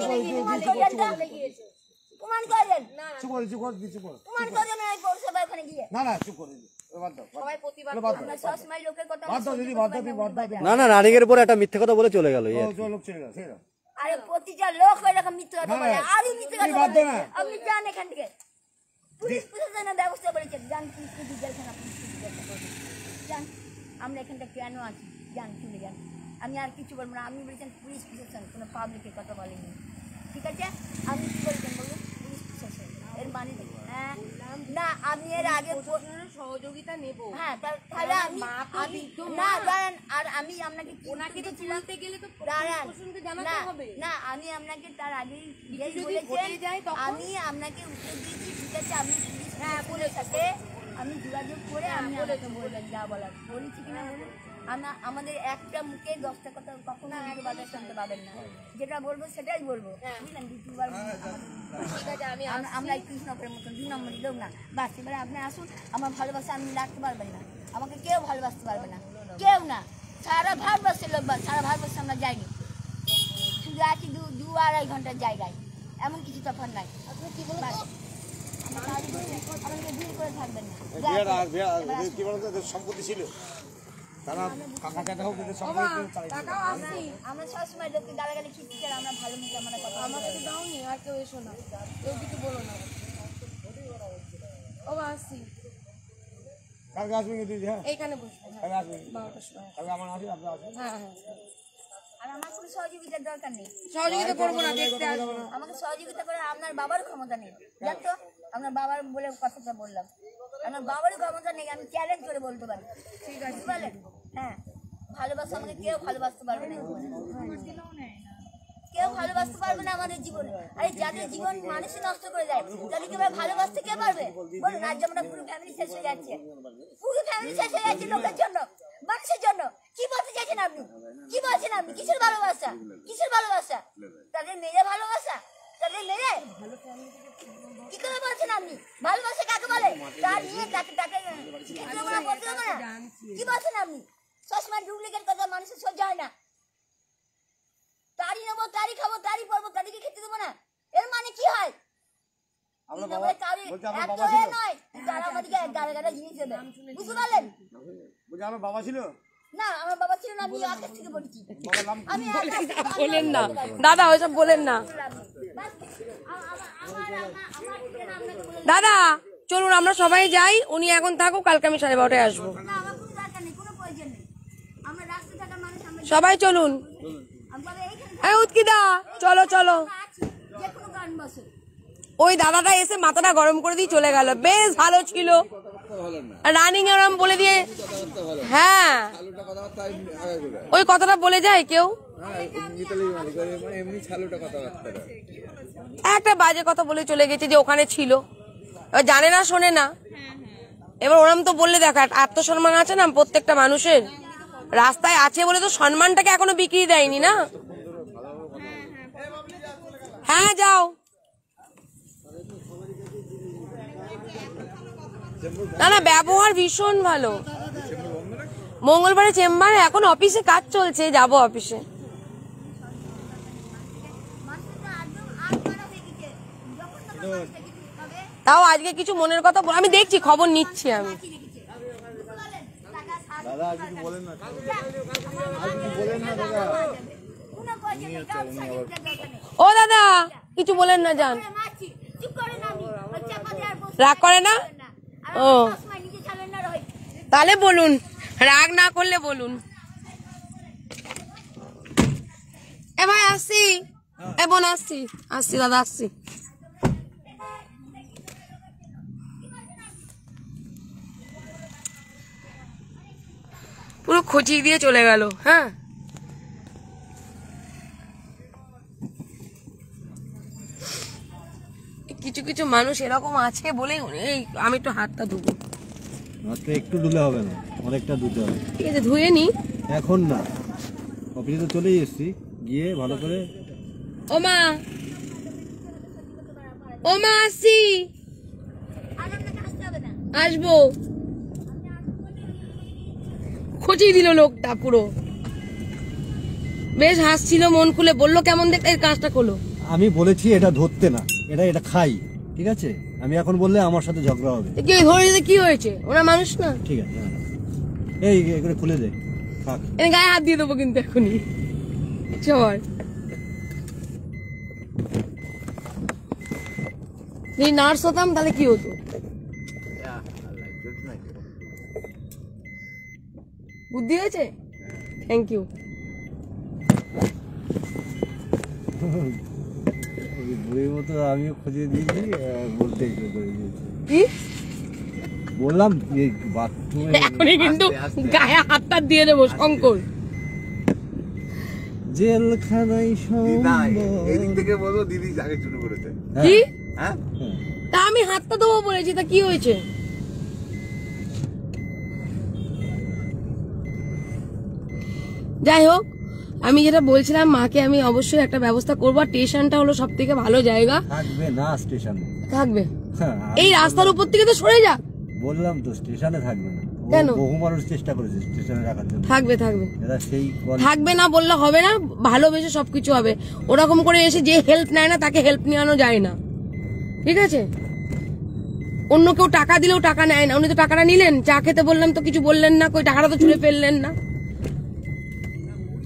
প্রমাণ করেন চুপ করো প্রমাণ করেন ওই পৌরসভা ওখানে গিয়ে না চুপ করো সবাই প্রতিবাদ আমরা সবসময় লোকের কথা না রানিংয়ের উপরে একটা মিথ্যে কথা বলে চলে গেল লোক চলে গেল আরে প্রতিটা লোক এরকম মিথ্যে কথা বলে আরো মিথ্যে কথা বলে আপনি যান এখান থেকে পুলিশ প্রশাসনের ব্যবস্থা করেছে যান পুলিশ জেলখানা যান আমরা এখানটা কেন আছি যান চলে যান আমি আর কিছু বলবো না আপনি বলেছেন পুলিশ প্রশাসন কোনো পাবলিকের কথা বলেনি ঠিক আছে আপনি কি বলছেন বলুন পুলিশ প্রশাসন এর মানে হ্যাঁ না আমি এর আগে সহযোগিতা নেব হ্যাঁ তাহলে আমি না দাঁড়ান আর আমি আপনাকে ওনাকে তো চিনতে গেলে তো দাঁড়ান জানাতে হবে না আমি আপনাকে তার আগে আমি আপনাকে উত্তর দিয়েছি ঠিক আছে আপনি হ্যাঁ পুলিশের সাথে আমি যোগাযোগ করে আমি আপনাকে বলবেন যা বলার বলেছি কিনা বলুন আমাদের একটা মুখে 10টা কথা কখনো বাজার শুনতে পাবেন না যেটা বলবো সেটাই বলবো বুঝলেন দ্বিতীয়বার ঠিক আছে আমরা কৃষ্ণকের মতন 2 নম্বরই লোক না বাস এবারে আপনি আসুন আমার ভালোবাসা আপনি রাখতে পারবেন না আমাকে কেউ ভালোবাসতে পারবে না কেউ না সারা ভারতবর্ষের লোক বাস সারা ভারতবর্ষে আমরা যাইনি শুধু আছি 2-2.5 ঘন্টার জায়গায় এমন কিছু তফাৎ নাই আপনি কি বলবেন আমাকে দূর করে থাকবেন না সম্পত্তি ছিল তারা কাকা কাকা হোক আমরা সবসময় লোককে গালাগালি খিস্তি করে আমরা ভালো মুখে আমরা কথা আমাকে তো দাওনি আর কেউ এসো না কেউ কিছু বলো না ও আসছি কালকে আসবেন দিদি হ্যাঁ এইখানে বসবো কালকে আসবেন 12টার সময় কালকে আমার আসি আপনি আসবেন হ্যাঁ আর আমার কোনো সহযোগিতার দরকার নেই সহযোগিতা করবো না দেখতে আসবো আমাকে সহযোগিতা করে আপনার বাবার ক্ষমতা নেই জান তো আপনার বাবার বলে কথাটা বললাম আমার বাবারও ক্ষমতা নেই আমি চ্যালেঞ্জ করে বলতে পারি ঠিক আছে বলেন হ্যাঁ ভালোবাসা আমাকে কেউ ভালোবাসতে পারবে না কেউ ভালোবাসতে পারবে না আমাদের জীবনে আরে যাদের জীবন মানুষই নষ্ট করে যায় তাদের কি ভালোবাসতে কে পারবে বলুন আজ আমরা পুরো ফ্যামিলি শেষ হয়ে যাচ্ছে পুরো ফ্যামিলি শেষ হয়ে যাচ্ছে লোকের জন্য মানুষের জন্য কি বলতে চাইছেন আপনি কি বলছেন আপনি কিসের ভালোবাসা তাদের মেয়ে ভালোবাসা তাদের মেয়ে কি করে বলছেন আপনি ভালোবাসা কাকে বলে তার নিয়ে তাকে বলতে হবে না কি বলছেন আপনি সবসময় ডুপ্লিকেট কথা মানুষের সহ্য হয় না তারই নেবো, তারই খাবো, তারই পরবো, তাদেরকে খেতে দেবো না, এর মানে কি হয়? আপনার বাবা বলছি আপনার বাবা ছিল বুঝতে পারলেন? বলছি আমার বাবা ছিল না, আমার বাবা ছিল না, আমি আকাশ থেকে পড়েছি। বাবার নাম আমি বলেন না দাদা, ওইসব বলেন না দাদা। চলুন আমরা সবাই যাই, উনি এখন থাকুক, কালকে আমি 12:30টায় আসবো। না, আমার কোনো দরকার নেই, কোনো প্রয়োজন নেই। আমরা রাস্তায় থাকা মানুষ, আমরা সবাই চলুন। আমরা এইখানে এই উৎকিদা, চলো চলো। আছি, যে কোনো কারণ বসে। ওই দাদাটা এসে মাথাটা গরম করে দিয়ে চলে গেল, বেশ ভালো ছিল। রানিং এরম বলে দিয়ে, হ্যাঁ ওই কথাটা বলে যায় কেউ, একটা বাজে কথা বলে চলে গেছে যে ওখানে ছিল, এবার জানে না শোনে না। এবার ওরম তো বললে দেখো, আত্মসম্মান আছে না প্রত্যেকটা মানুষের, রাস্তায় আছে বলে তো সম্মানটাকে এখনো বিক্রি দেয়নি না। হ্যাঁ যাও। না না, ব্যবহার ভীষণ ভালো। মঙ্গলবারে চেম্বার, এখন অফিসে কাজ চলছে, যাব অফিসে। তাও আজকে কিছু মনের কথা আমি দেখছি, খবর নিচ্ছি আমি। দাদা আর কিছু বলেন না, আর কিছু বলেন না দাদা। ও দাদা কিছু বলেন না, যান। রাগ করে না? ও তাহলে বলুন, রাগ না করলে বলুন। এ ভাই আসছি, এ বোন আসছি, আসছি দাদা আসছি। পুরো খচিয়ে দিয়ে চলে গেল। হ্যাঁ কিছু কিছু মানুষ এরকম আছে বলে এই আমি একটু হাতটা ধুবো। মাত্র একটু ধুলে হবে না, অনেকটা ধুতে হবে। ঠিক আছে, ধুয়ে নি। এখন না, অফিসে তো চলেই এসছি, গিয়ে ভালো করে। ও মা, ও মা আসছি, আসবো। খচিয়ে দিল লোকটা পুরো, বেশ হাসছিল, মন খুলে বললো কেমন দেখতে এই কাজটা করলো। আমি বলেছি এটা ধরতে না, এটা খাই, ঠিক আছে? আমি এখন বললে আমার সাথে ঝগড়া হবে। কি ধরে দিতে কি হয়েছে, ওরা মানুষ না? ঠিক আছে, এই করে খুলে দে, থাক। এর গায়ে হাত দিয়ে দেবো কিন্তু এখনই। চল, যদি নার্স হতাম তাহলে কি হতো? বুদ্ধি হয়েছে, থ্যাংক ইউ। বুড়ির মতো আমিও খুঁজে দিয়েছি, বলতে কি বললাম বাথরুমে এখনই কিন্তু গায়ে হাতটা দিয়ে দেবো শঙ্কর। জেলখানায় এদিক থেকে বলবো দিদি আগে শুরু করেছে। কি হ্যাঁ তা আমি হাতটা দেবো বলেছি, তা কি হয়েছে? যাই হোক, আমি যেটা বলছিলাম, মাকে আমি অবশ্যই একটা ব্যবস্থা করবো। স্টেশনটা হলো সব থেকে ভালো জায়গা। থাকবে না স্টেশনে, থাকবে হ্যাঁ, এই রাস্তার উপর থেকে তো সরে যা। বললাম তো স্টেশনে থাকবে না। কেন? বহু মানুষ চেষ্টা করেছে স্টেশনে রাখার জন্য। থাকবে থাকবে এরা সেই থাকবে না বললে হবে না, ভালোবেসে সবকিছু হবে। ওরকম করে এসে যে হেল্প নেয় না তাকে হেল্প নেওয়ানো যায় না, ঠিক আছে? অন্য কেউ টাকা দিলেও টাকা নেয় না, উনি তো টাকাটা নিলেন। চা খেতে বললাম তো কিছু বললেন না, কই টাকাটা তো ছুঁড়ে ফেললেন না।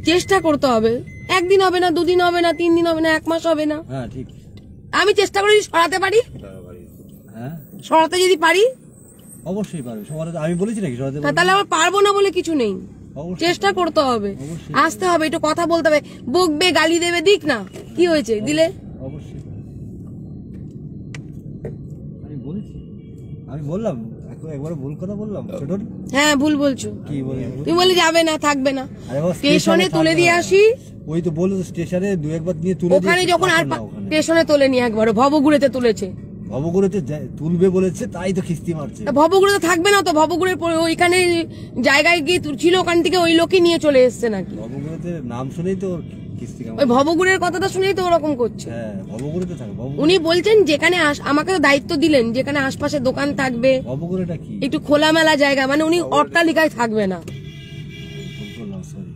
চেষ্টা করতে হবে, একদিন হবে না, দুদিন হবে না, 3 দিন হবে না, 1 মাস হবে না। হ্যাঁ ঠিক, আমি চেষ্টা করে সরাতে পারি, হ্যাঁ সরাতে যদি পারি অবশ্যই পারবে। সরাতে আমি বলেছি নাকি সরাতে পারবে? তাহলে আমার পারবো না বলে কিছু নেই, অবশ্যই চেষ্টা করতে হবে, অবশ্যই। আসতে হবে, একটু কথা বলতে হবে। বকবে, গালি দেবে, দিক না, কি হয়েছে দিলে? অবশ্যই আমি বলেছি, আমি বললাম একবার ভুল কথা বললাম ছোট। হ্যাঁ ভুল বলছো, কি বলে? তুমি বলে যাবে না, থাকবে না, আরে বাবা, স্টেশনে তুলে দিয়ে আসি। ওই তো বললো স্টেশনে 2-1 নিয়ে তুলে ওখানে দিয়েছে, যখন আর তখন না ওখানে। স্টেশনে তোলেনি, একবারও ভবগুড়েতে তুলেছে। ভবগুড়েতে তুলবে বলেছে, তাই তো খিস্তি মারছে। ভবগুড়েতে থাকবে না তো, ভবগুড়ের ওইখানে জায়গায় গিয়ে ছিল, ওখান থেকে ওই লোকই নিয়ে চলে এসছে নাকি। ভবগুড়েতে নাম শুনেই তো কিস্তি ওই ভবগুড়ের কথাটা শুনেই তো ওরকম করছে। হ্যাঁ ভবগুড়েতে থাকে। উনি বলছেন যেখানে আমাকে তো দায়িত্ব দিলেন, যেখানে আশপাশে দোকান থাকবে, ভবগুড়েটা কি? একটু খোলামেলা জায়গা, মানে উনি অট্টালিকায় থাকবে না। সরি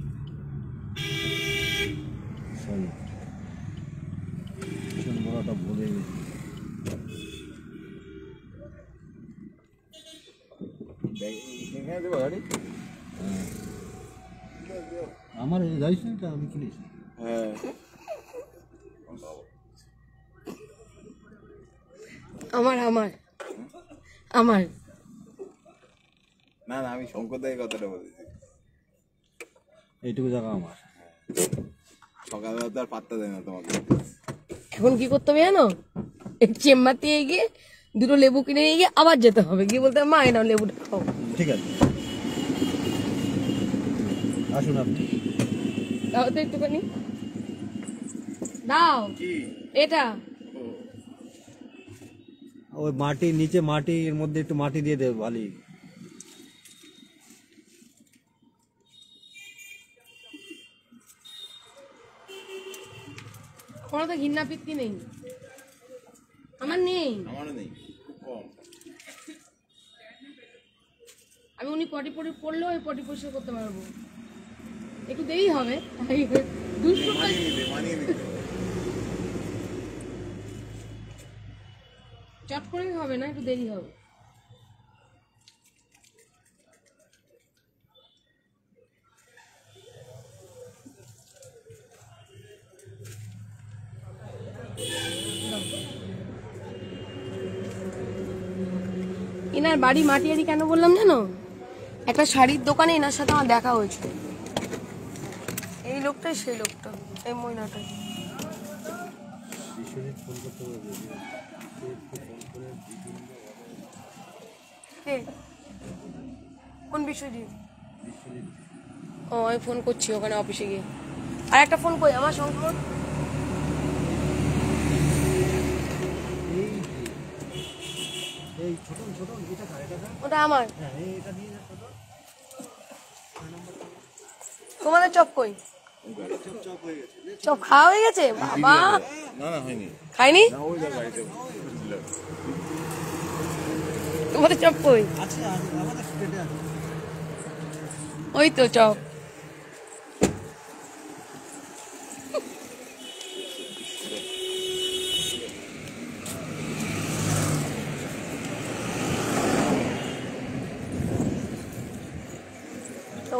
সরি সব বলে গেছি। আমার লাইসেন্সটা আমি কিনেছি। আমার আমার আমার না না, আমি শঙ্কর দায়ের কথাটা বলেছি। এইটুকু জায়গা আমার। সকালবেলা তো আর পাত্তা দেয় না তোমাকে। এখন কি করতে হবে জানো, এই চেম্বার দিয়ে গিয়ে দুটো লেবু কিনে নিয়ে গিয়ে আবার যেতে হবে, গিয়ে বলতে হবে, মা এ নাও লেবুটা খাও। ঠিক আছে, আসুন আপনি। দাও তো একটুখানি, দাও এটা। ওই মাটি নিচে, মাটি এর মধ্যে একটু মাটি দিয়ে দেবে বালি। কোনো তো ঘৃণা পিত্তি নেই, আমার নেই। আমারও নেই, খুব কম। আমি উনি পটি পটি পড়লেও ওই পটি পরিষ্কার করতে পারবো, একটু দেরি হবে। দুষ্টু মানিয়ে নিতে। চট করে হবে না, একটু দেরি হবে। এনার বাড়ি মাটিয়ারি কেন বললাম জানো, একটা শাড়ির দোকানে এনার সাথে আমার দেখা হয়েছিল। এই লোকটাই সেই লোকটা, এই মহিলাটাই। কোন বিশ্বজিৎ? ও আমি ফোন করছি ওখানে অফিসে গিয়ে। আর একটা ফোন কই আমার সংক্রমণ। ওটা আমার। তোমাদের চপ কই? চপ খাওয়া হয়ে গেছে? বাবা না না, হয়নি। খাইনি? না, ওই যা বাড়িতে তোমাদের চপ কই? ওই তো চপ।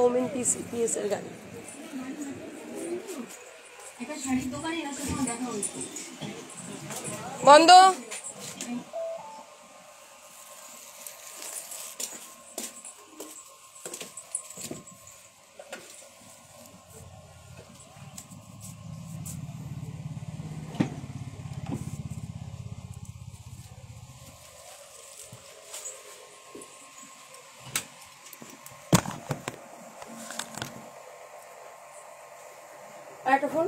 ওমেন পিএস এর গাড়ি। বন্ধ। একটা ফোন।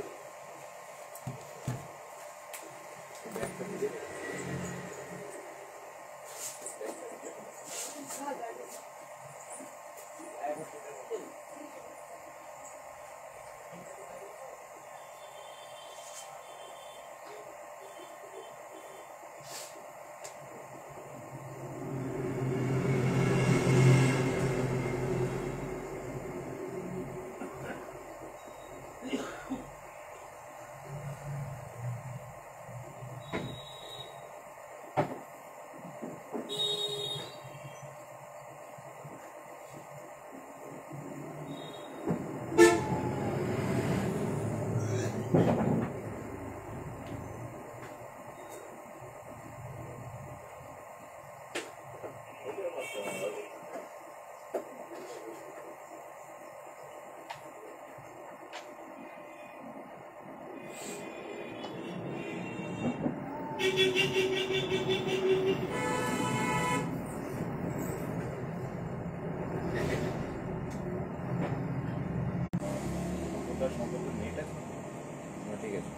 ঠিক আছে।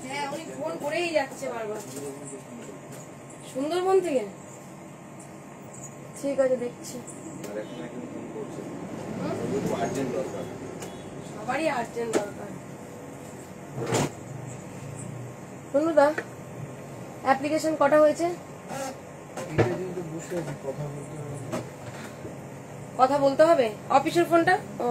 হ্যাঁ উনি ফোন করেই যাচ্ছে বারবার। সুন্দরবন থেকে? ঠিক আছে দেখছি। সবারই আর্জেন্ট দরকার। শুনুদা, অ্যাপ্লিকেশন কটা হয়েছে? কথা বলতে হবে অফিসের ফোনটা ও